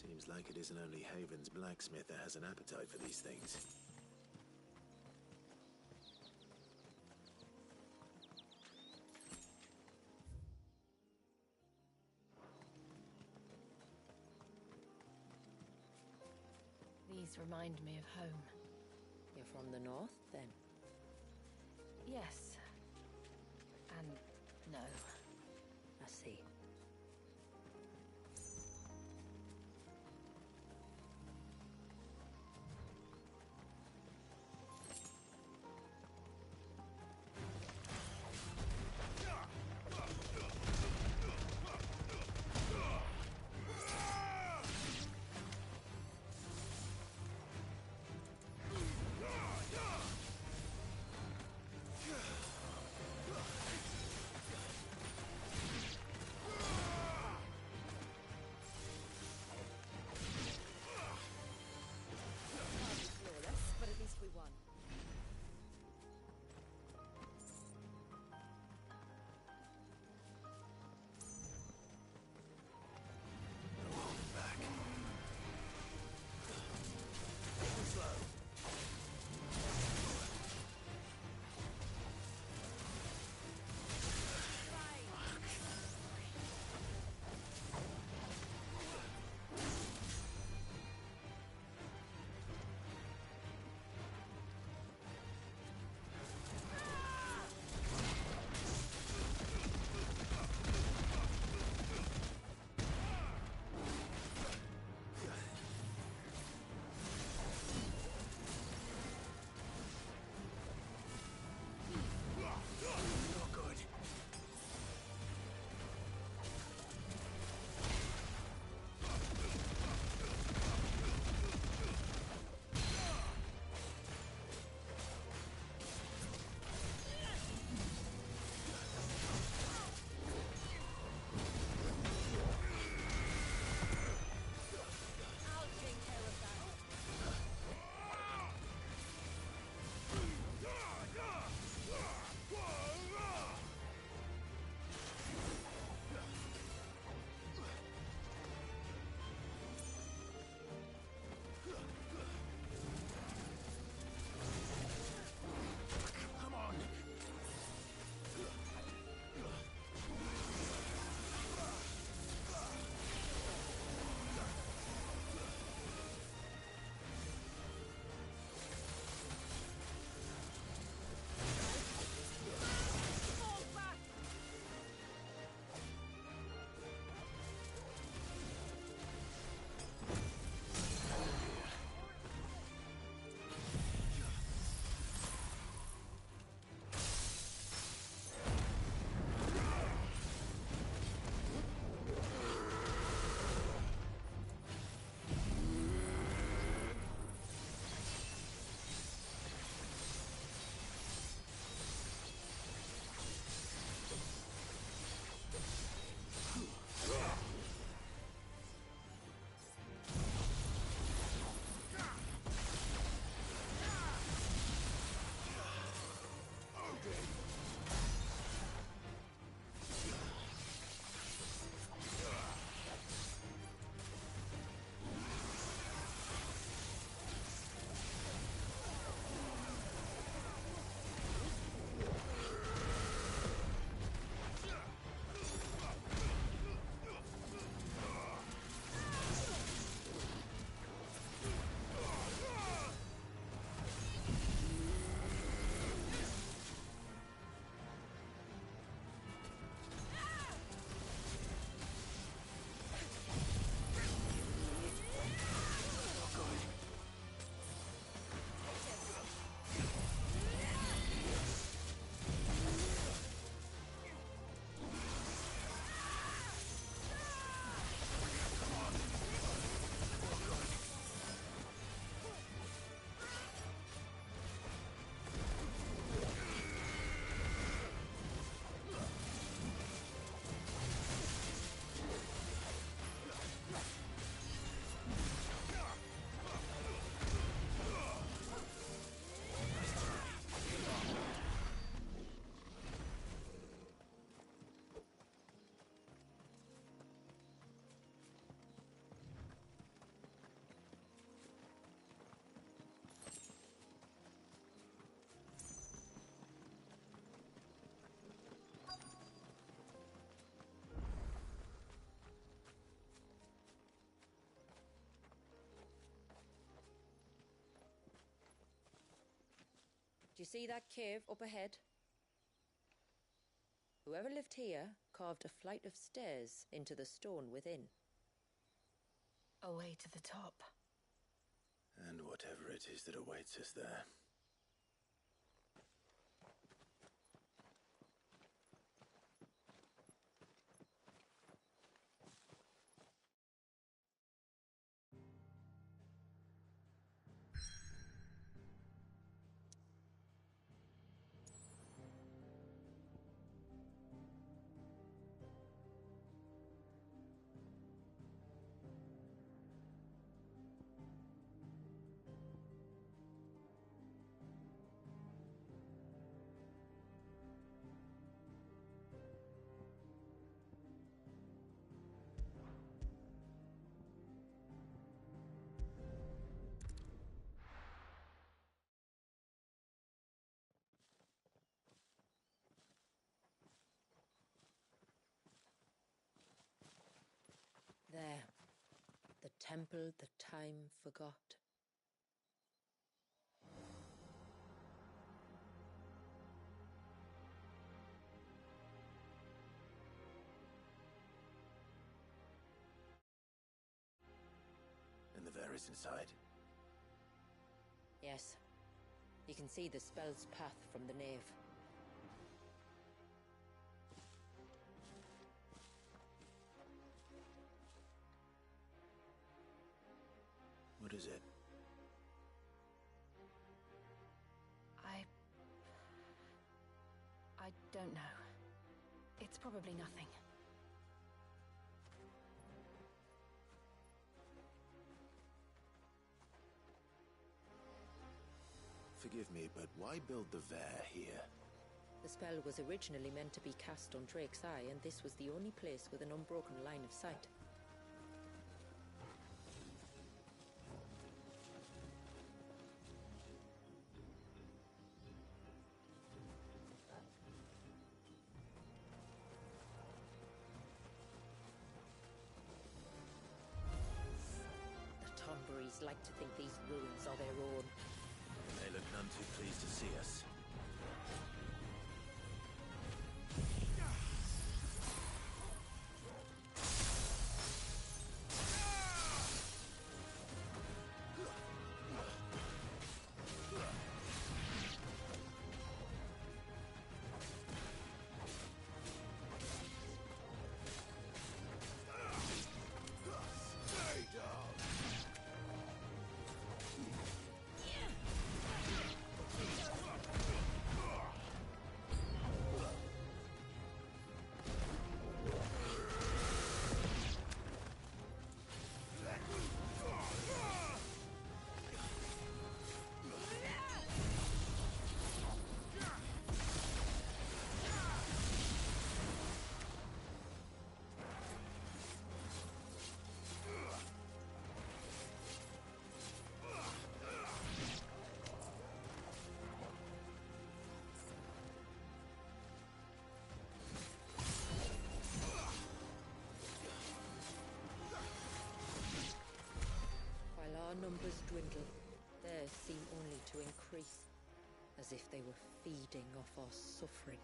Seems like it isn't only Haven's blacksmith that has an appetite for these things. These remind me of home. You're from the north, then? Yes. And no. I see. Do you see that cave up ahead? Whoever lived here carved a flight of stairs into the stone within. A way to the top. And whatever it is that awaits us there. There. The temple the time forgot. And the Varys inside? Yes. You can see the spell's path from the nave. What is it? I don't know. It's probably nothing. Forgive me, but why build the Vare here? The spell was originally meant to be cast on Drake's Eye, and this was the only place with an unbroken line of sight. The Tonberries like to think these ruins are their own. They look none too pleased to see us. Our numbers dwindle, theirs seem only to increase, as if they were feeding off our suffering.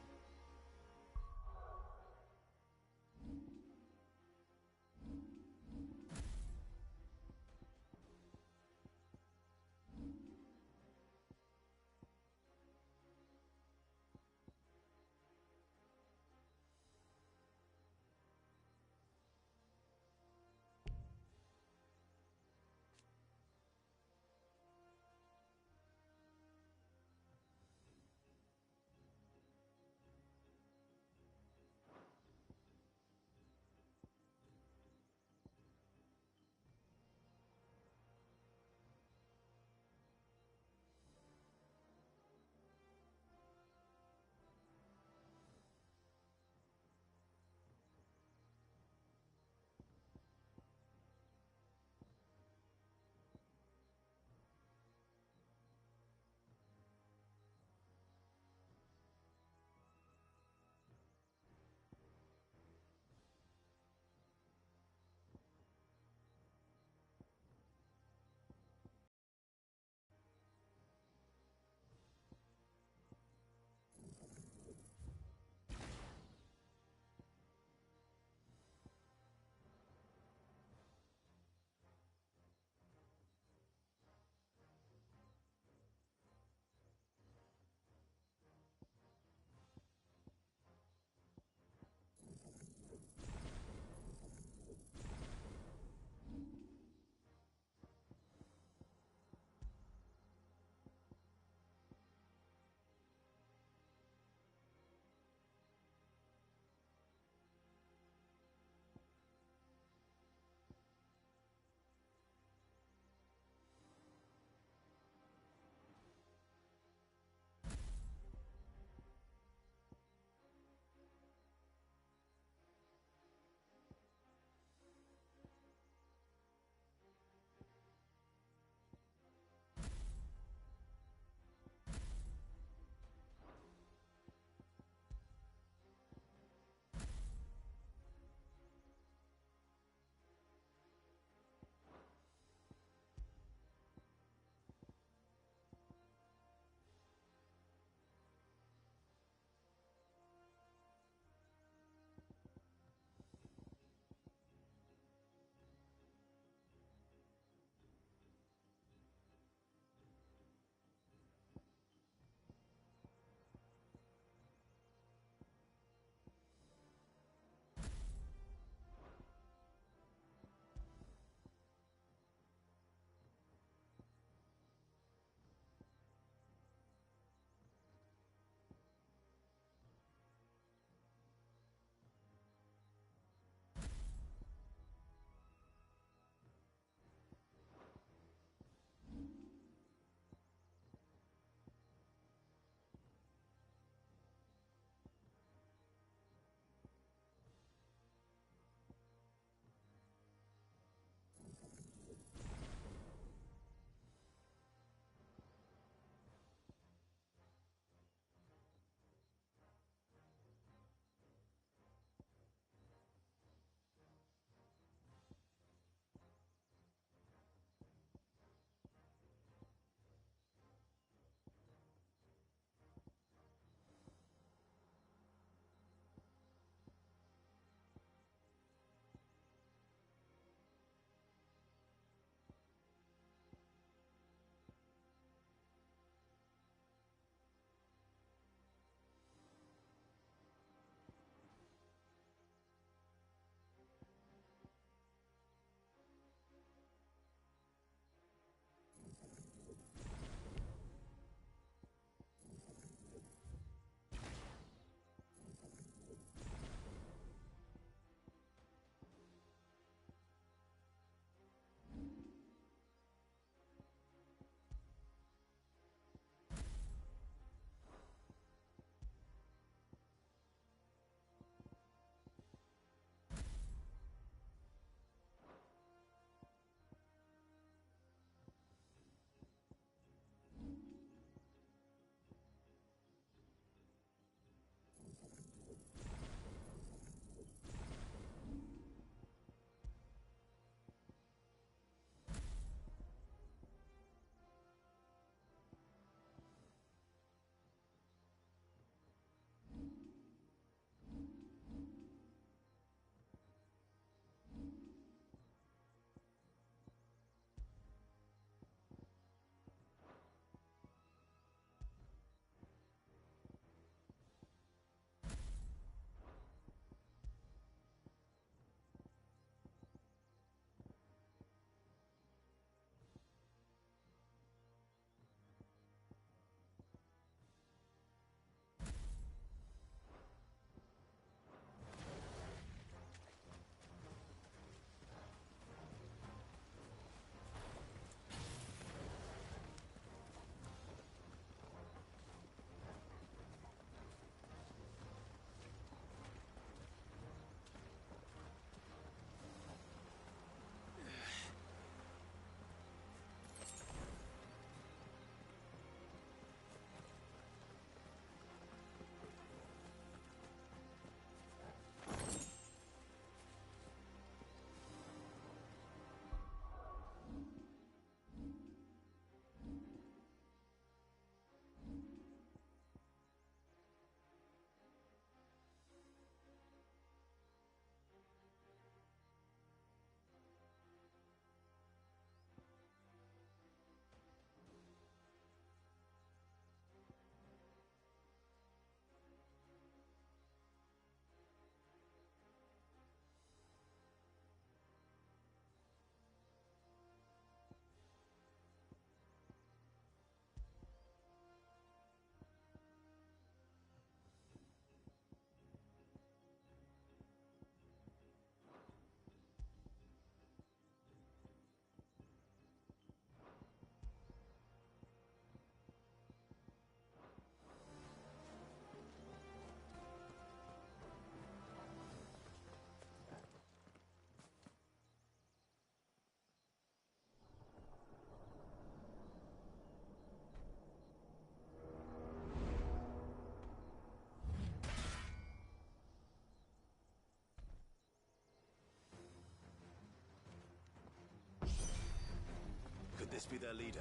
this be their leader?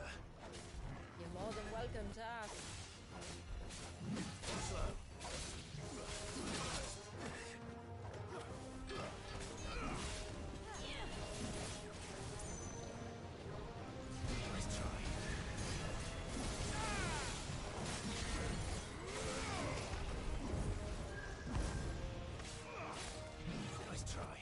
You're more than welcome to ask. Slow. Nice try. Nice try.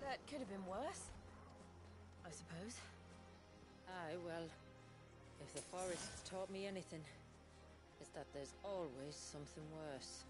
That could have been worse, I suppose. Aye, well, if the forest's taught me anything, it's that there's always something worse.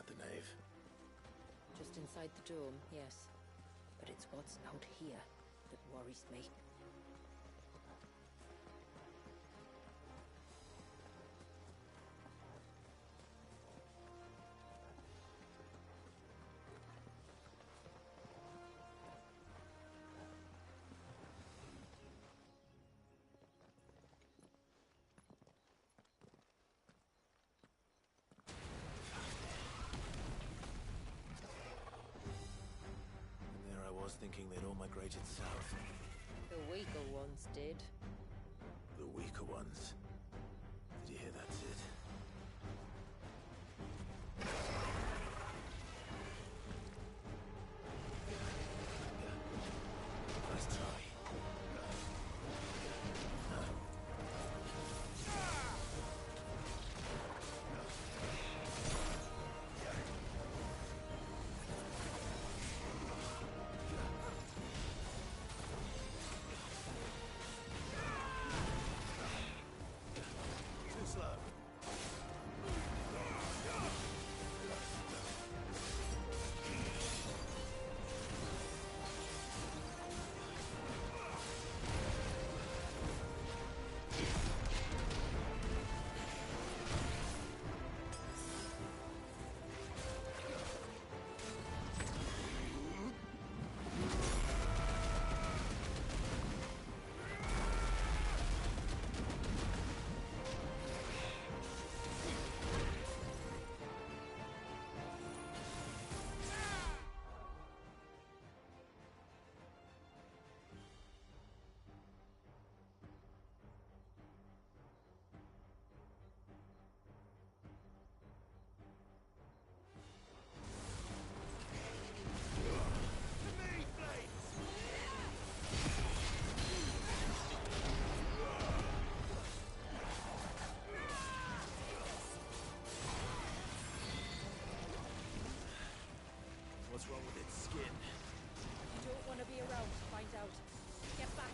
the nave? Just inside the dome, yes. But it's what's out here that worries me. Thinking they'd all migrated south. The weaker ones did. The weaker ones? Did you hear that, Sid? Nice try. What's wrong with its skin? You don't want to be around to find out. Get back.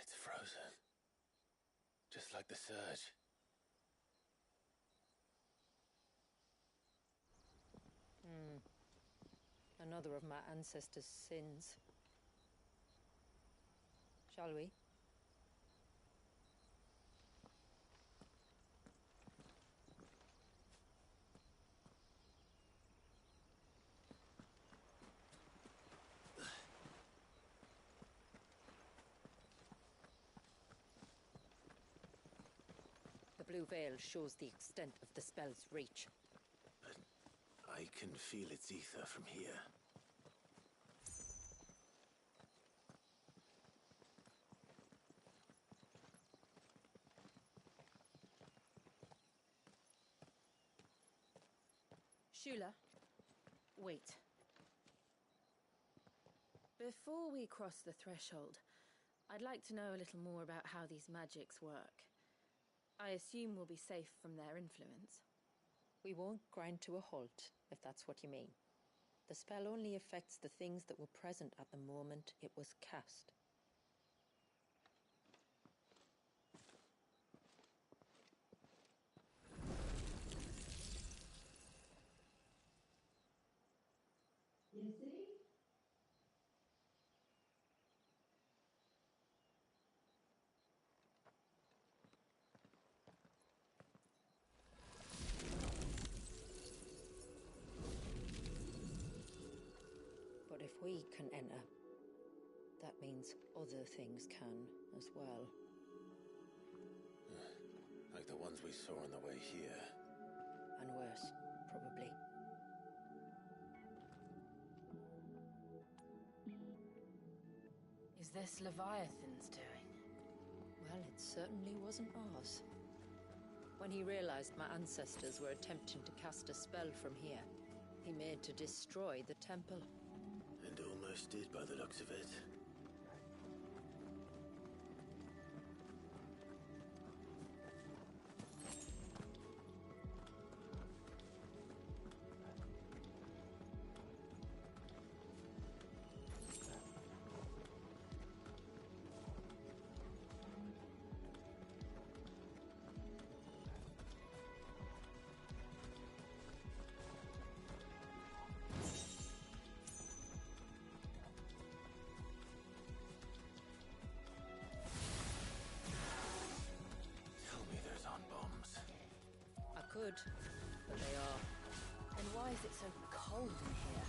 It's frozen. Just like the surge. Another of my ancestors' sins. Shall we? The blue veil shows the extent of the spell's reach. But I can feel its ether from here. Shula, wait. Before we cross the threshold, I'd like to know a little more about how these magics work. I assume we'll be safe from their influence. We won't grind to a halt, if that's what you mean. The spell only affects the things that were present at the moment it was cast. But if we can enter, that means other things can as well. Like the ones we saw on the way here. And worse, probably. Is this Leviathan's doing? Well, it certainly wasn't ours. When he realized my ancestors were attempting to cast a spell from here, he made to destroy the temple. And almost did by the looks of it. Could, but they are. And why is it so cold in here?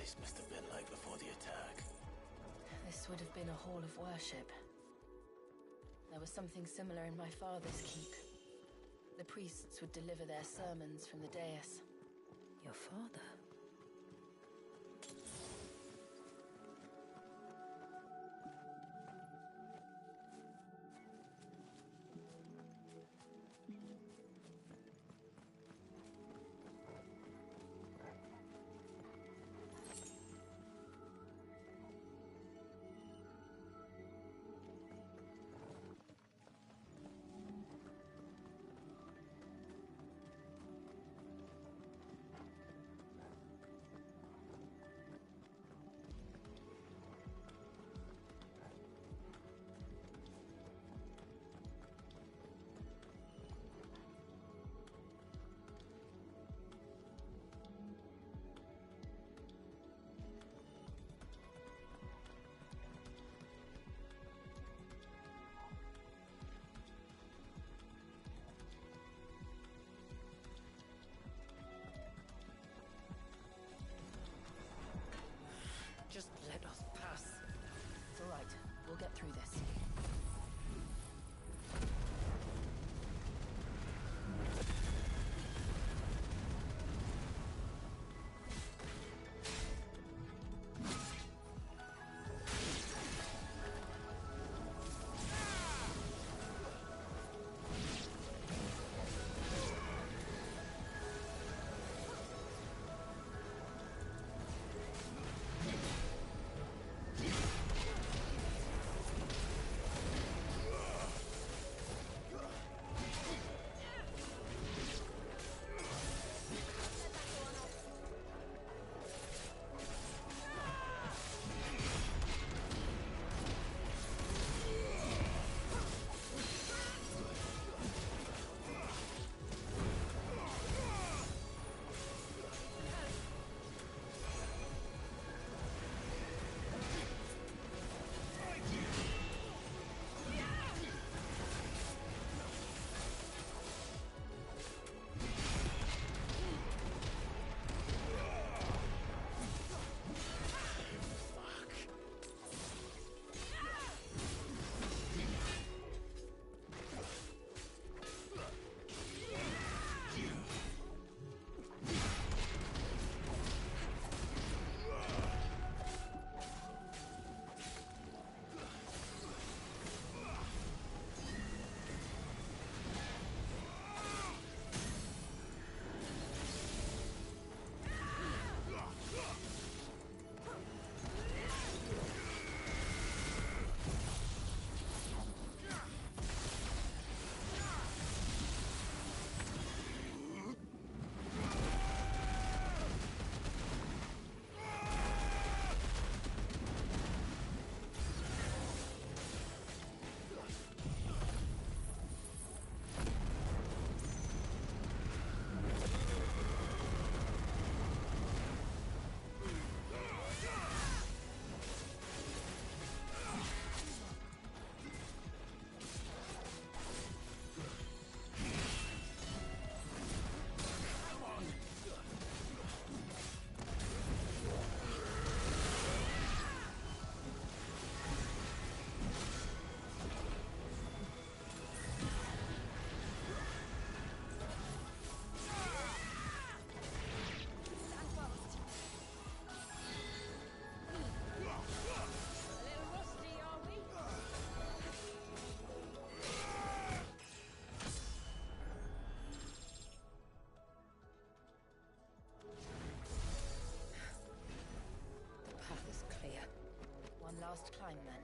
place must have been like before the attack? This would have been a hall of worship. There was something similar in my father's keep. The priests would deliver their sermons from the dais. Your father? Just let us pass. It's all right. We'll get through this. Last climb, then.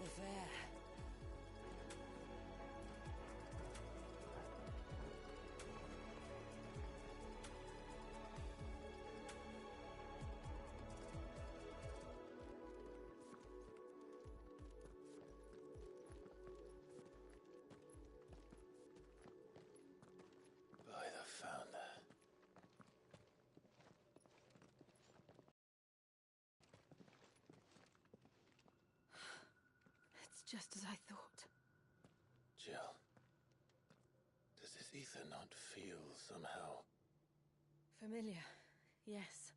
The fair. Just as I thought. Jill, does this ether not feel somehow? Familiar, yes.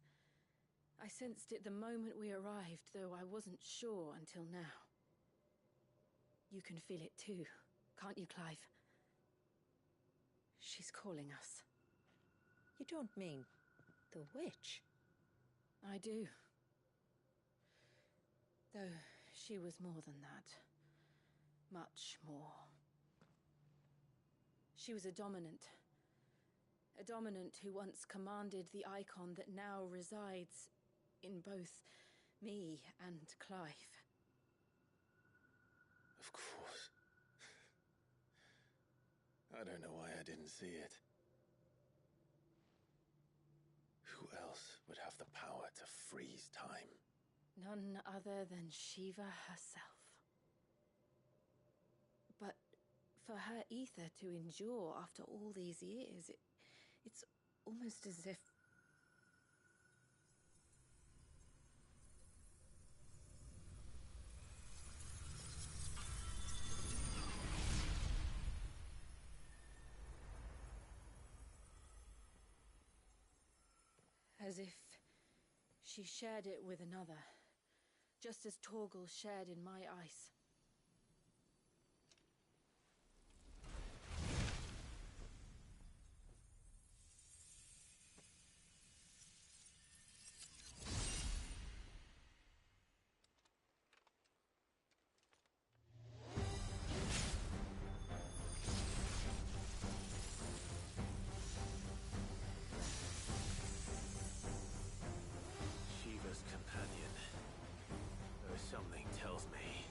I sensed it the moment we arrived, though I wasn't sure until now. You can feel it too, can't you, Clive? She's calling us. You don't mean the witch? I do. Though she was more than that. Much more. She was a dominant. A dominant who once commanded the icon that now resides in both me and Clive. Of course. I don't know why I didn't see it. Who else would have the power to freeze time? None other than Shiva herself. But for her ether to endure after all these years, it's almost as if... As if she shared it with another, just as Torgal shared in my ice. Shiva's companion. Something tells me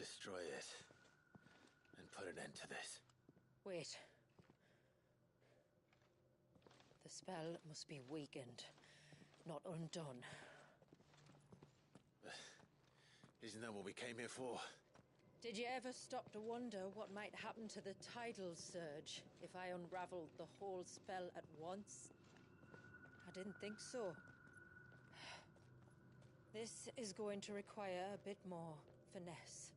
destroy it and put an end to this. Wait. The spell must be weakened, not undone. Isn't that what we came here for? Did you ever stop to wonder what might happen to the tidal surge if I unraveled the whole spell at once? I didn't think so. This is going to require a bit more finesse.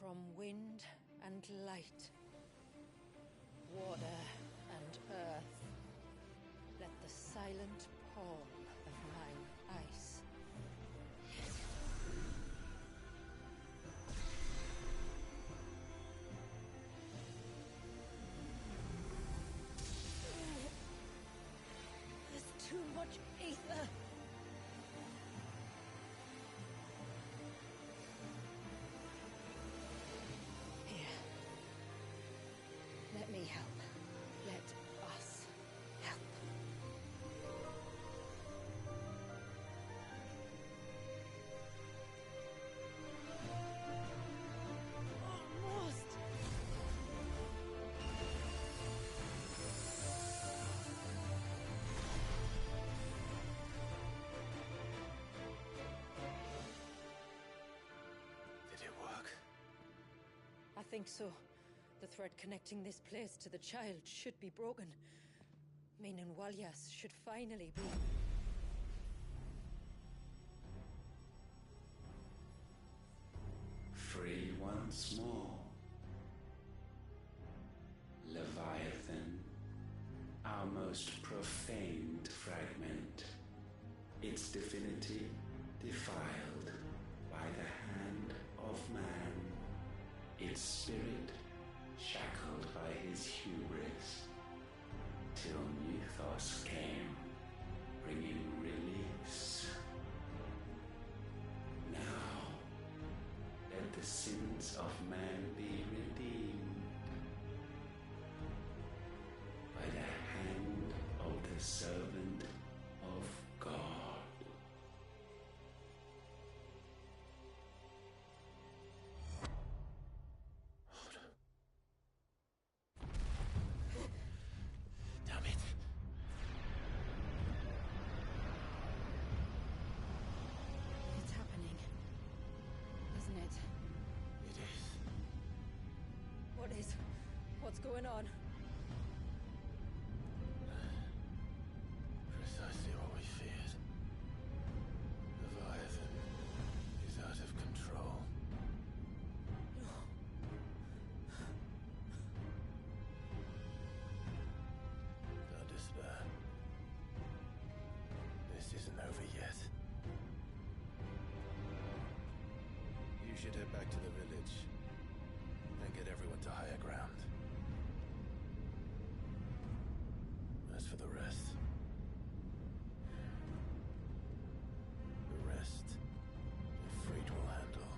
From wind and light, water and earth, let the silent palm of mine ice. There's too much ether. Here. Let me help. Let us help. Almost. Did it work? I think so. The thread connecting this place to the child should be broken. Meaning Walyas should finally be... Free once more. Leviathan, our most profaned fragment, its divinity defiled by the hand of man, its spirit shackled by his hubris, till Mythos came, bringing release. Now, let the sins of man be redeemed by the hand of the servant of God. Damn it. It's happening, isn't it? It is. What is? What's going on? Precisely what we feared. Leviathan is out of control. Don't despair. This isn't over yet. You should head back to the village and get everyone to higher ground. As for the rest, Ifrit will handle.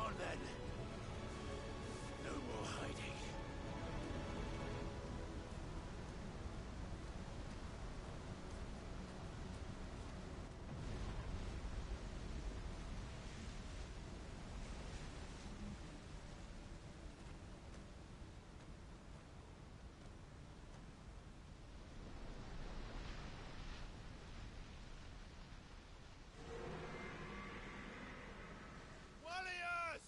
on then. No more hiding. Warriors!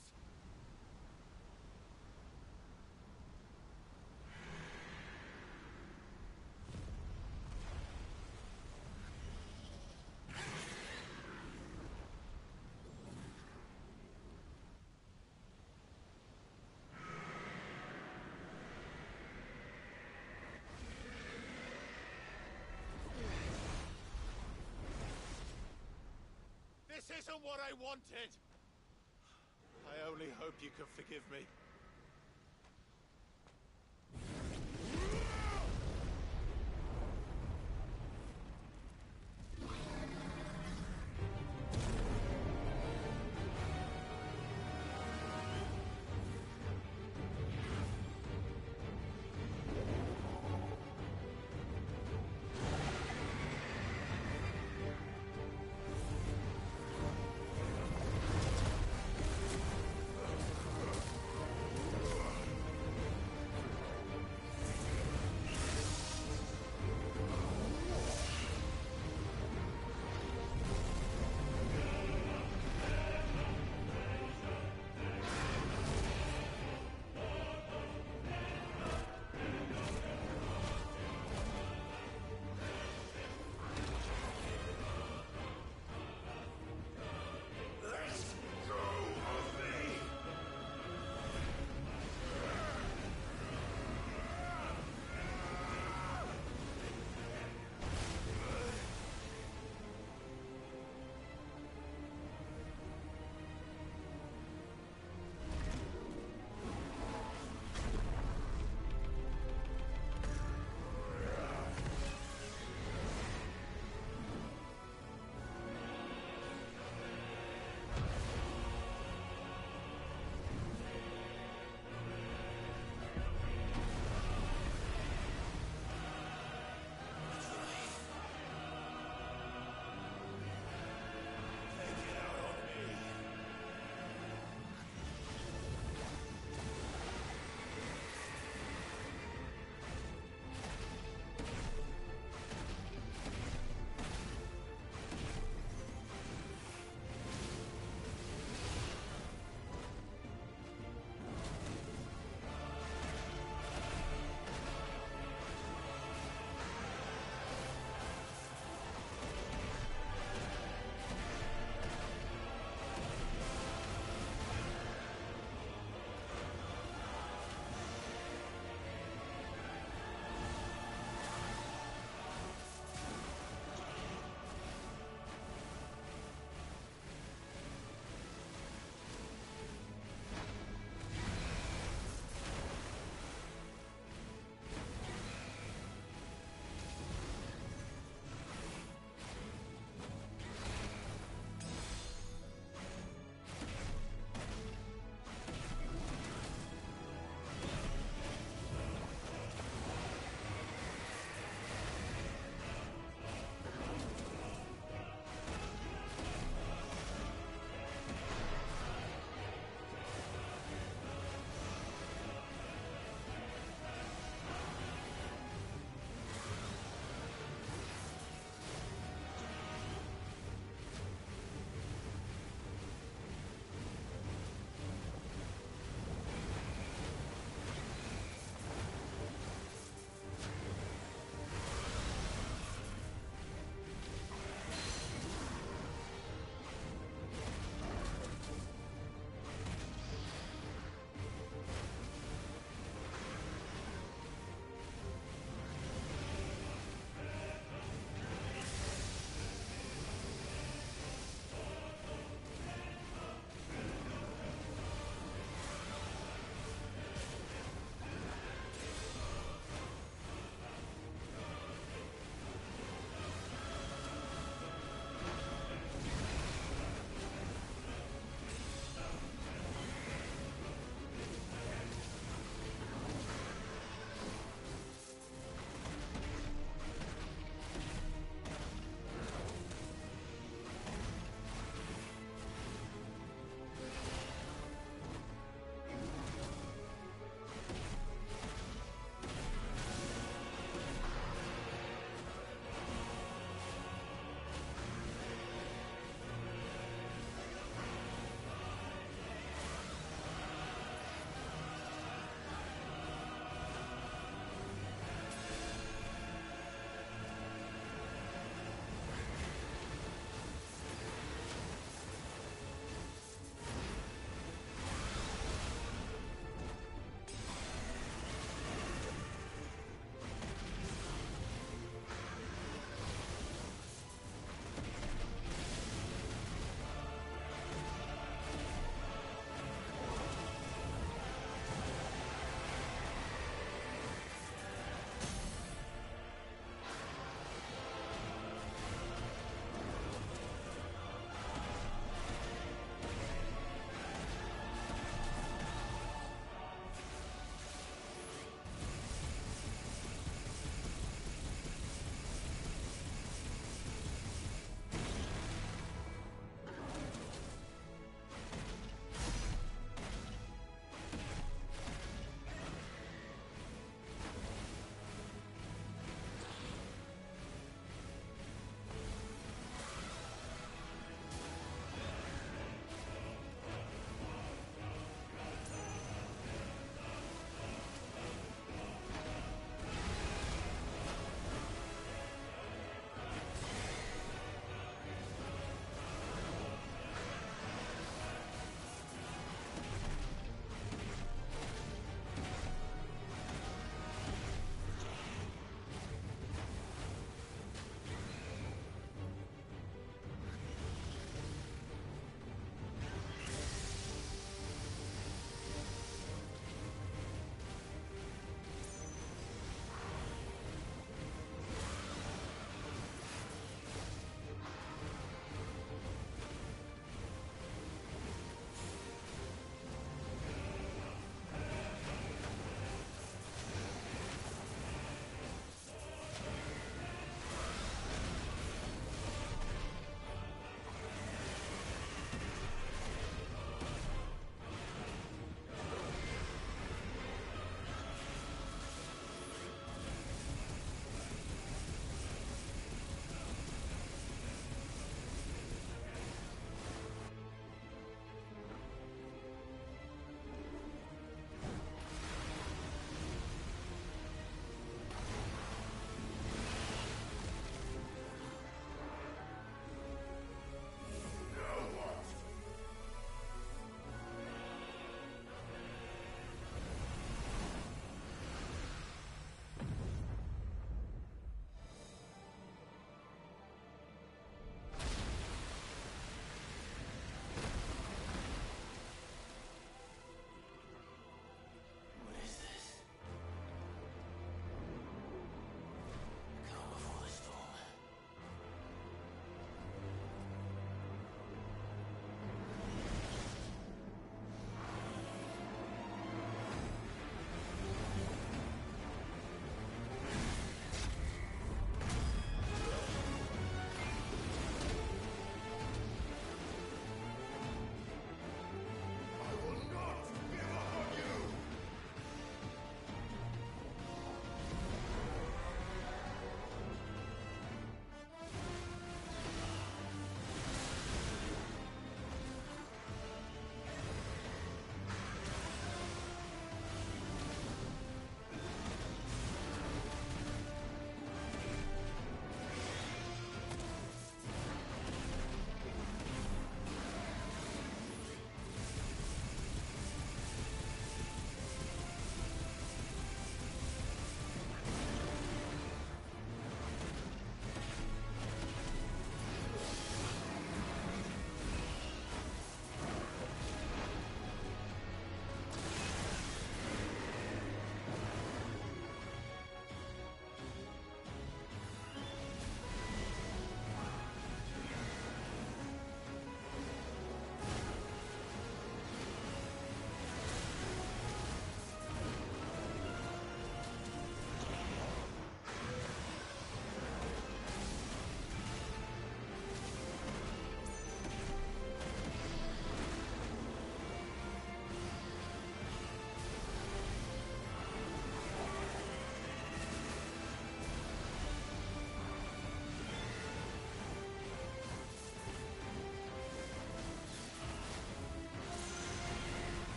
This isn't what I wanted! I only hope you can forgive me.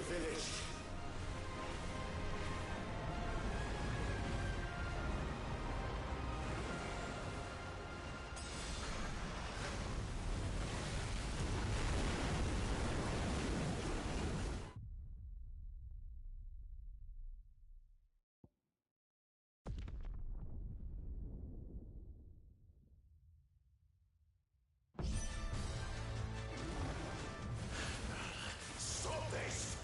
the village. Stop this!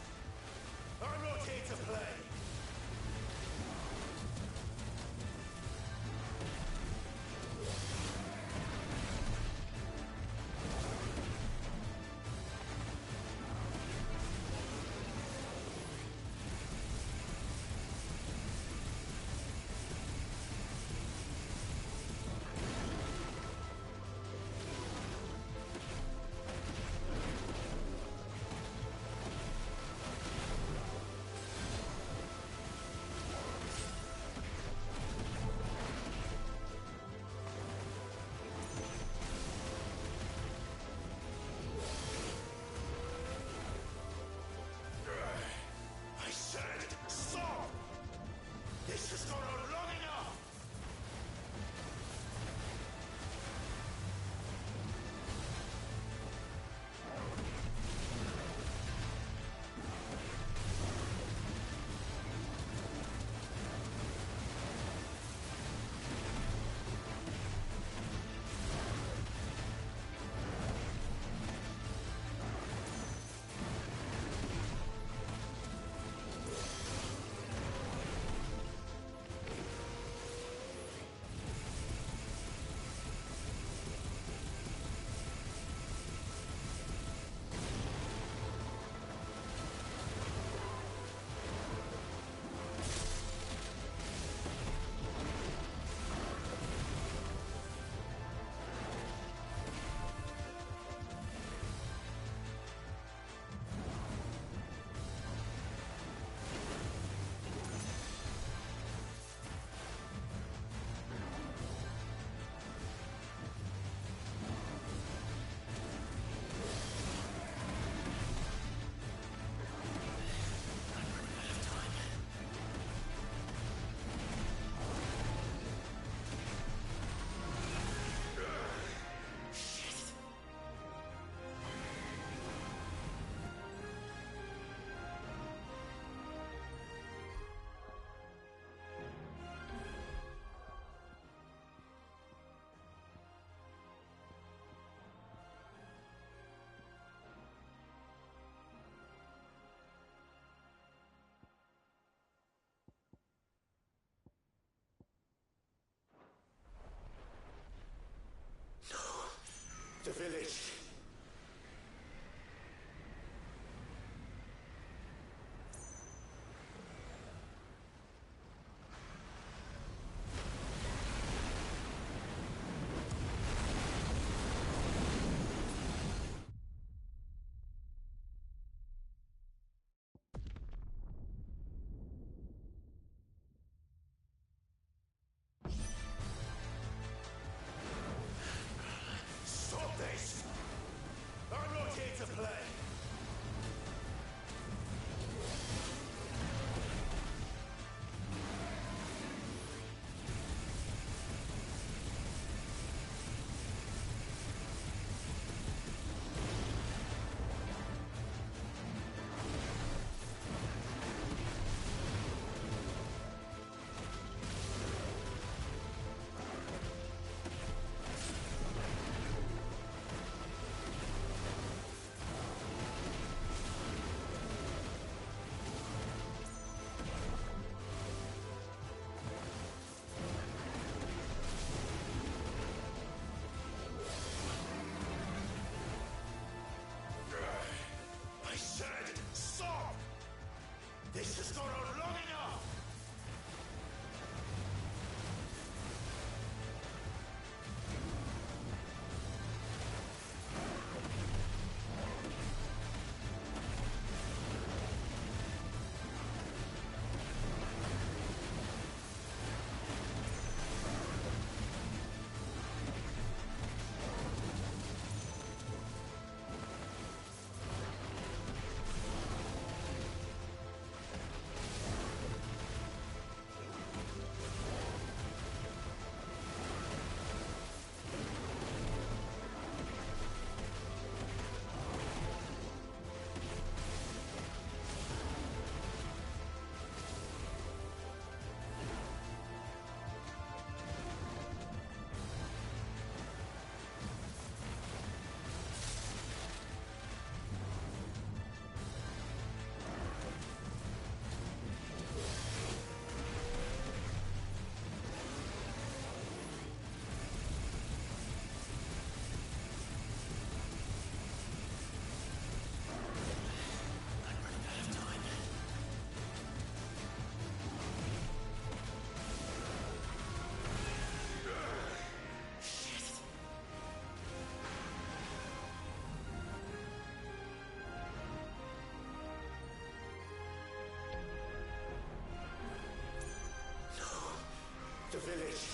village.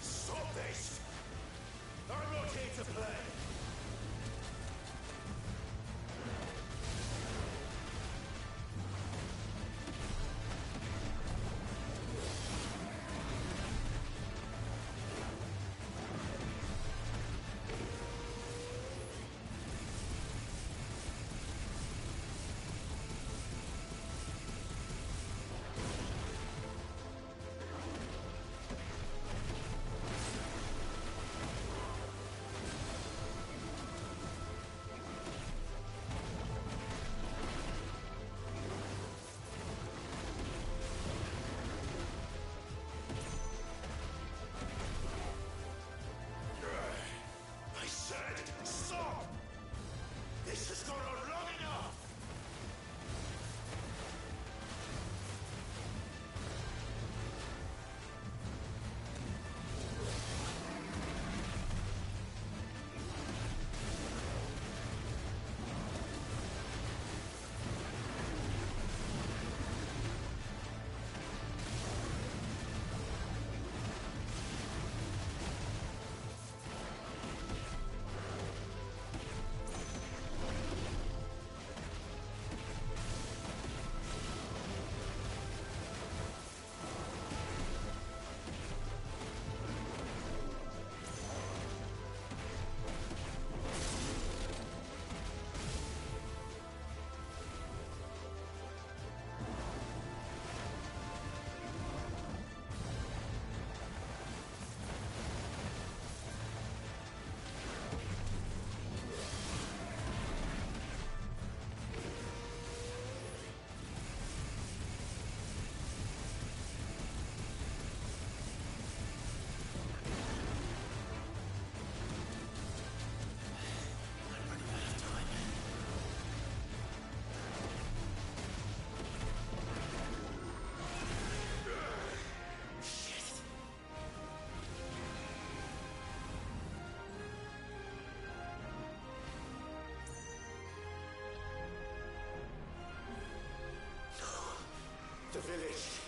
Stop this! I'm not here to play! I said stop! This has gone on long enough! The village.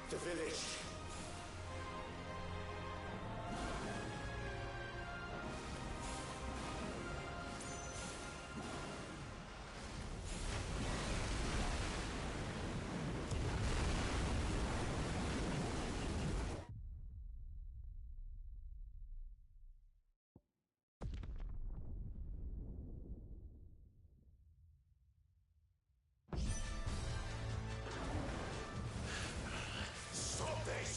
the village. Stop this!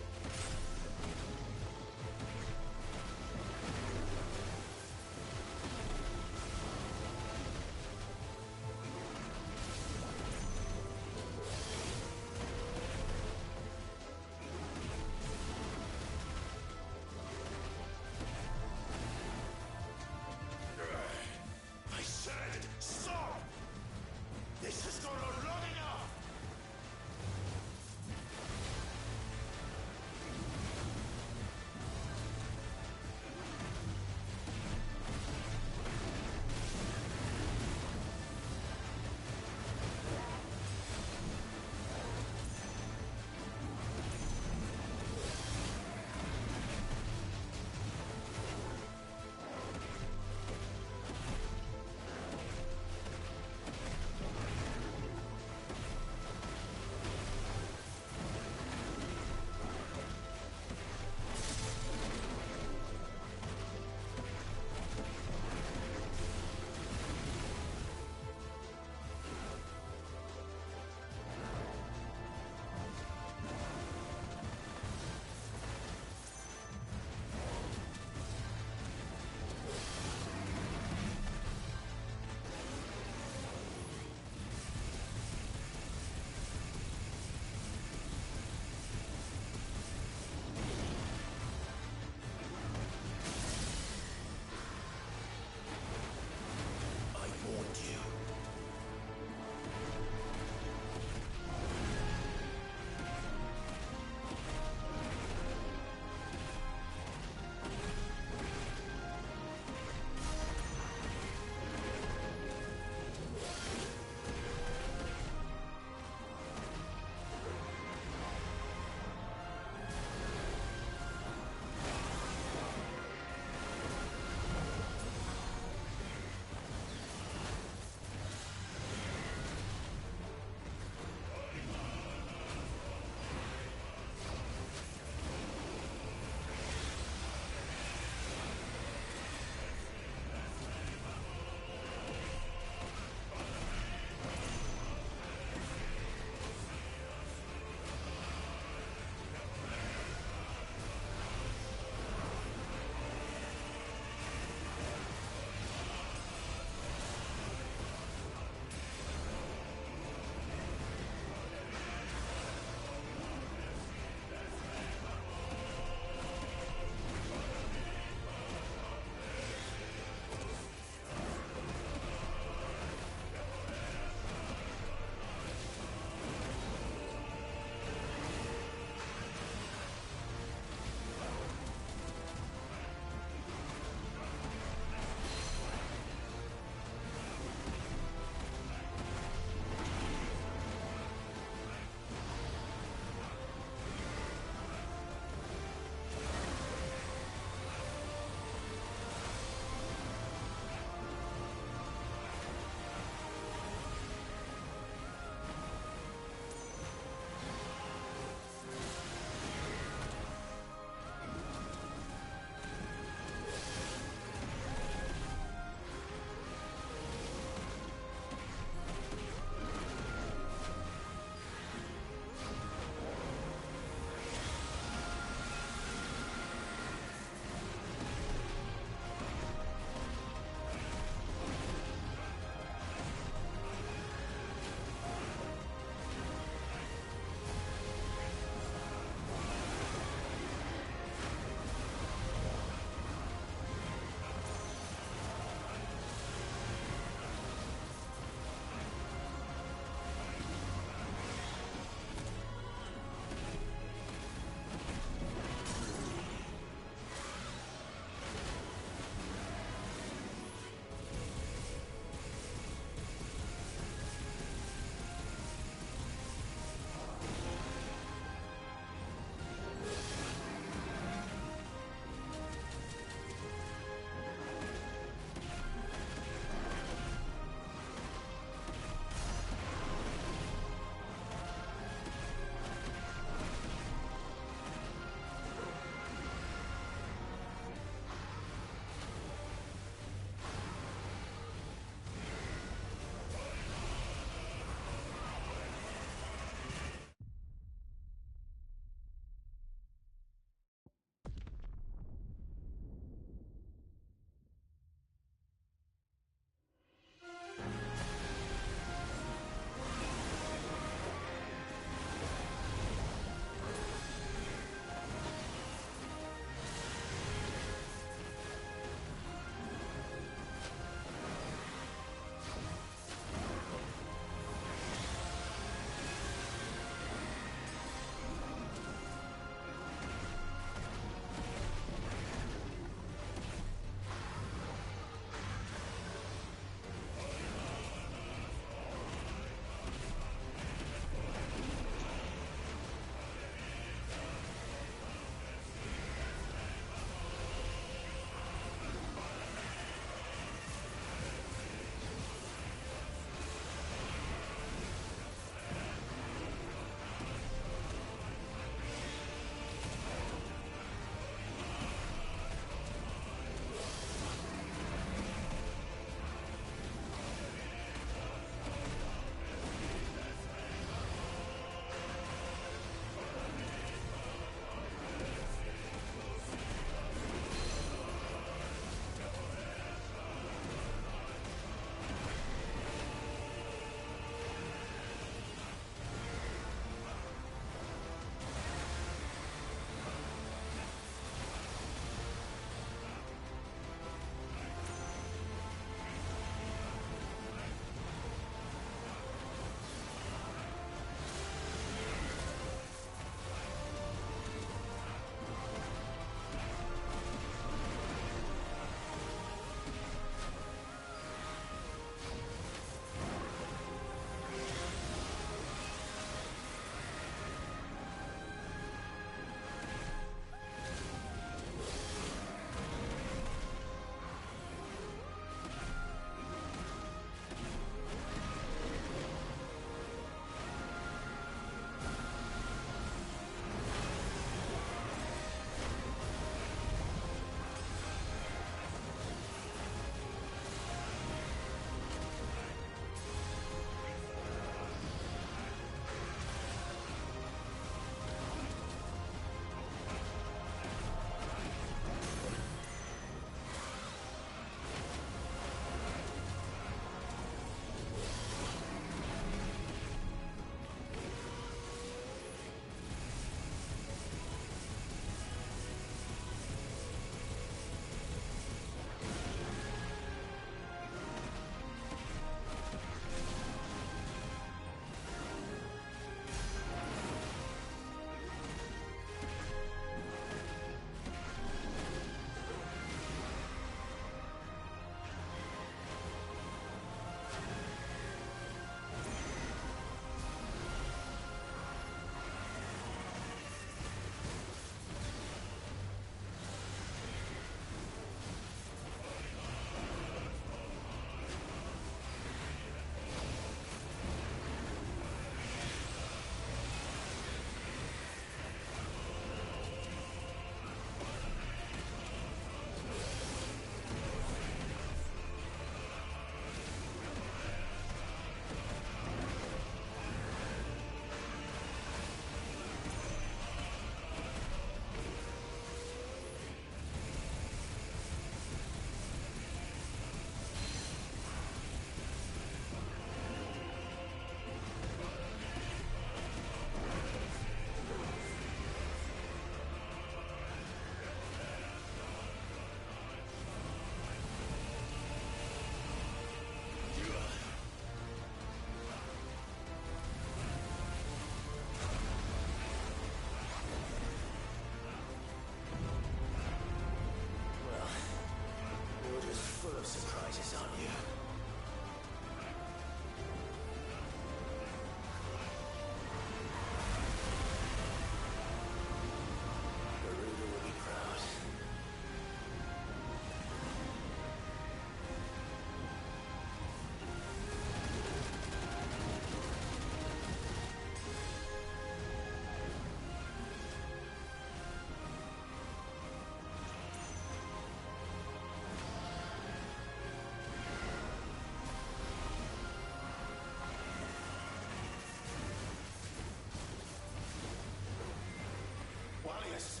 Warriors!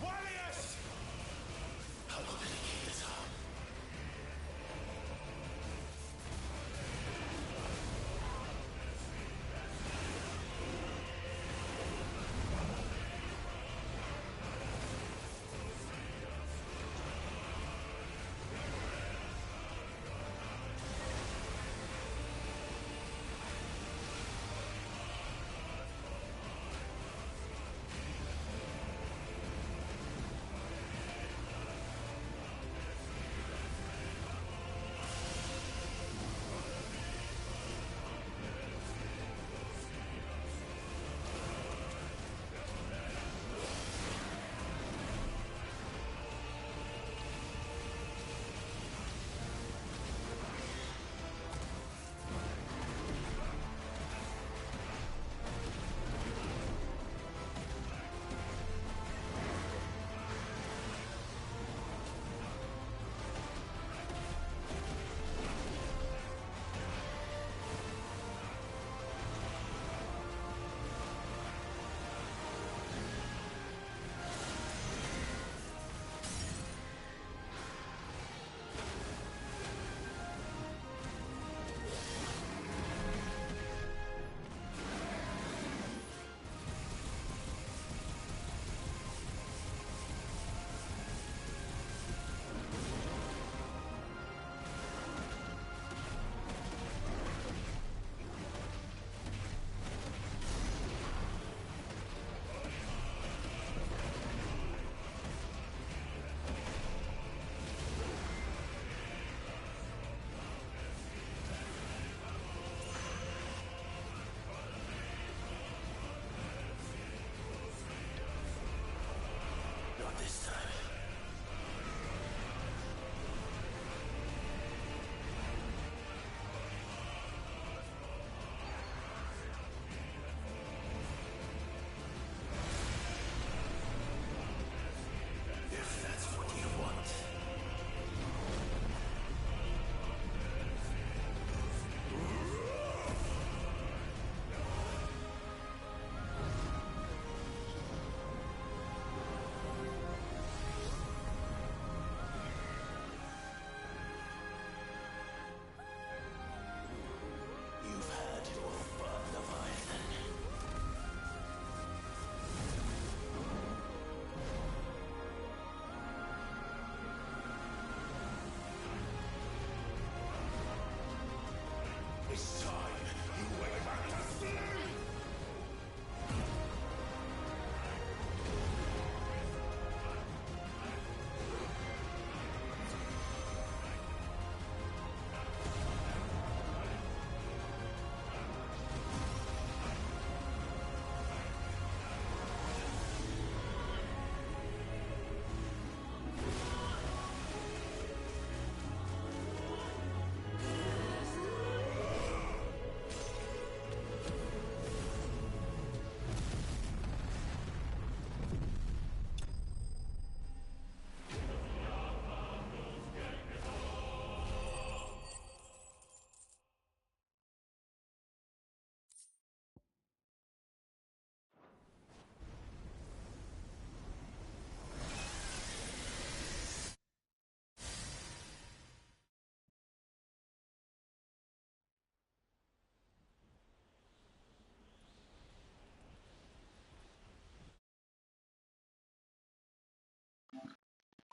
Warriors! How long did he keep this up?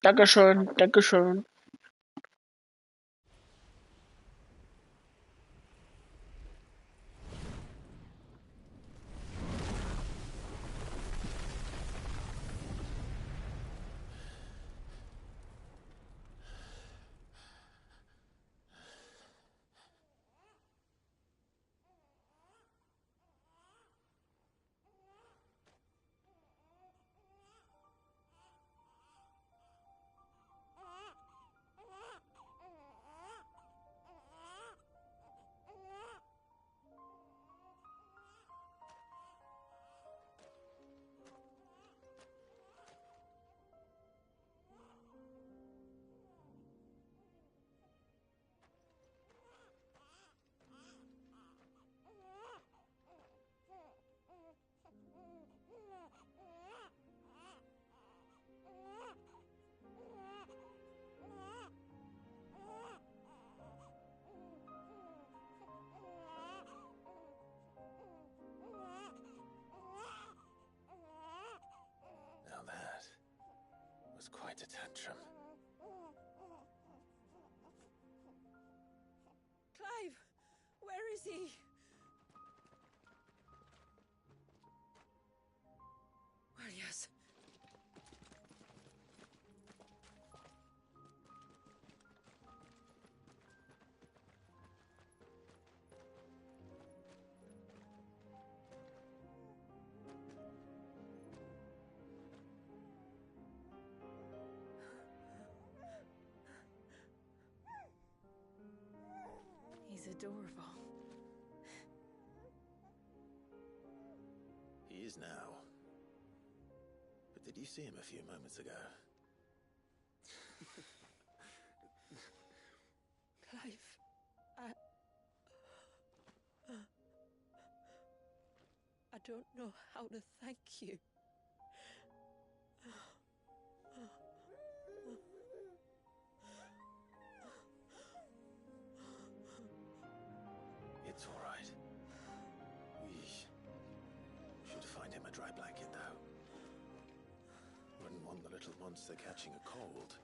Dankeschön, Dankeschön. adorable. He is now. But did you see him a few moments ago? Clive, I don't know how to thank you. It's all right. We should find him a dry blanket, though. Wouldn't want the little monster catching a cold.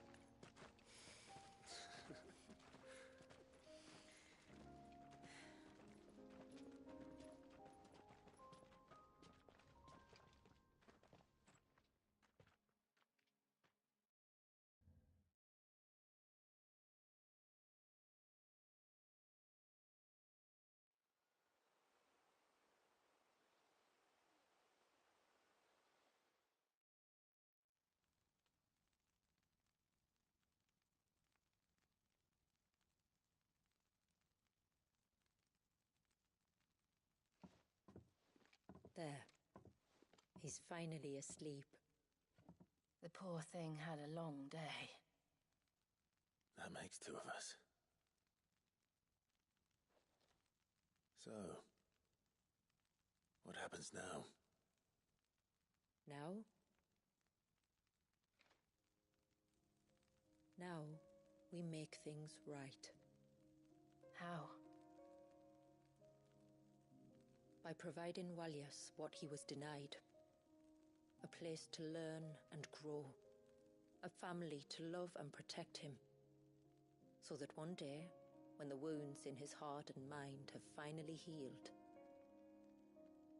There. He's finally asleep. The poor thing had a long day. That makes two of us. So, what happens now? Now? Now, we make things right. How? By providing Walyas what he was denied. A place to learn and grow. A family to love and protect him. So that one day, when the wounds in his heart and mind have finally healed,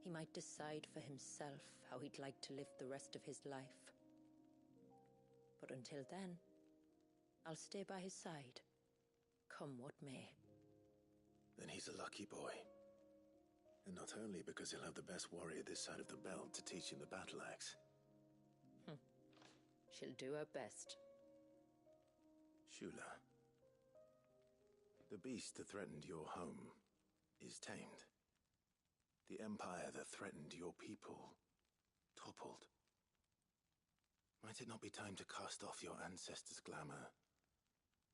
he might decide for himself how he'd like to live the rest of his life. But until then, I'll stay by his side, come what may. Then he's a lucky boy. And not only because he'll have the best warrior this side of the belt to teach him the battle axe. She'll do her best. Shula, the beast that threatened your home is tamed. The empire that threatened your people toppled. Might it not be time to cast off your ancestors' glamour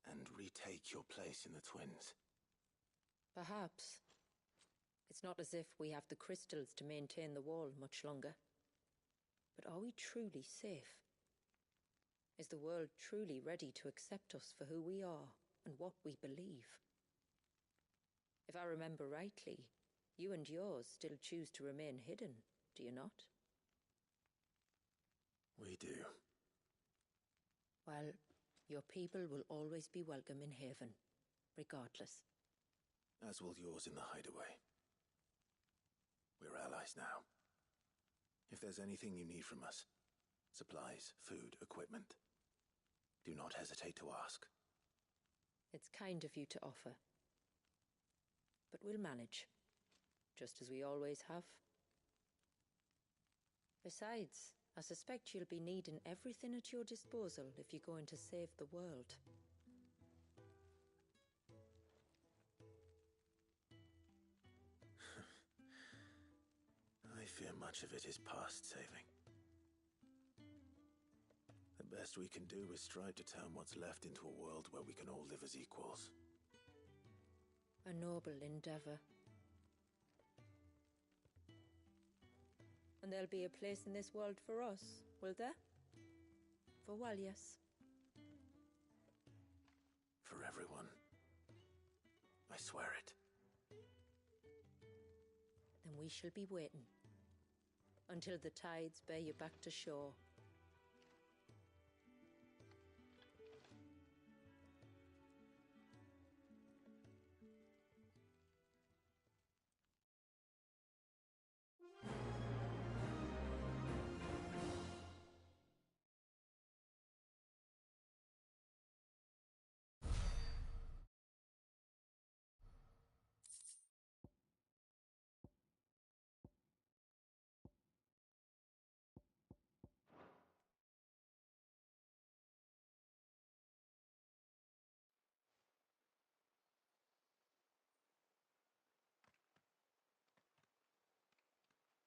and retake your place in the Twins? Perhaps. It's not as if we have the crystals to maintain the wall much longer. But are we truly safe? Is the world truly ready to accept us for who we are and what we believe? If I remember rightly, you and yours still choose to remain hidden, do you not? We do. Well, your people will always be welcome in Haven, regardless. As will yours in the hideaway. We're allies now. If there's anything you need from us, supplies, food, equipment, do not hesitate to ask. It's kind of you to offer. But we'll manage, just as we always have. Besides, I suspect you'll be needing everything at your disposal if you're going to save the world. I fear much of it is past saving. The best we can do is strive to turn what's left into a world where we can all live as equals. A noble endeavor. And there'll be a place in this world for us, will there? For Walyas. For everyone. I swear it. Then we shall be waiting. Until the tides bear you back to shore.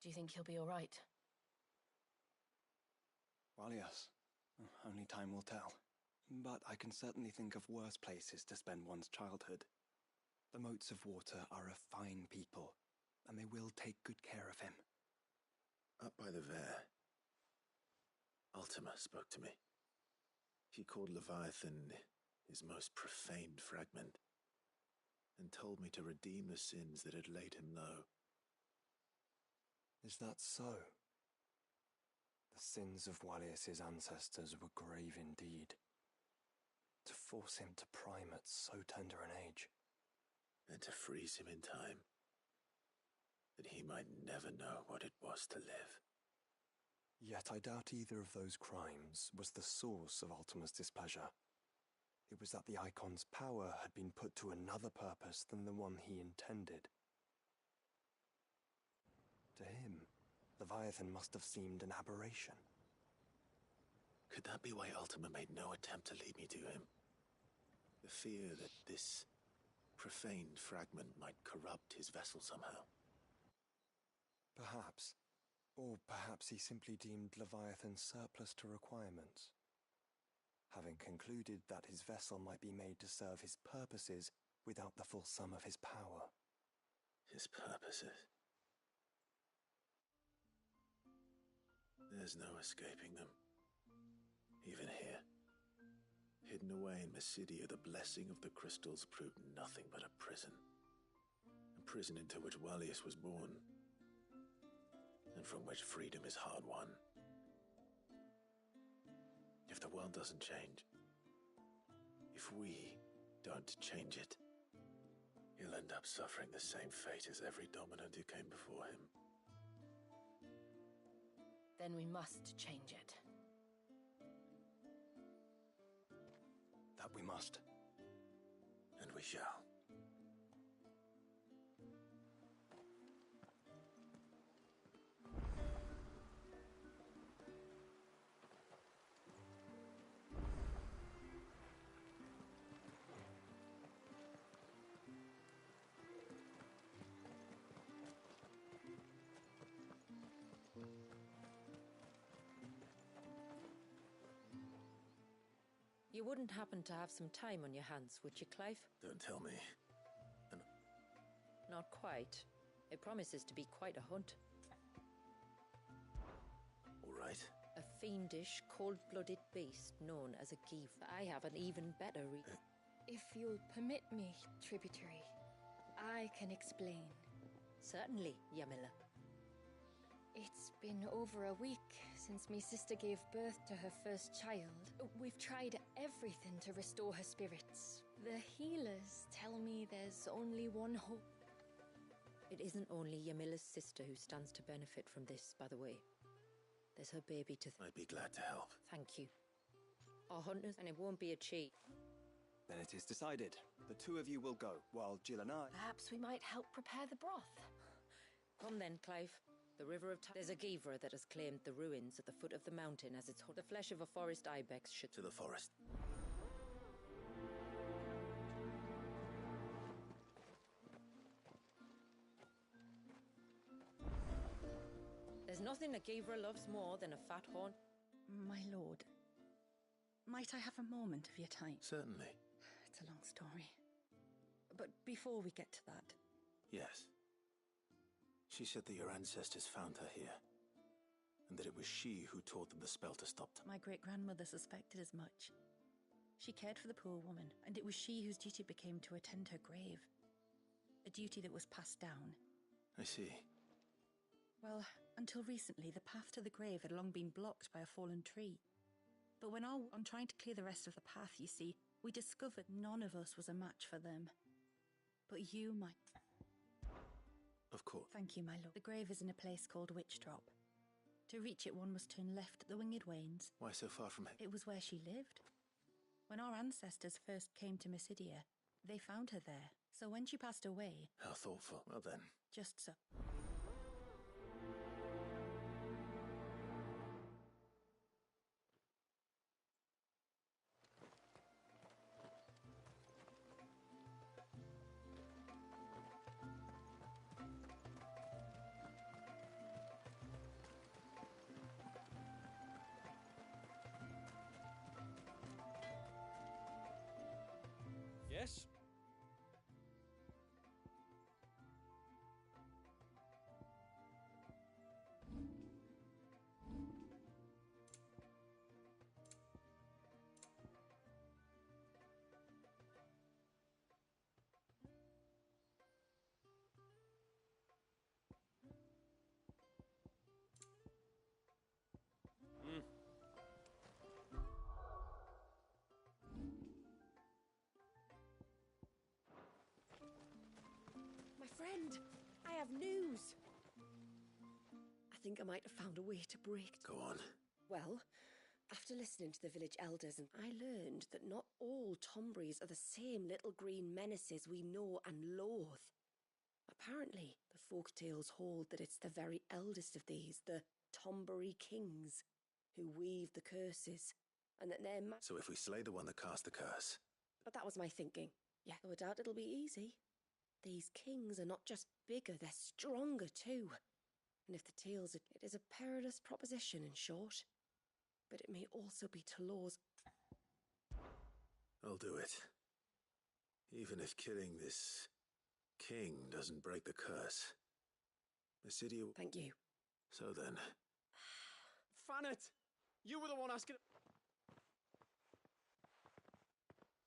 Do you think he'll be all right? Well, yes. Only time will tell. But I can certainly think of worse places to spend one's childhood. The Moats of Water are a fine people, and they will take good care of him. Up by the Vare, Ultima spoke to me. He called Leviathan his most profaned fragment, and told me to redeem the sins that had laid him low. Is that so? The sins of Wallius's ancestors were grave indeed. To force him to prime at so tender an age. And to freeze him in time, that he might never know what it was to live. Yet I doubt either of those crimes was the source of Ultima's displeasure. It was that the Icon's power had been put to another purpose than the one he intended. To him, Leviathan must have seemed an aberration. Could that be why Ultima made no attempt to lead me to him? The fear that this profaned fragment might corrupt his vessel somehow. Perhaps. Or perhaps he simply deemed Leviathan surplus to requirements. Having concluded that his vessel might be made to serve his purposes without the full sum of his power. His purposes? There's no escaping them. Even here. Hidden away in Mysidia, the blessing of the crystals proved nothing but a prison. A prison into which Wallius was born, and from which freedom is hard won. If the world doesn't change, if we don't change it, he'll end up suffering the same fate as every dominant who came before him. Then we must change it. That we must. And we shall. You wouldn't happen to have some time on your hands, would you, Clive? Don't tell me. Not quite. It promises to be quite a hunt. All right. A fiendish, cold-blooded beast known as a Giva. I have an even better If you'll permit me, Tributary, I can explain. Certainly, Yamila. It's been over a week since my sister gave birth to her first child. We've tried everything to restore her spirits. The healers tell me there's only one hope. It isn't only Yamila's sister who stands to benefit from this, by the way. There's her baby to... I'd be glad to help. Thank you. Our hunters, and it won't be a cheat. Then it is decided. The two of you will go, while Jill and I... Perhaps we might help prepare the broth. Come then, Clive. The River of There's a Givra that has claimed the ruins at the foot of the mountain as its the flesh of a forest ibex should... To the forest. There's nothing a Givra loves more than a fat horn. My lord, might I have a moment of your time? Certainly. It's a long story. But before we get to that... Yes. She said that your ancestors found her here, and that it was she who taught them the spell to stop them. My great-grandmother suspected as much. She cared for the poor woman, and it was she whose duty became to attend her grave. A duty that was passed down. I see. Well, until recently, the path to the grave had long been blocked by a fallen tree. But when on trying to clear the rest of the path, you see, we discovered none of us was a match for them. But you might... Of course. Thank you, my lord. The grave is in a place called Witchdrop. To reach it, one must turn left at the Winged Wains. Why so far from it? It was where she lived. When our ancestors first came to Mysidia, they found her there. So when she passed away... How thoughtful. Well then. Just so. Yes? My friend, I have news. I think I might have found a way to break. Go on. Well, after listening to the village elders, I learned that not all Tombries are the same little green menaces we know and loathe. Apparently, the folktales hold that it's the very eldest of these, the Tombury Kings, who weave the curses, and that they're So if we slay the one that cast the curse... But that was my thinking. Yeah, though I doubt it'll be easy. These kings are not just bigger, they're stronger too. And if the tales it is a perilous proposition, in short. But it may also be Talor's... I'll do it. Even if killing this king doesn't break the curse. Mysidia... Thank you. So then... Fanet! You were the one asking...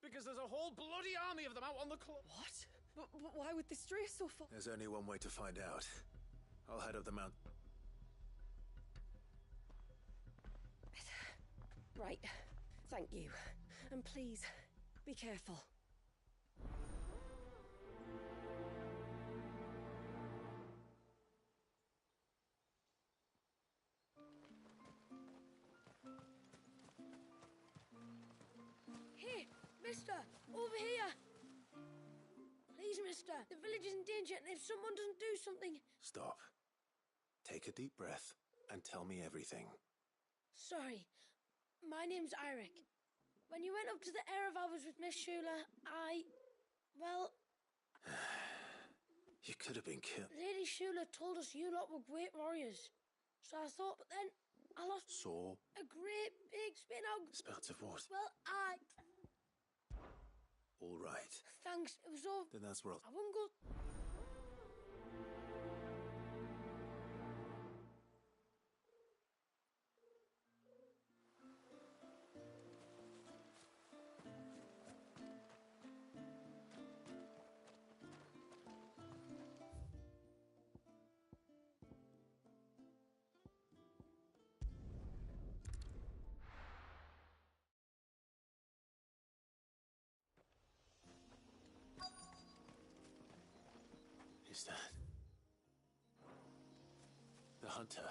Because there's a whole bloody army of them out on the What? But why would they stray so far? There's only one way to find out. I'll head up the mountain. Right. Thank you. And please, be careful. Hey, mister! Over here! Please, mister, the village is in danger, and if someone doesn't do something... Stop. Take a deep breath and tell me everything. Sorry. My name's Eirik. When you went up to the Erevalvers with Miss Shula, well... You could have been killed. Lady Shula told us you lot were great warriors. So I thought, but then I lost... Saw? A great big spin out... Spouts of what? Well, All right. Thanks, it was all... Then that's where I won't go... Is that... the hunter?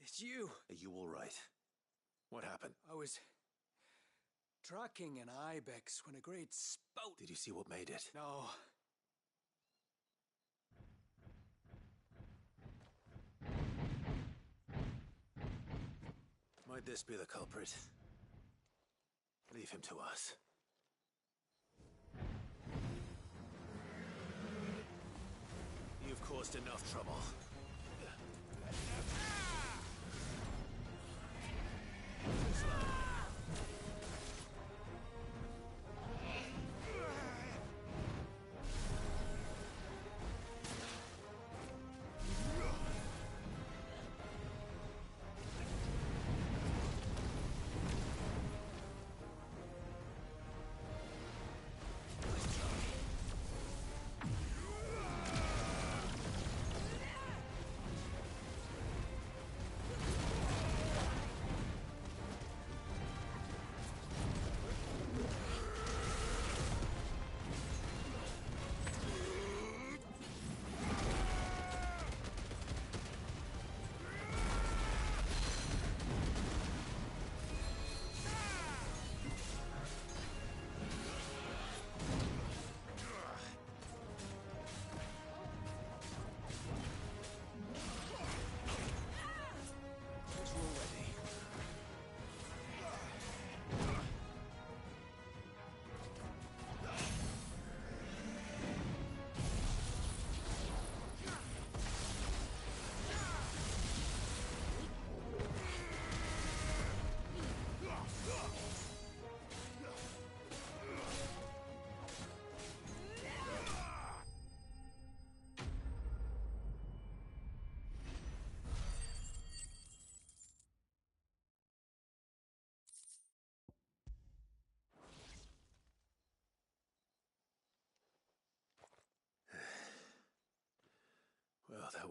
It's you. Are you all right? What happened? I was tracking an ibex when a great spout... Did you see what made it? No. Might this be the culprit? Leave him to us. You've caused enough trouble.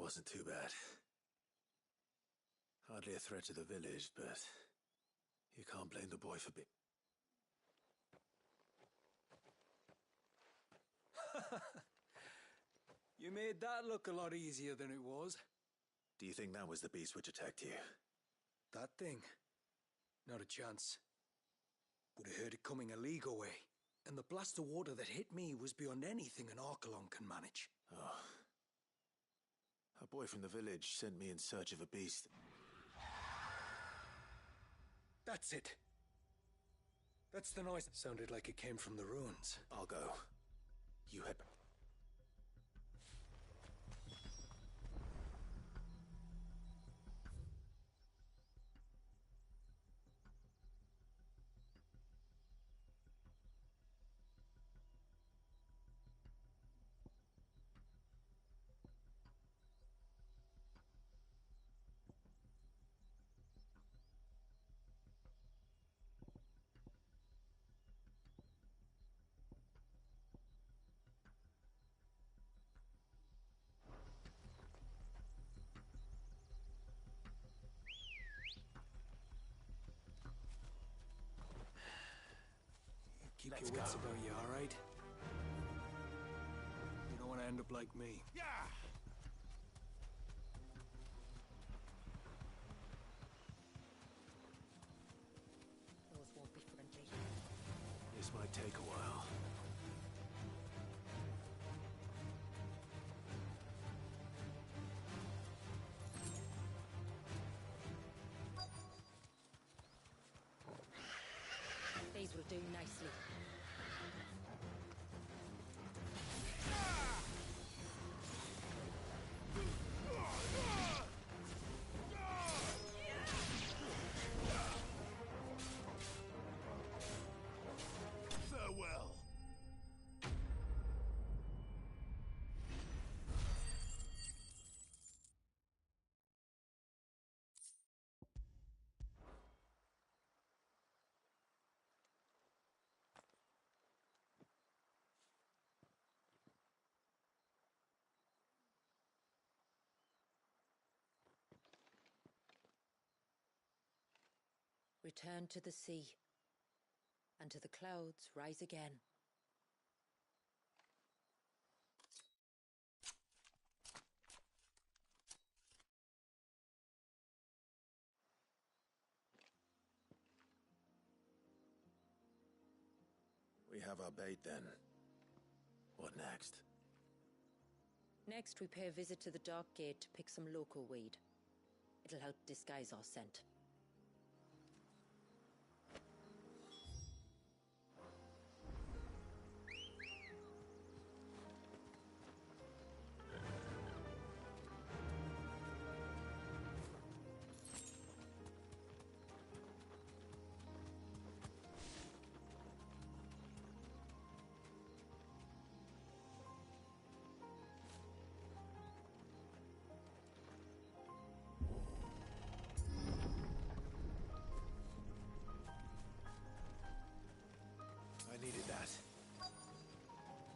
wasn't too bad. Hardly a threat to the village, but you can't blame the boy for being... You made that look a lot easier than it was. Do you think that was the beast which attacked you? That thing? Not a chance. Would have heard it coming a league away. And the blast of water that hit me was beyond anything an Archelon can manage. Oh. A boy from the village sent me in search of a beast. That's it. That's the noise. Sounded like it came from the ruins. I'll go. You head back. Keep your wits about you, all right? You don't want to end up like me. Yeah! Those won't be friendly. This might take a while. These will do nicely. Farewell. Return to the sea, and to the clouds rise again. We have our bait then. What next? Next, we pay a visit to the Dark Gate to pick some local weed. It'll help disguise our scent. Needed that.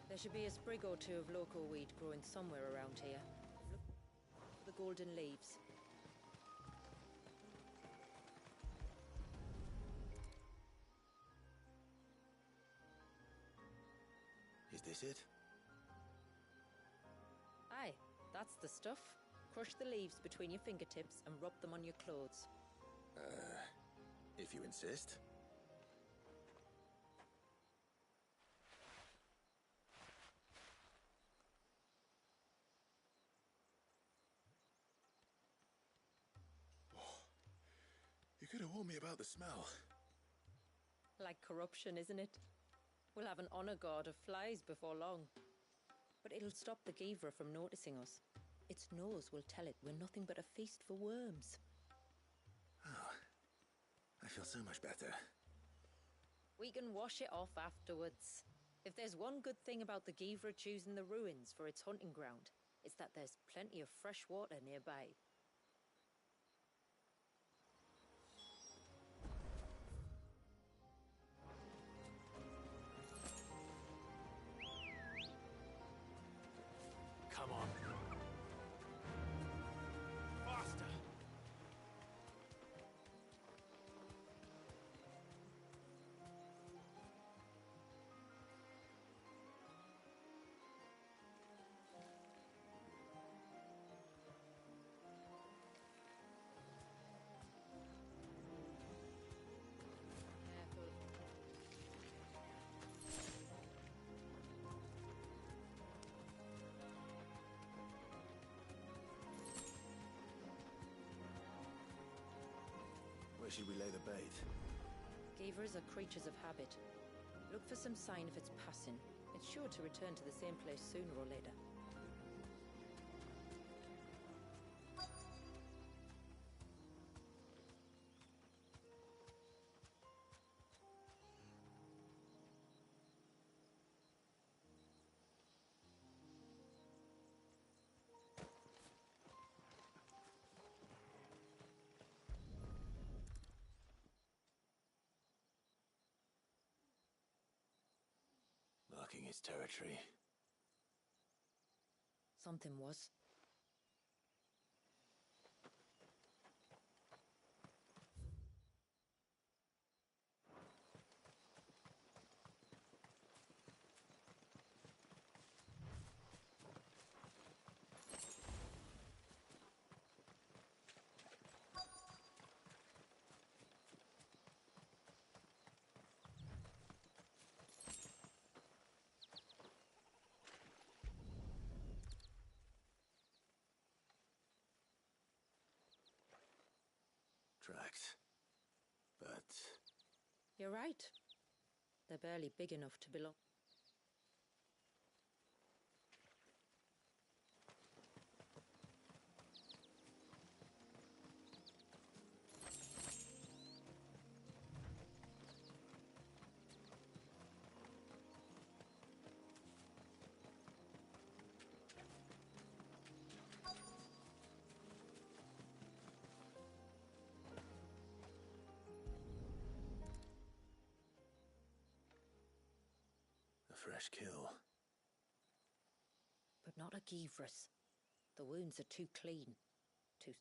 There should be a sprig or two of local weed growing somewhere around here. Look, the golden leaves. Is this it? Aye, that's the stuff. Crush the leaves between your fingertips and rub them on your clothes. If you insist. You could have warned me about the smell. Like corruption, isn't it? We'll have an honor guard of flies before long. But it'll stop the Givra from noticing us. Its nose will tell it we're nothing but a feast for worms. Oh, I feel so much better. We can wash it off afterwards. If there's one good thing about the Givra choosing the ruins for its hunting ground, it's that there's plenty of fresh water nearby. Come on. Where should we lay the bait? Gavers are creatures of habit. Look for some sign of its passing. It's sure to return to the same place sooner or later. Marking its territory. Something was. Tracks. But You're right. They're barely big enough to belong. a fresh kill. But not a Givras. The wounds are too clean. Too...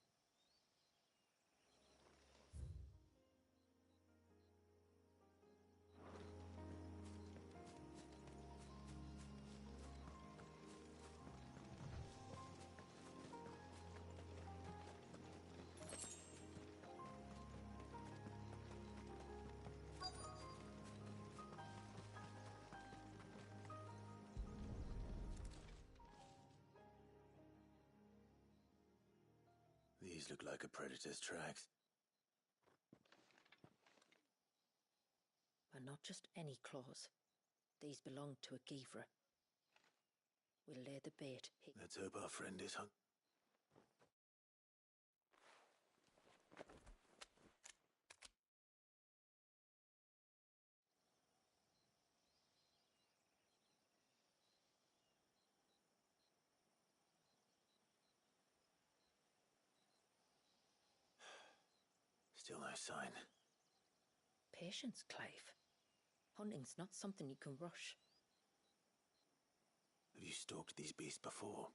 These look like a predator's tracks. But not just any claws. These belong to a Givra. We'll lay the bait. Let's hope our friend is hung. Still no sign. Patience, Clive. Hunting's not something you can rush. Have you stalked these beasts before?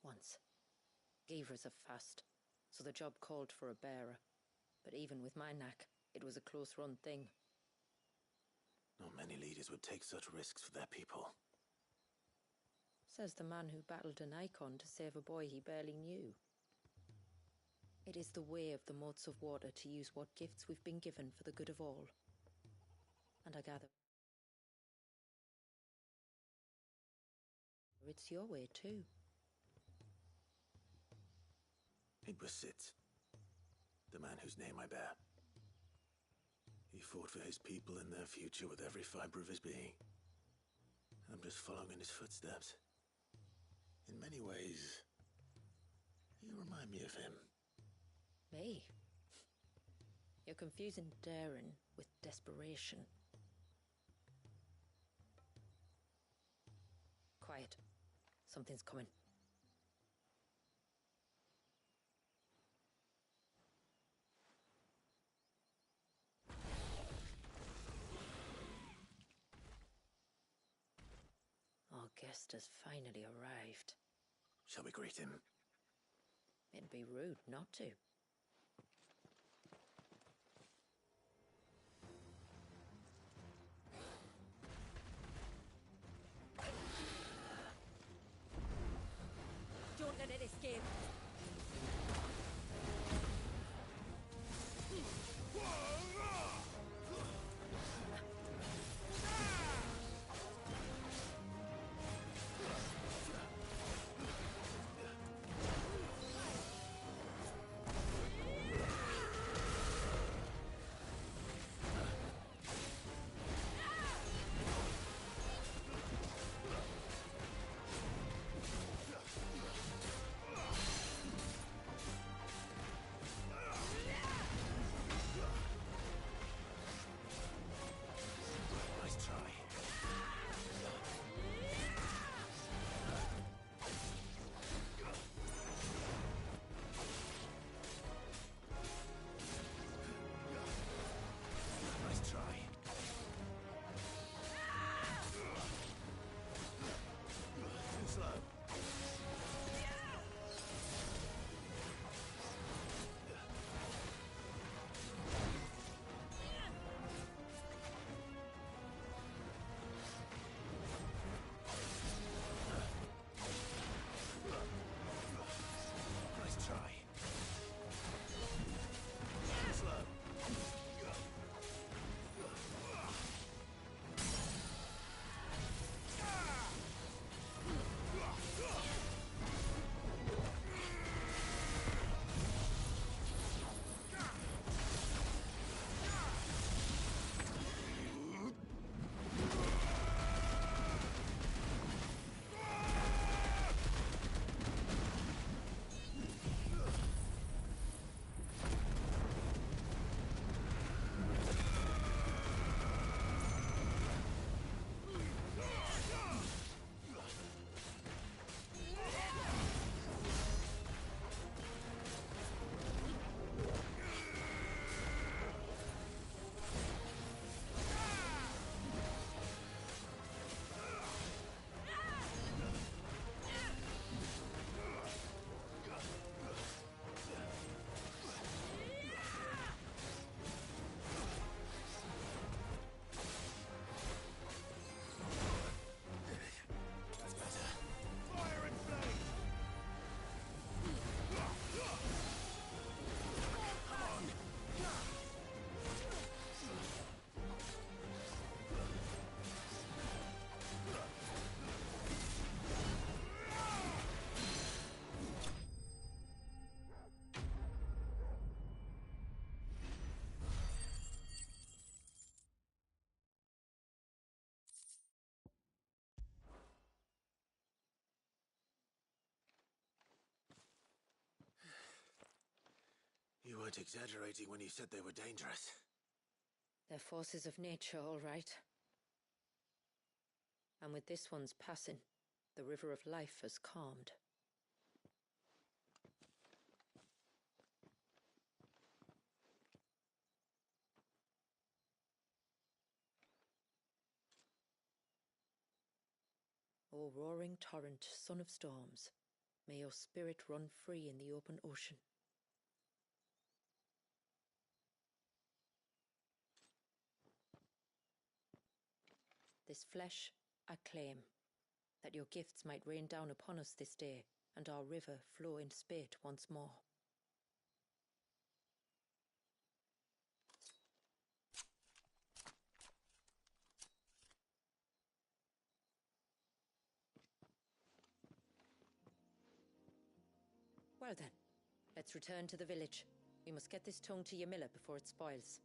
Once. Gavers are fast, so the job called for a bearer. But even with my knack, it was a close-run thing. Not many leaders would take such risks for their people. Says the man who battled an icon to save a boy he barely knew. It is the way of the moats of water to use what gifts we've been given for the good of all. And I gather it's your way too. It was Sitz, the man whose name I bear. He fought for his people and their future with every fibre of his being. I'm just following in his footsteps. In many ways, you remind me of him. Me? You're confusing daring with desperation. Quiet. Something's coming. Our guest has finally arrived. Shall we greet him? It'd be rude not to. Don't let it escape. weren't exaggerating when you said they were dangerous. They're forces of nature, all right. And with this one's passing, the river of life has calmed. O roaring torrent, son of storms, may your spirit run free in the open ocean. This flesh I claim, that your gifts might rain down upon us this day, and our river flow in spate once more. Well then, let's return to the village. We must get this tongue to Ymilla before it spoils.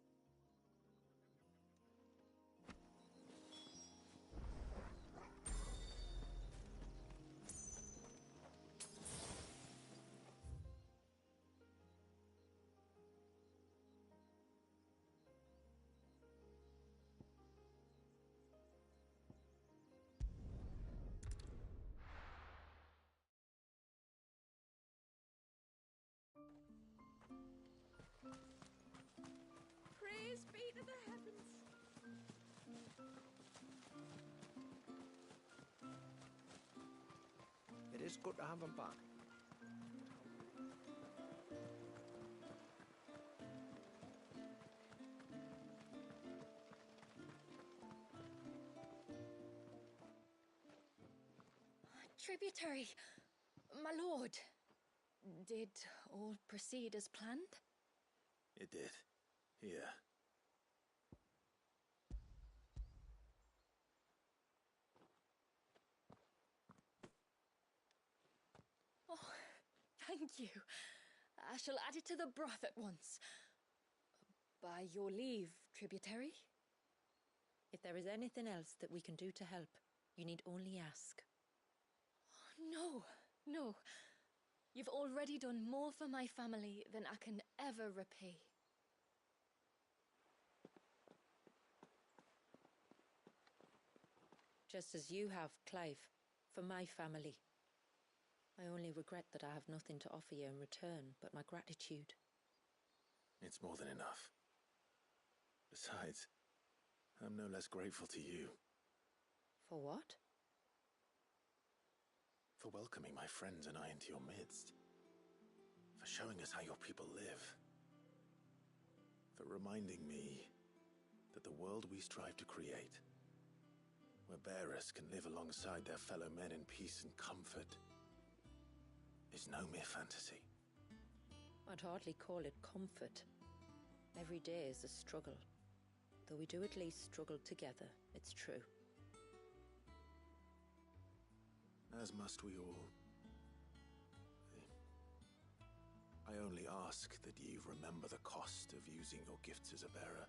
Praise be to the heavens. It is good to have them back. Tributary, my lord. Did all proceed as planned? It did. Here. Oh, thank you. I shall add it to the broth at once. By your leave, tributary. If there is anything else that we can do to help, you need only ask. No, no. You've already done more for my family than I can ever repay. Just as you have, Clive, for my family. I only regret that I have nothing to offer you in return but my gratitude. It's more than enough. Besides, I'm no less grateful to you. For what? For welcoming my friends and I into your midst. For showing us how your people live. For reminding me that the world we strive to create, where bearers can live alongside their fellow men in peace and comfort, is no mere fantasy. I'd hardly call it comfort. Every day is a struggle. Though we do at least struggle together, it's true. As must we all. I only ask that ye remember the cost of using your gifts as a bearer.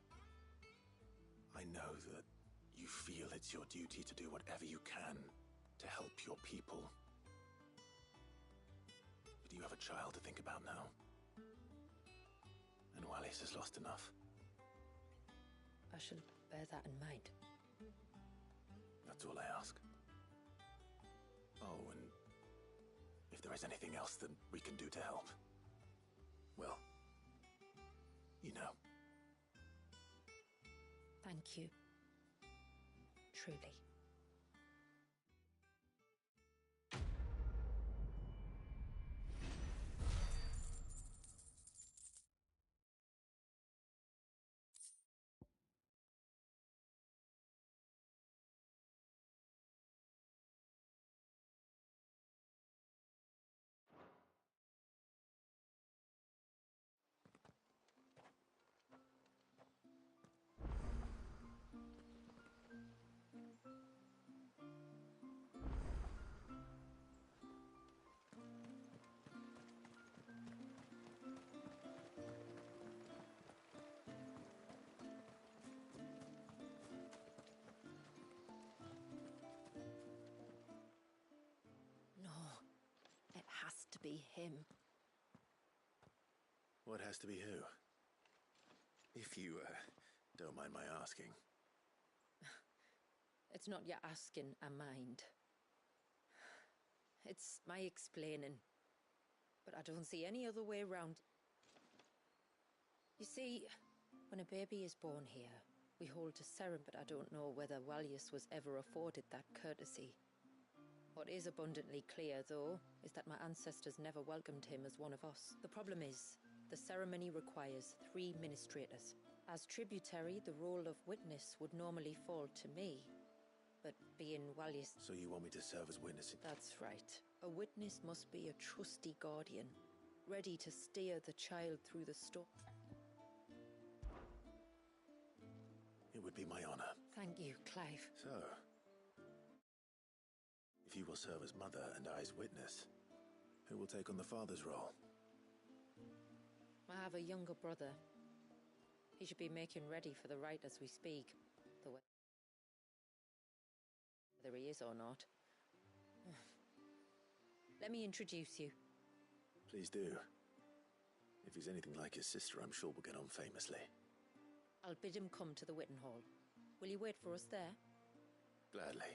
I know that you feel it's your duty to do whatever you can to help your people. But you have a child to think about now. And Wallis has lost enough. I shall bear that in mind. That's all I ask. Oh, and if there is anything else that we can do to help, well, you know. Thank you. Truly. Be him. What has to be who? If you, don't mind my asking. It's not your asking, I mind. It's my explaining. But I don't see any other way round. You see, when a baby is born here, we hold to Seren, but I don't know whether Walius was ever afforded that courtesy. What is abundantly clear, though, is that my ancestors never welcomed him as one of us. The problem is, the ceremony requires 3 ministrators. As tributary, the role of witness would normally fall to me. But being Walius... So you want me to serve as witness? That's right. A witness must be a trusty guardian, ready to steer the child through the storm. It would be my honor. Thank you, Clive. So, if you will serve as mother and I as witness, who will take on the father's role? I have a younger brother. He should be making ready for the rite as we speak. Whether he is or not. Let me introduce you. Please do. If he's anything like his sister, I'm sure we'll get on famously. I'll bid him come to the Witten Hall. Will you wait for us there? Gladly.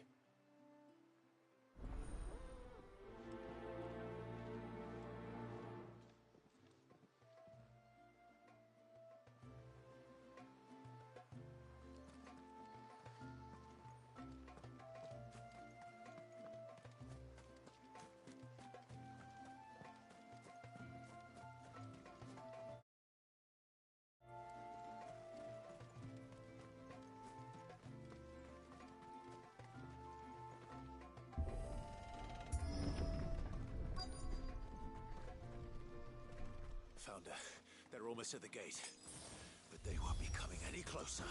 Founder, they're almost at the gate, but they won't be coming any closer.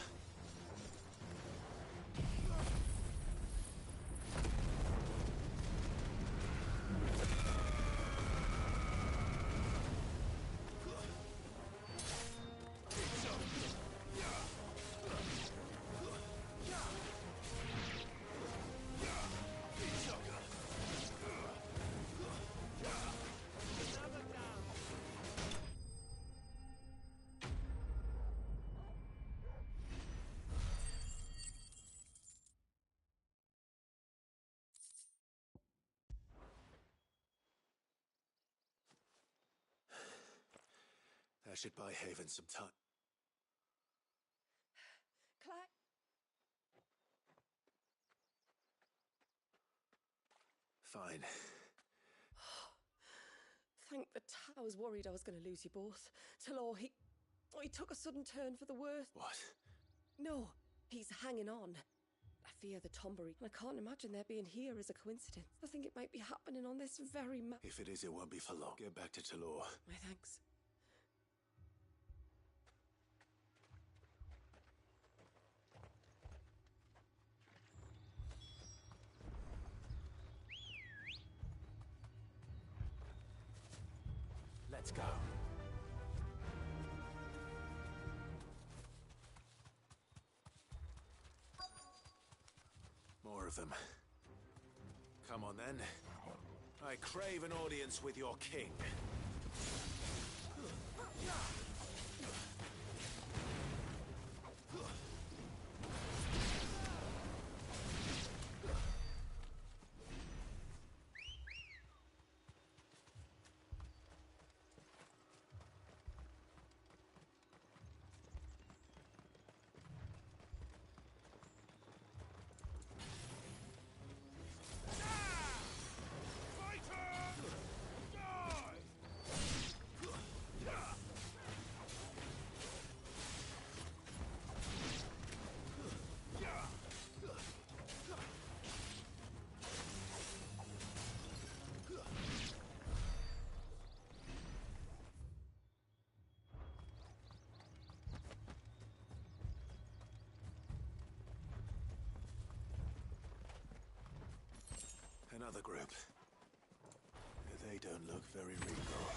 That should buy Haven some time. Clive? Fine. Thank the I was worried I was going to lose you both. Talor, he took a sudden turn for the worse. What? No, he's hanging on. I fear the Tombury, and I can't imagine their being here as a coincidence. I think it might be happening on this very map. If it is, it won't be for long. Get back to Talor. My thanks. Let's go. More of them. Come on then. I crave an audience with your king. Another group. They don't look very regal.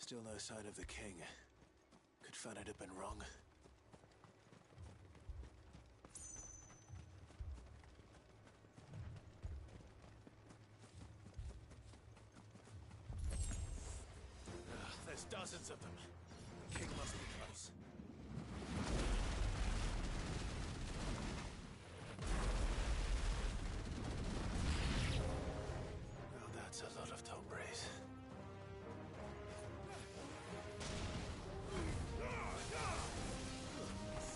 Still no sign of the king. Could Fanad have been wrong? There's dozens of them. The king must be close. Well, that's a lot of Tombres.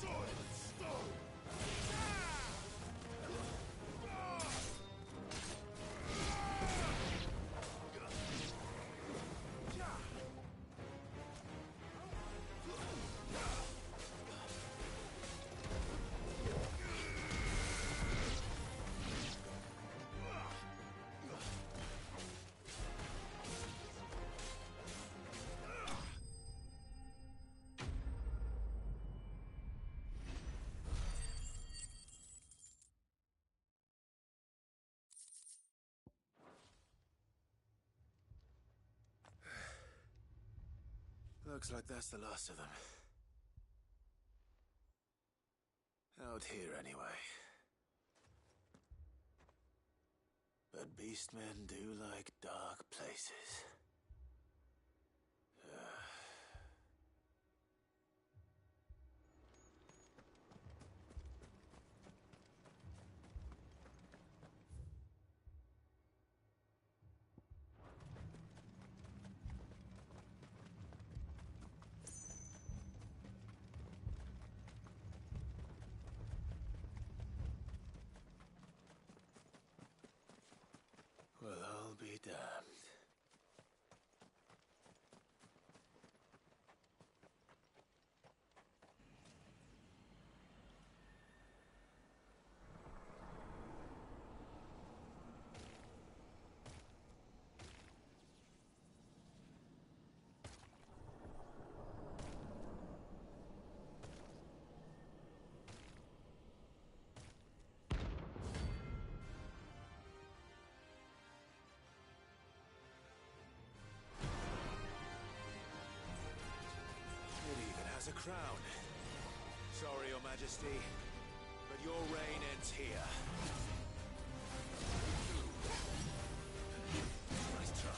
Sword and stone! Looks like that's the last of them. Out here, anyway. But beastmen do like dark places. Well, I'll be damned. A crown. Sorry, Your Majesty, but your reign ends here. Nice try.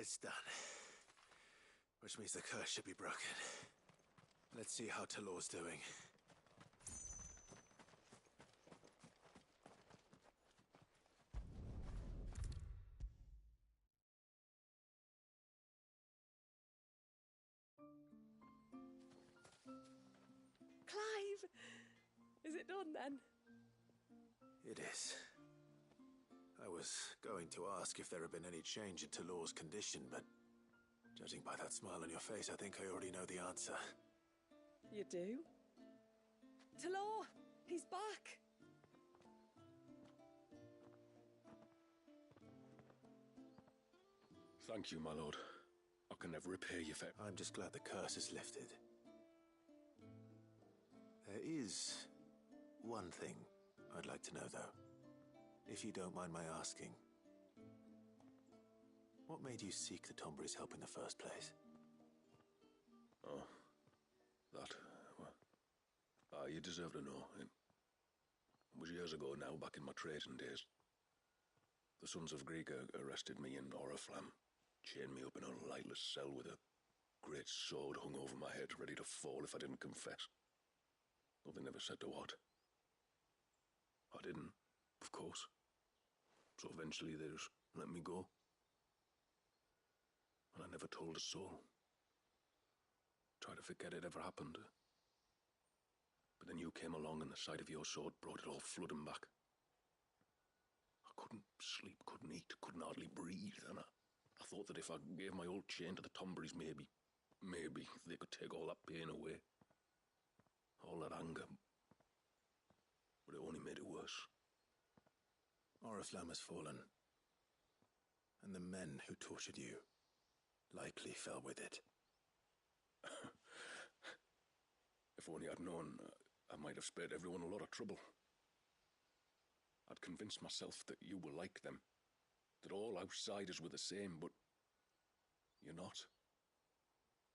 It's done. Which means the curse should be broken. Let's see how Talor's doing. Clive! Is it done then? It is. I was going to ask if there had been any change in Talor's condition, but judging by that smile on your face, I think I already know the answer. You do? Talor! He's back! Thank you, my lord. I can never repay you for... I'm just glad the curse is lifted. There is one thing I'd like to know, though. If you don't mind my asking. What made you seek the Tombury's help in the first place? Oh, that... Well, you deserve to know. It was years ago now, back in my trading days. The Sons of Greek arrested me in Oriflamme, chained me up in a lightless cell with a great sword hung over my head, ready to fall if I didn't confess. Though they never said to what. I didn't, of course. So eventually they just let me go. And I never told a soul. Tried to forget it ever happened. But then you came along and the sight of your sword brought it all flooding back. I couldn't sleep, couldn't eat, couldn't hardly breathe, and I thought that if I gave my old chain to the Tomburys, maybe they could take all that pain away. All that anger. But it only made it worse. Oriflamme has fallen. And the men who tortured you likely fell with it. If only I'd known, I might have spared everyone a lot of trouble. I'd convinced myself that you were like them, that all outsiders were the same, but you're not.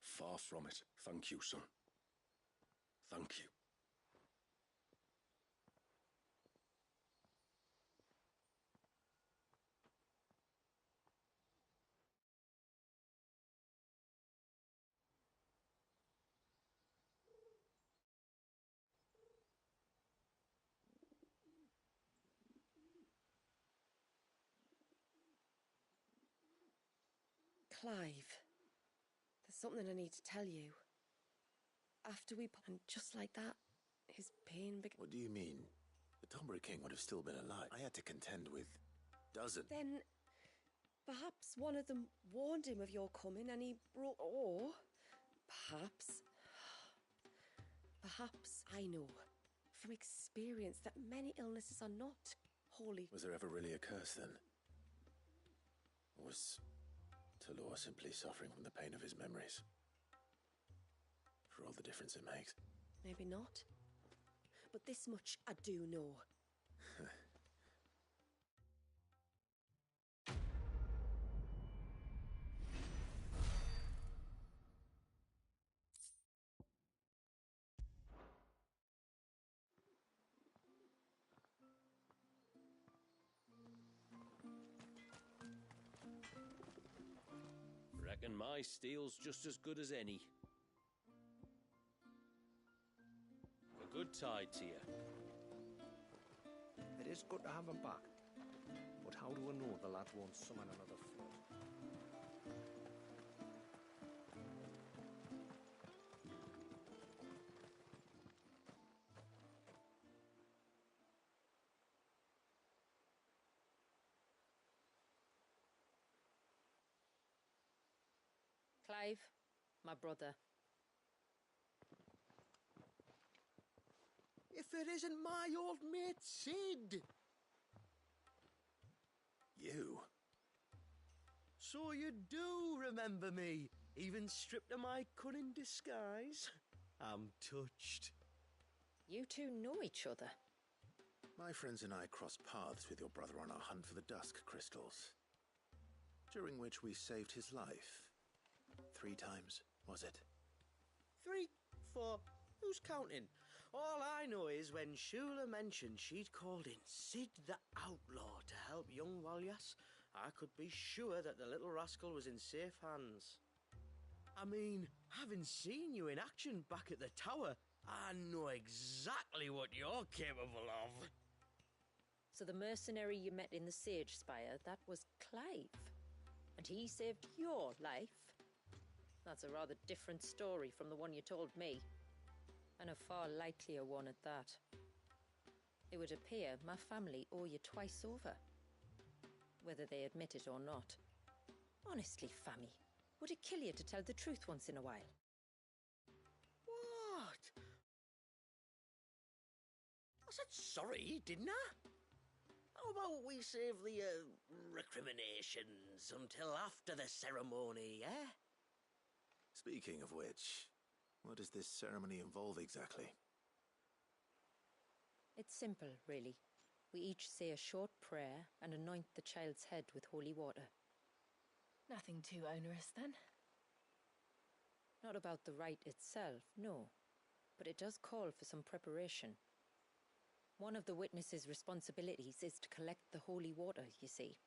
Far from it. Thank you, son. Thank you. Clive, there's something I need to tell you. After we... And just like that, his pain began... What do you mean? The Tombury King would have still been alive. I had to contend with dozens. Then, perhaps one of them warned him of your coming and he brought... Or, perhaps I know from experience that many illnesses are not wholly... Was there ever really a curse then? Or was Talor simply suffering from the pain of his memories? For all the difference it makes. Maybe not. But this much I do know. Reckon my steel's just as good as any. A good tide to you. It is good to have him back. But how do I know the lad won't summon another flood? Clive, my brother. If it isn't my old mate Sid! You? So you do remember me, even stripped of my cunning disguise? I'm touched. You two know each other. My friends and I crossed paths with your brother on our hunt for the Dusk Crystals, during which we saved his life. 3 times, was it? 3, 4, who's counting? All I know is when Shula mentioned she'd called in Sid the Outlaw to help young Walyas, I could be sure that the little rascal was in safe hands. I mean, having seen you in action back at the tower, I know exactly what you're capable of. So the mercenary you met in the Sage Spire, that was Clive. And he saved your life? That's a rather different story from the one you told me. And a far likelier one at that. It would appear my family owe you twice over. Whether they admit it or not. Honestly, Fammy, would it kill you to tell the truth once in a while? What? I said sorry, didn't I? How about we save the recriminations until after the ceremony, eh? Speaking of which, what does this ceremony involve exactly? It's simple, really. We each say a short prayer and anoint the child's head with holy water. Nothing too onerous, then? Not about the rite itself, no. But it does call for some preparation. One of the witness's responsibilities is to collect the holy water, you see.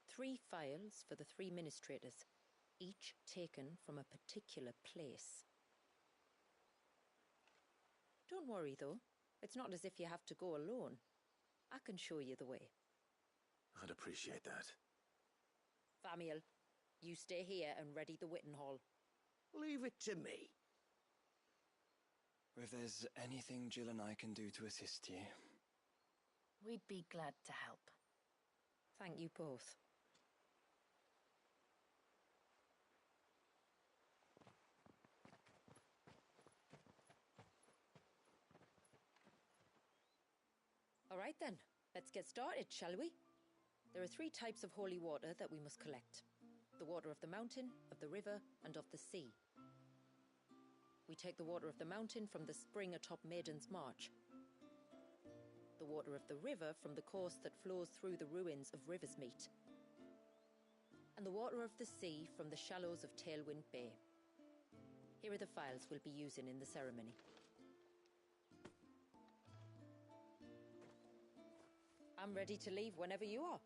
3 phials for the 3 ministrators, each taken from a particular place. Don't worry, though. It's not as if you have to go alone. I can show you the way. I'd appreciate that. Famiel, you stay here and ready the Witten Hall. Leave it to me. If there's anything Jill and I can do to assist you... We'd be glad to help. Thank you both. All right then, let's get started, shall we? There are 3 types of holy water that we must collect. The water of the mountain, of the river, and of the sea. We take the water of the mountain from the spring atop Maiden's March. The water of the river from the course that flows through the ruins of Riversmeet. And the water of the sea from the shallows of Tailwind Bay. Here are the phials we'll be using in the ceremony. I'm ready to leave whenever you are.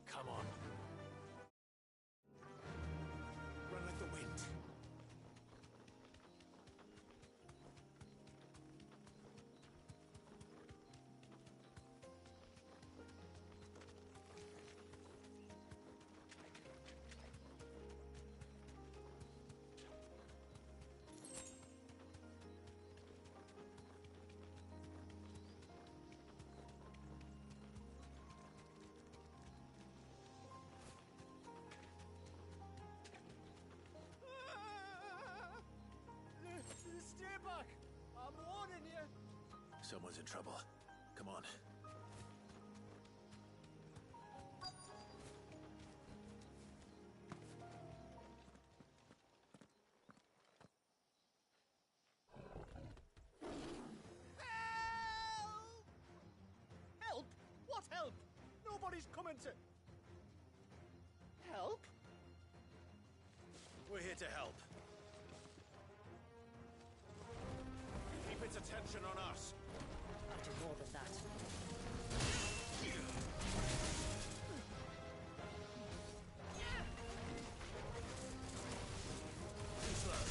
Come on. Run like the wind. Stay back! I'm warning you! Someone's in trouble. Come on. Help! What help? Nobody's coming to... Help? We're here to help. Keep its attention on us. I'll do more than that. Too slow.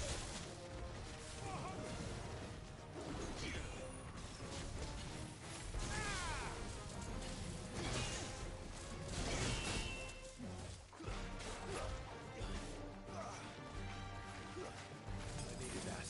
I needed that.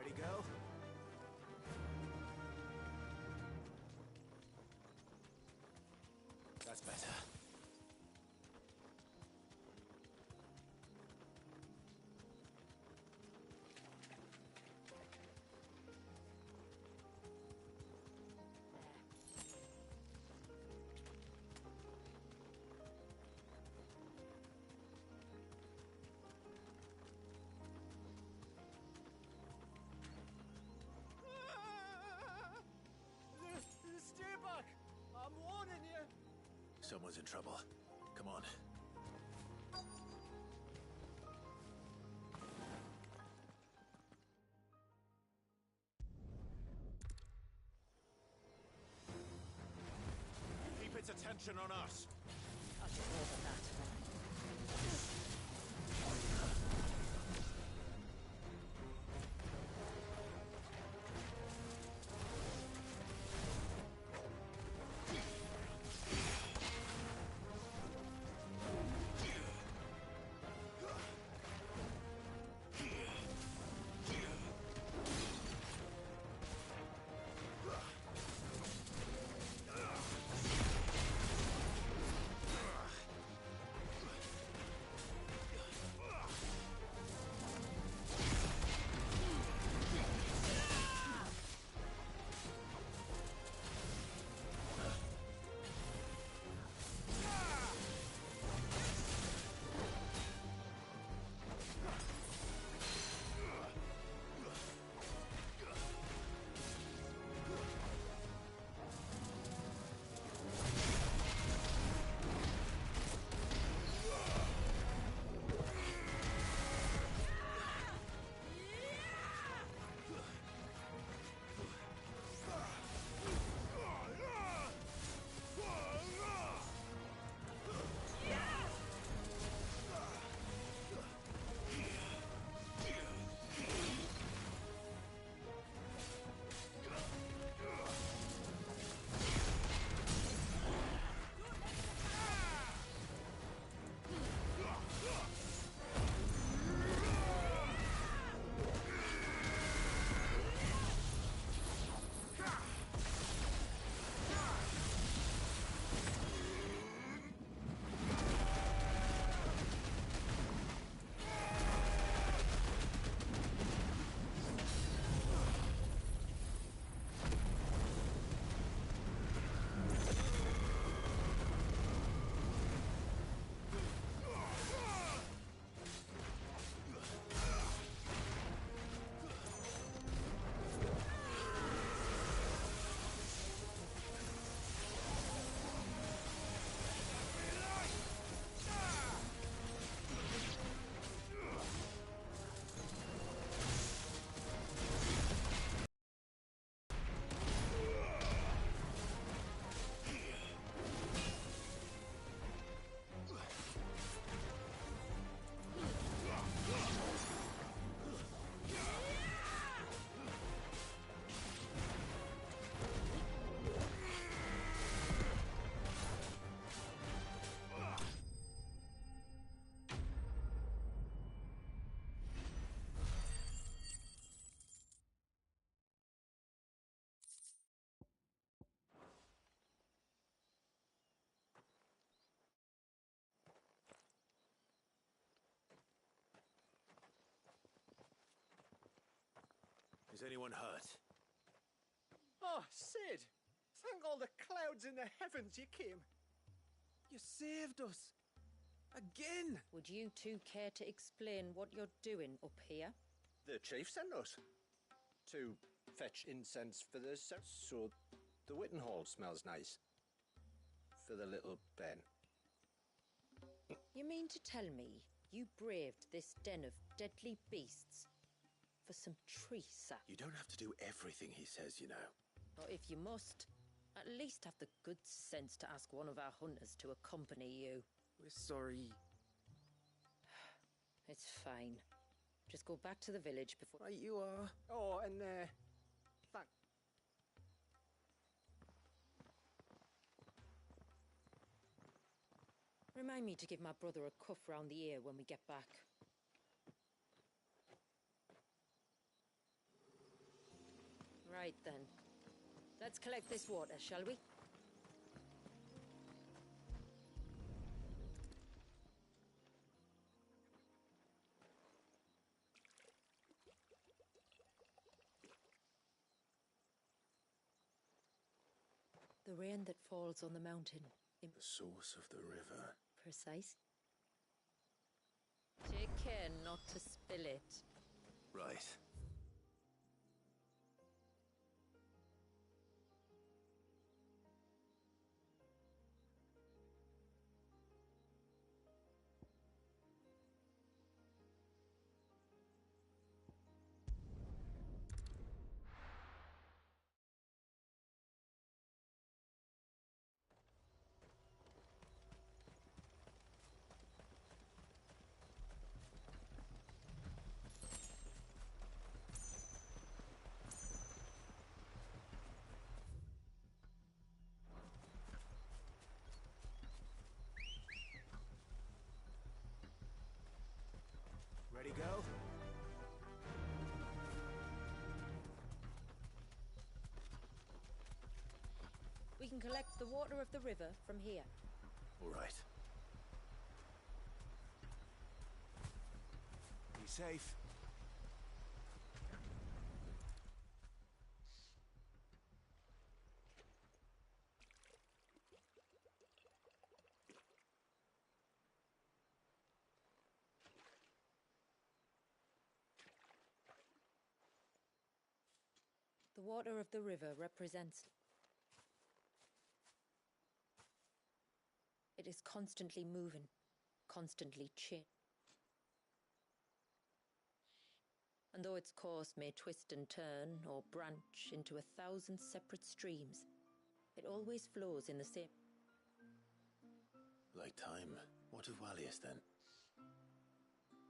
pretty girl. That's better. Stay back! I'm warning you! Someone's in trouble. Come on. Keep its attention on us. I'll do more than that. Is anyone hurt? Oh, Sid! Thank all the clouds in the heavens you came. You saved us. Again! Would you two care to explain what you're doing up here? The chief sent us to fetch incense for the so the Witten Hall smells nice. For the little Ben. You mean to tell me you braved this den of deadly beasts for some tree sap? You don't have to do everything he says, you know. Or if you must, at least have the good sense to ask one of our hunters to accompany you. We're sorry. It's fine. Just go back to the village before... Right, you are. Oh, and thank... Remind me to give my brother a cuff round the ear when we get back. Right then. Let's collect this water, shall we? The rain that falls on the mountain. The source of the river. Precise. Take care not to spill it. Right. Ready, go? We can collect the water of the river from here. All right. Be safe. The water of the river represents... It is constantly moving, constantly changing. And though its course may twist and turn or branch into 1,000 separate streams, it always flows in the same... Like time. What of Wallius then?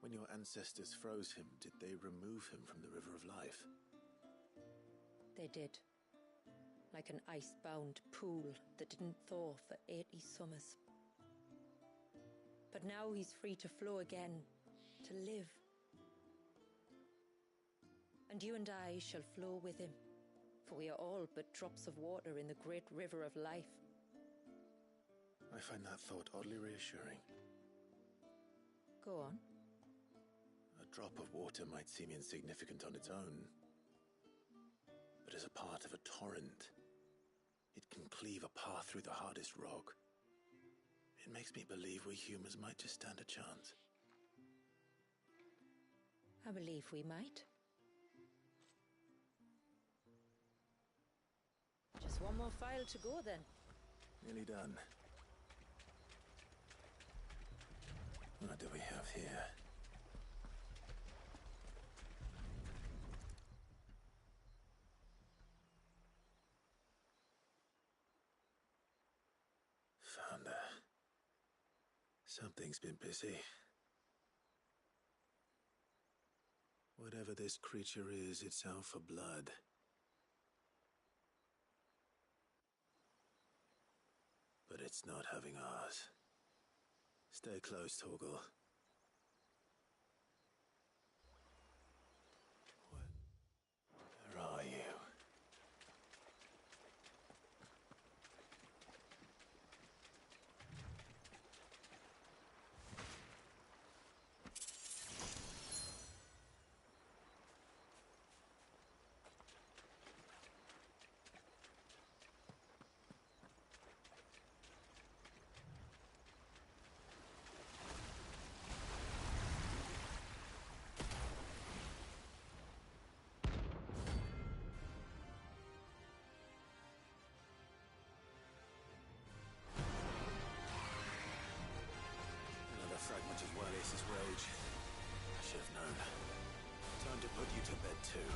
When your ancestors froze him, did they remove him from the River of Life? They did. Like an ice-bound pool that didn't thaw for 80 summers. But now he's free to flow again, to live. And you and I shall flow with him, for we are all but drops of water in the great river of life. I find that thought oddly reassuring. Go on. A drop of water might seem insignificant on its own, but as a part of a torrent, it can cleave a path through the hardest rock. It makes me believe we humans might just stand a chance. I believe we might. Just one more file to go then. Nearly done. What do we have here? Found her. Something's been busy. Whatever this creature is, it's out for blood. But it's not having ours. Stay close, Torgal. Where are you? Fragment of Wallius's rage. I should have known. Time to put you to bed too.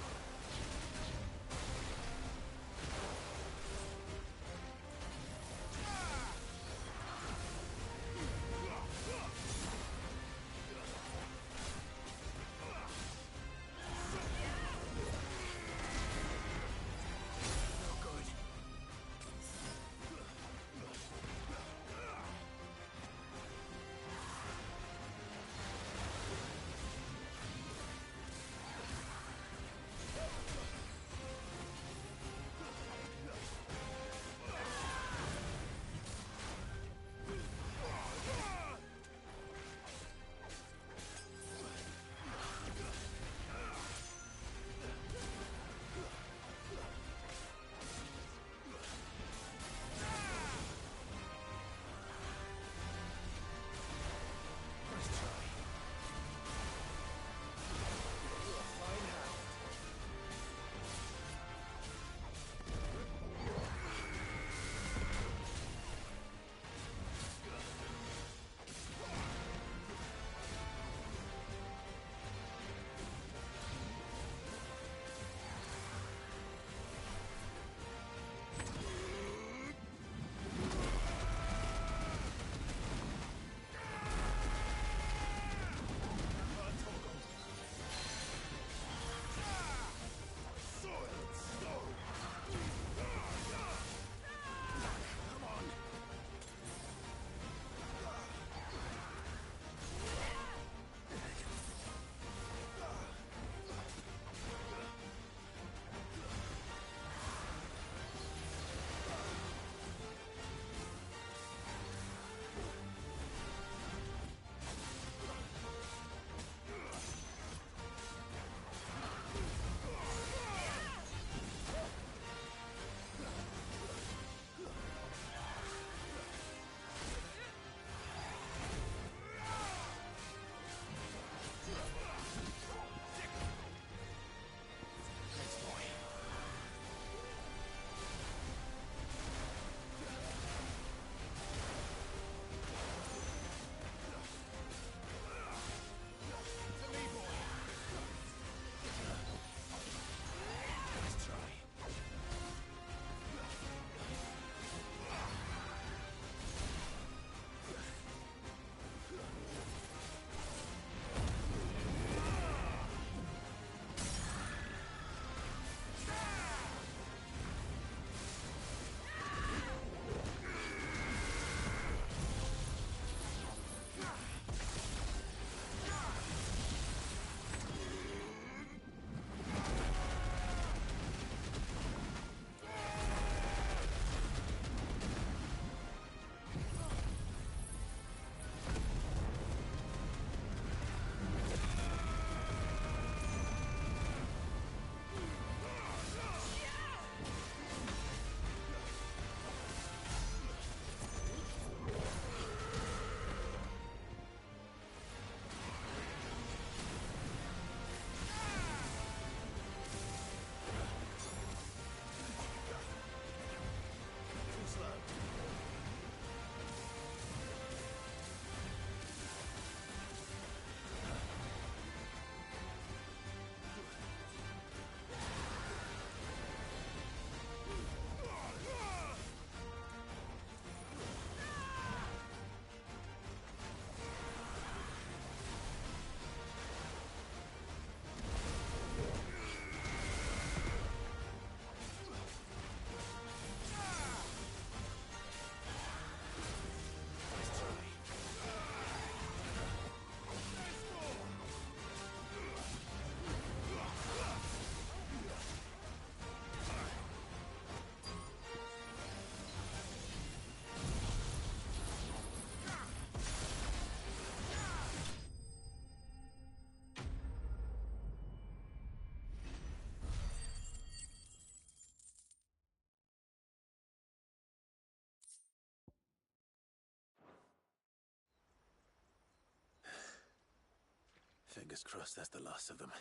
Fingers crossed that's the last of them.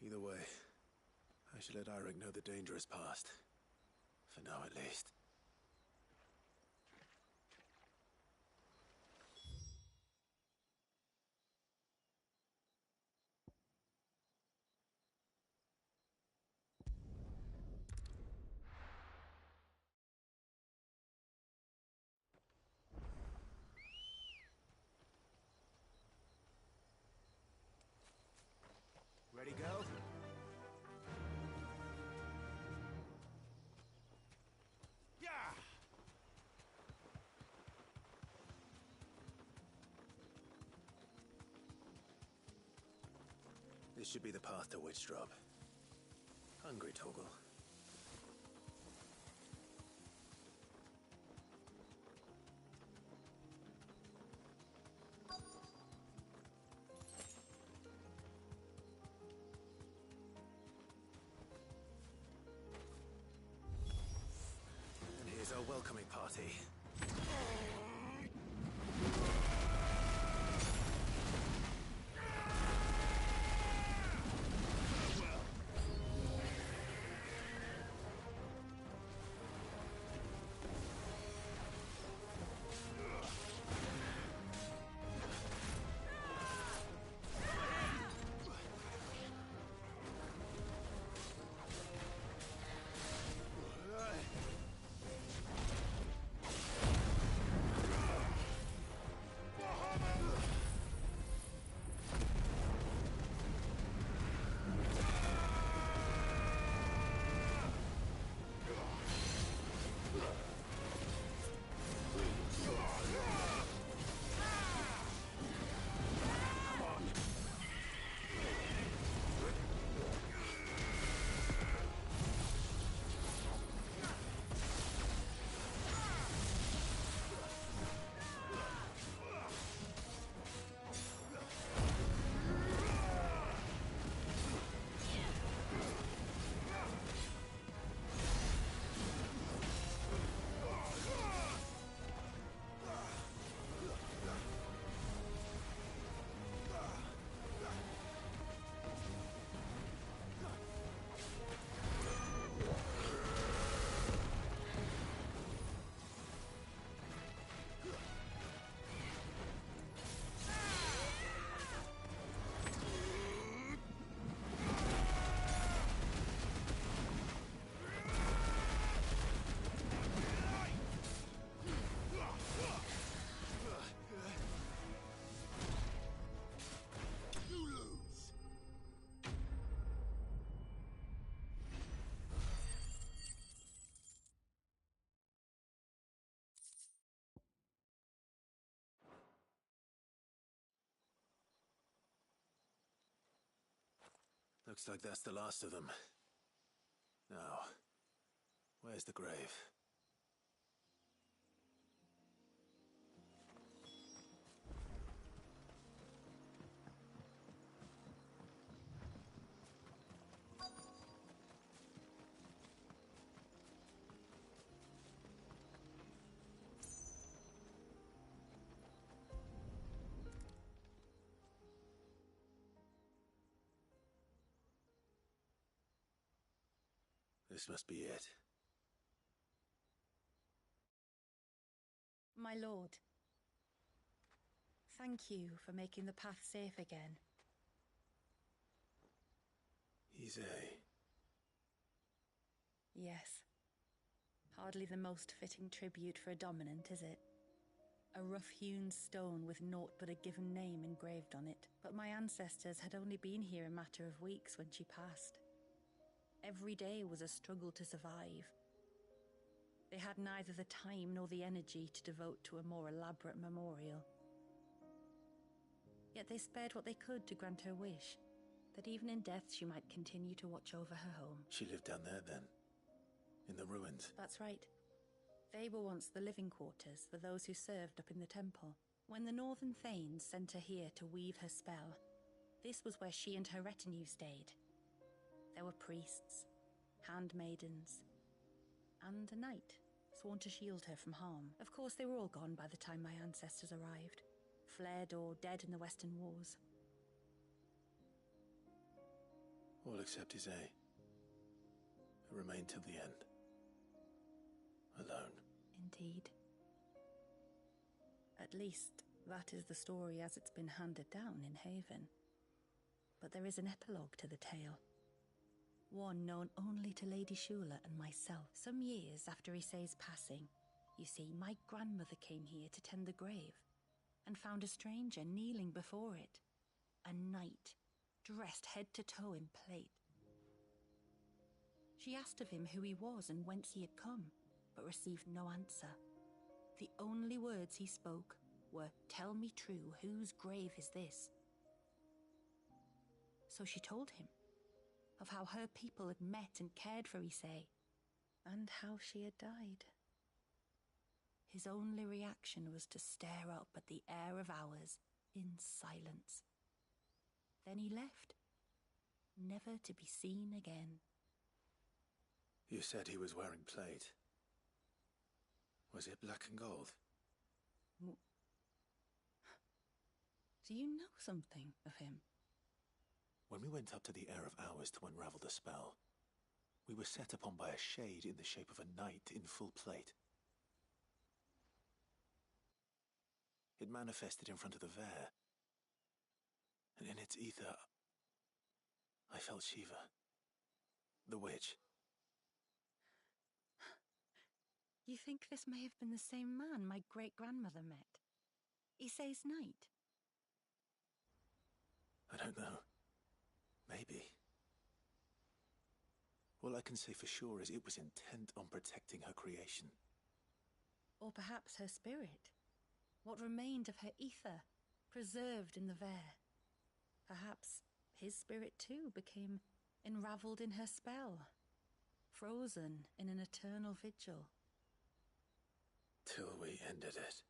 Either way, I should let Eirik know the danger is past. For now, at least. Ready, girl? Yeah! This should be the path to Witchdrop. Hungry, Torgal? And here's our welcoming party. Looks like that's the last of them. Now, where's the grave? This must be it. My lord, thank you for making the path safe again. He's a... Yes. Hardly the most fitting tribute for a dominant, is it? A rough-hewn stone with naught but a given name engraved on it. But my ancestors had only been here a matter of weeks when she passed. Every day was a struggle to survive. They had neither the time nor the energy to devote to a more elaborate memorial. Yet they spared what they could to grant her wish, that even in death she might continue to watch over her home. She lived down there then? In the ruins? That's right. They were once the living quarters for those who served up in the temple. When the Northern Thanes sent her here to weave her spell, this was where she and her retinue stayed. There were priests, handmaidens, and a knight, sworn to shield her from harm. Of course, they were all gone by the time my ancestors arrived. fled or dead in the Western Wars. All except his A, who remained till the end. Alone. Indeed. At least, that is the story as it's been handed down in Haven. But there is an epilogue to the tale. One known only to Lady Shula and myself. Some years after Issei's passing, you see, my grandmother came here to tend the grave and found a stranger kneeling before it. A knight, dressed head to toe in plate. She asked of him who he was and whence he had come, but received no answer. The only words he spoke were, "Tell me true, whose grave is this?" So she told him of how her people had met and cared for Issei, and how she had died. His only reaction was to stare up at the Heir of Hours in silence. Then he left, never to be seen again. You said he was wearing plate. Was it black and gold? Do you know something of him? When we went up to the Heir of Hours to unravel the spell, we were set upon by a shade in the shape of a knight in full plate. It manifested in front of the Vair, and in its ether, I felt Shiva, the witch. You think this may have been the same man my great-grandmother met? Issei's knight? I don't know. Maybe. All I can say for sure is it was intent on protecting her creation. Or perhaps her spirit? What remained of her ether, preserved in the Vair? Perhaps his spirit too became enravelled in her spell, frozen in an eternal vigil. Till we ended it.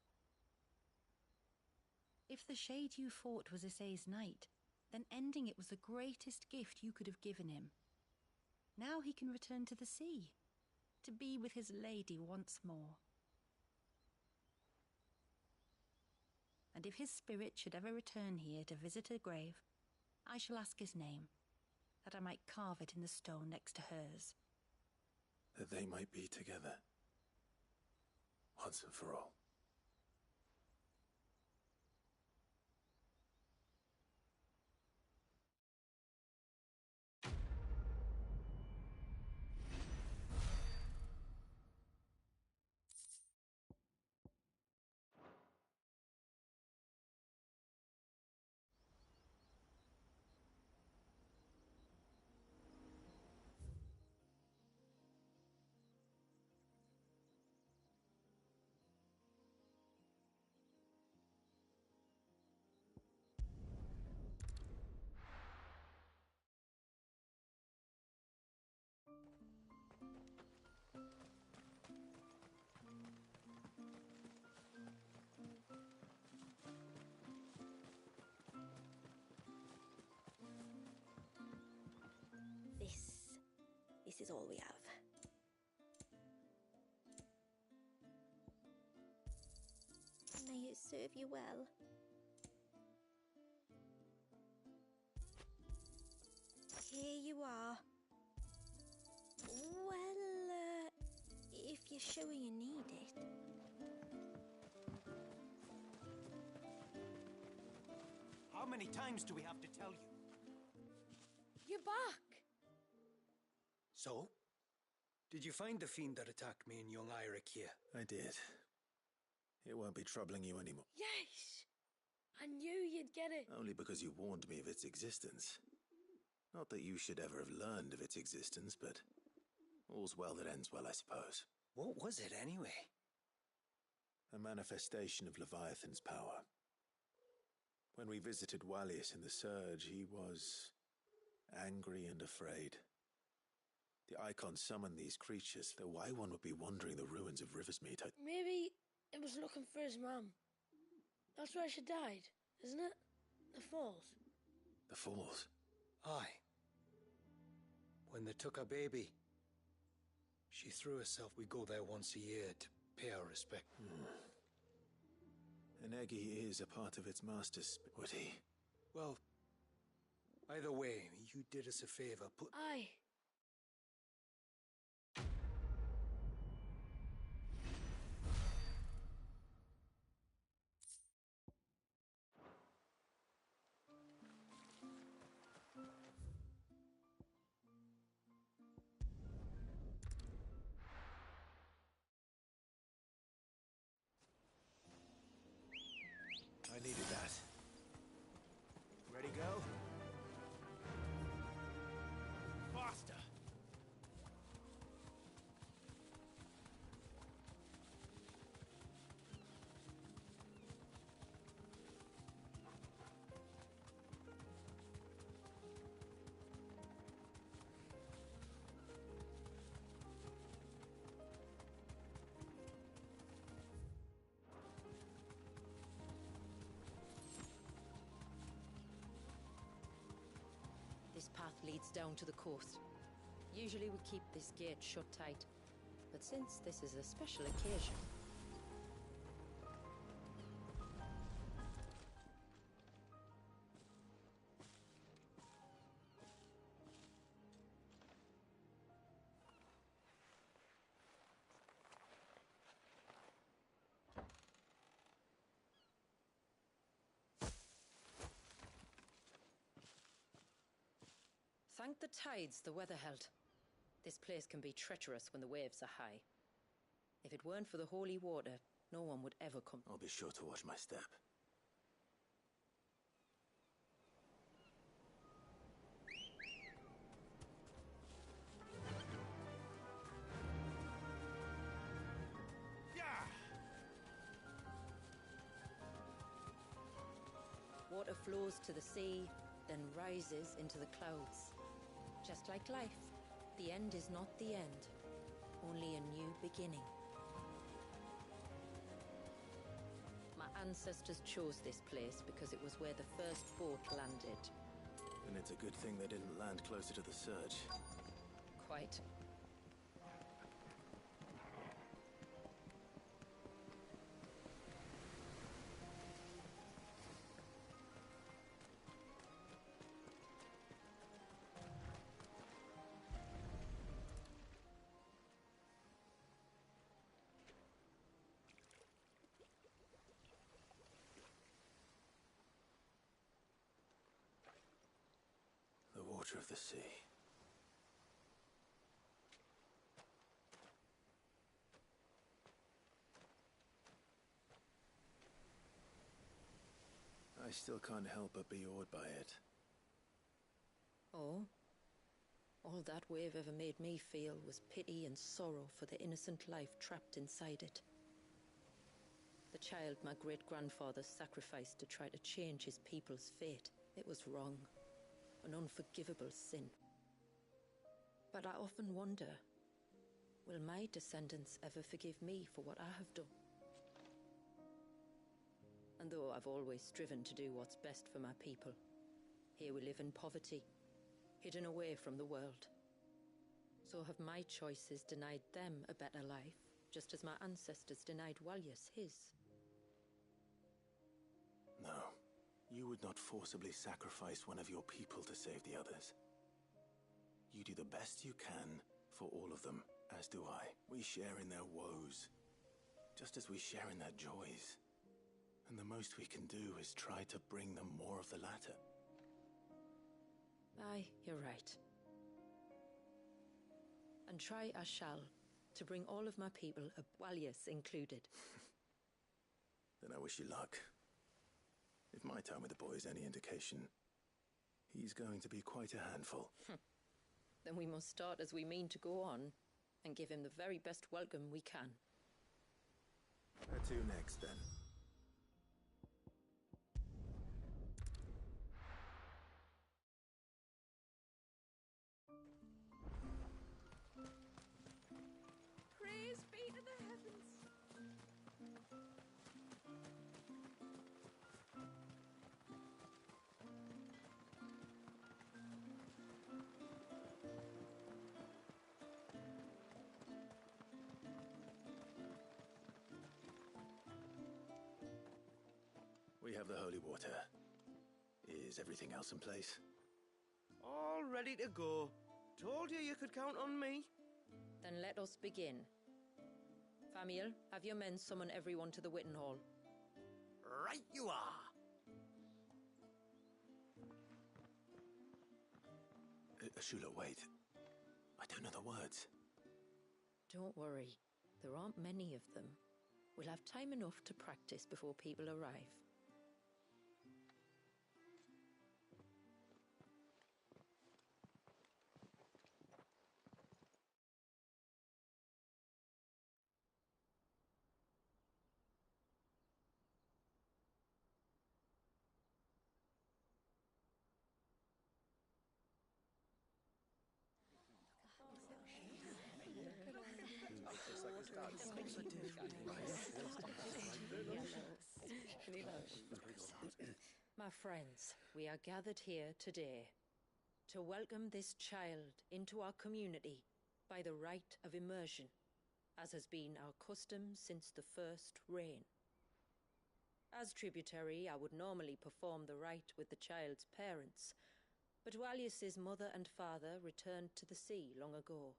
If the shade you fought was Issei's knight, then ending it was the greatest gift you could have given him. Now he can return to the sea, to be with his lady once more. And if his spirit should ever return here to visit her grave, I shall ask his name, that I might carve it in the stone next to hers. That they might be together. Once and for all. This is all we have. May it serve you well. Here you are. Well, if you're sure you need it. How many times do we have to tell you? You're back! So? Did you find the fiend that attacked me and young Eirik here? I did. It won't be troubling you anymore. Yes! I knew you'd get it. Only because you warned me of its existence. Not that you should ever have learned of its existence, but all's well that ends well, I suppose. What was it, anyway? A manifestation of Leviathan's power. When we visited Wallius in the Surge, he was angry and afraid. The Icon summoned these creatures, though why one would be wandering the ruins of Riversmeet, Maybe it was looking for his mum. That's where she died, isn't it? The Falls. The Falls? Aye. When they took her baby, she threw herself. We go there once a year to pay our respect. An Eggy is a part of its master's... Would he? Well, either way, you did us a favor. Aye. I needed that. Ready, go? Faster! This path leads down to the coast. Usually we keep this gate shut tight, but since this is a special occasion... Thank the tides the weather held. This place can be treacherous when the waves are high. If it weren't for the holy water, no one would ever come. I'll be sure to watch my step. Water flows to the sea, then rises into the clouds. Just like life, the end is not the end, only a new beginning. My ancestors chose this place because it was where the first boat landed. And it's a good thing they didn't land closer to the surge. Quite. Water of the sea. I still can't help but be awed by it. Oh? All that wave ever made me feel was pity and sorrow for the innocent life trapped inside it. The child my great-grandfather sacrificed to try to change his people's fate. It was wrong. An unforgivable sin. But I often wonder, will my descendants ever forgive me for what I have done? And though I've always striven to do what's best for my people, here we live in poverty, hidden away from the world. So have my choices denied them a better life, just as my ancestors denied Walyas his? No. You would not forcibly sacrifice one of your people to save the others. You do the best you can for all of them, as do I. We share in their woes, just as we share in their joys. And the most we can do is try to bring them more of the latter. Aye, you're right. And try I shall, to bring all of my people, Walyas included. Then I wish you luck. If my time with the boy is any indication, he's going to be quite a handful. Then we must start as we mean to go on, and give him the very best welcome we can. Where to next, then? Praise be to the heavens! have the holy water. Is everything else in place? All ready to go. Told you you could count on me. Then let us begin. Famiel, have your men summon everyone to the Witten Hall. Right you are. Ashula, wait. I don't know the words. Don't worry. There aren't many of them. We'll have time enough to practice before people arrive. My friends, we are gathered here today to welcome this child into our community by the rite of immersion, as has been our custom since the first reign. As tributary, I would normally perform the rite with the child's parents, but Walius's mother and father returned to the sea long ago.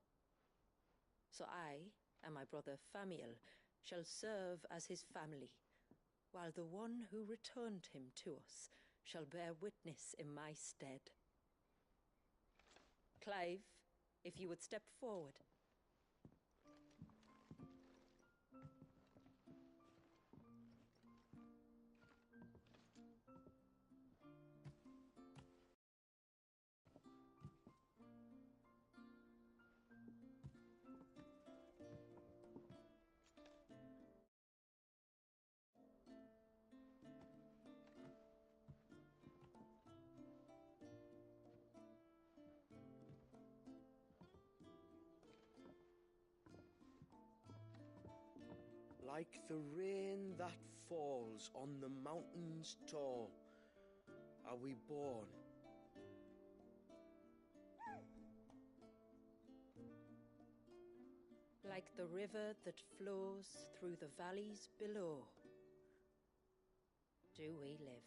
So I and my brother Famiel shall serve as his family, while the one who returned him to us shall bear witness in my stead. Clive, if you would step forward. Like the rain that falls on the mountains tall, are we born. Like the river that flows through the valleys below, do we live.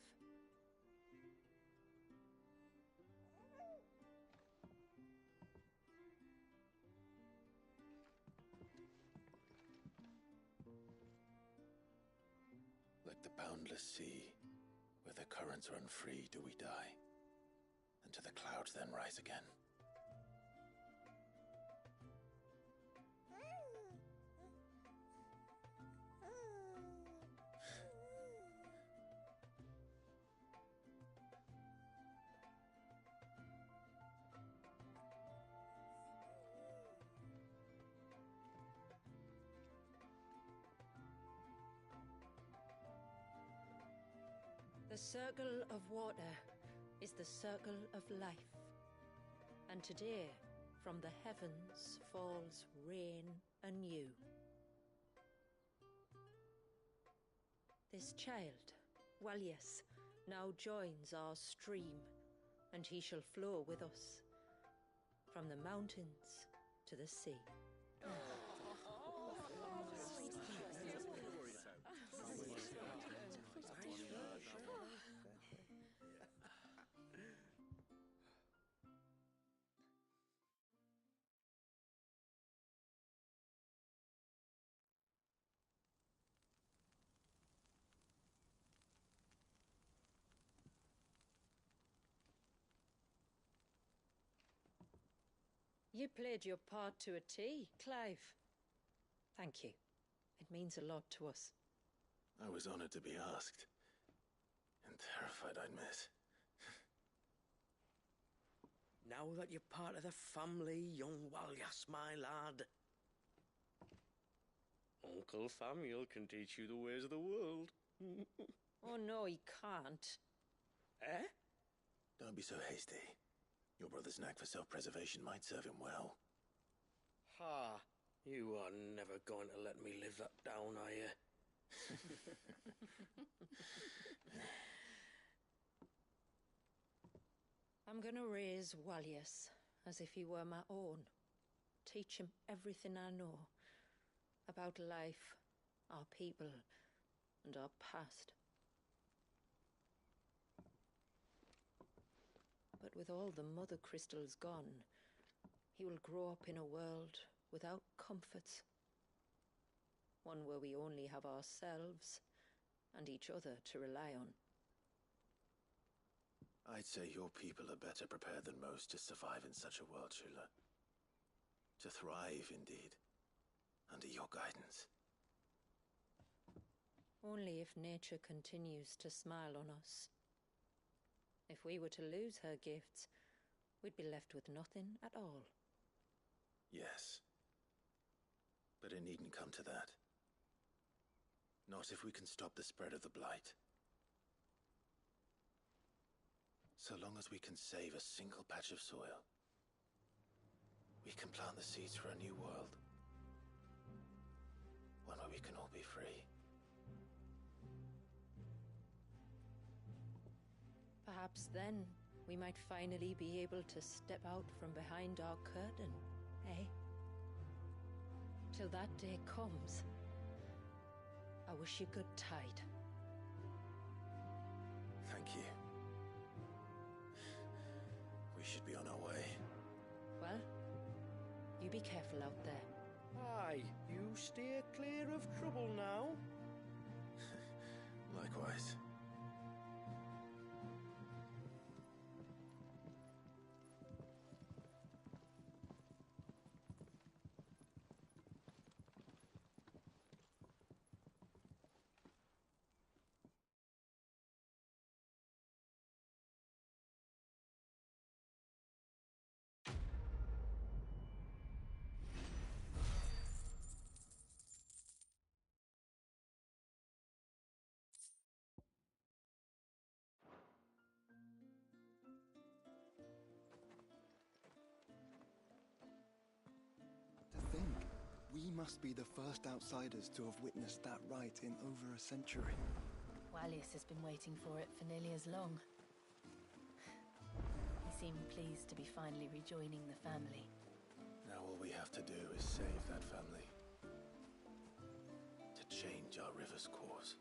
Like the boundless sea, where the currents run free, do we die, and to the clouds then rise again. The circle of water is the circle of life, and today from the heavens falls rain anew. This child, Walius, now joins our stream, and he shall flow with us from the mountains to the sea. You played your part to a T, Clive. Thank you. It means a lot to us. I was honored to be asked, and terrified I'd miss. Now that you're part of the family, young Walius, my lad. Uncle Famiel can teach you the ways of the world. Oh no, he can't. Eh? Don't be so hasty. Your brother's knack for self-preservation might serve him well. Ha! You are never going to let me live that down, are you? I'm gonna raise Walius as if he were my own. Teach him everything I know about life, our people, and our past. But with all the mother crystals gone, he will grow up in a world without comforts. One where we only have ourselves and each other to rely on. I'd say your people are better prepared than most to survive in such a world, Shula. To thrive, indeed, under your guidance. Only if nature continues to smile on us. If we were to lose her gifts, we'd be left with nothing at all. Yes. But it needn't come to that. Not if we can stop the spread of the Blight. So long as we can save a single patch of soil, we can plant the seeds for a new world. One where we can all be free. Perhaps then we might finally be able to step out from behind our curtain, eh? Till that day comes, I wish you good tide. Thank you. We should be on our way. Well, you be careful out there. Aye, you steer clear of trouble now. Likewise. We must be the first outsiders to have witnessed that rite in over a century. Wallius has been waiting for it for nearly as long. He seemed pleased to be finally rejoining the family. Now all we have to do is save that family. To change our river's course.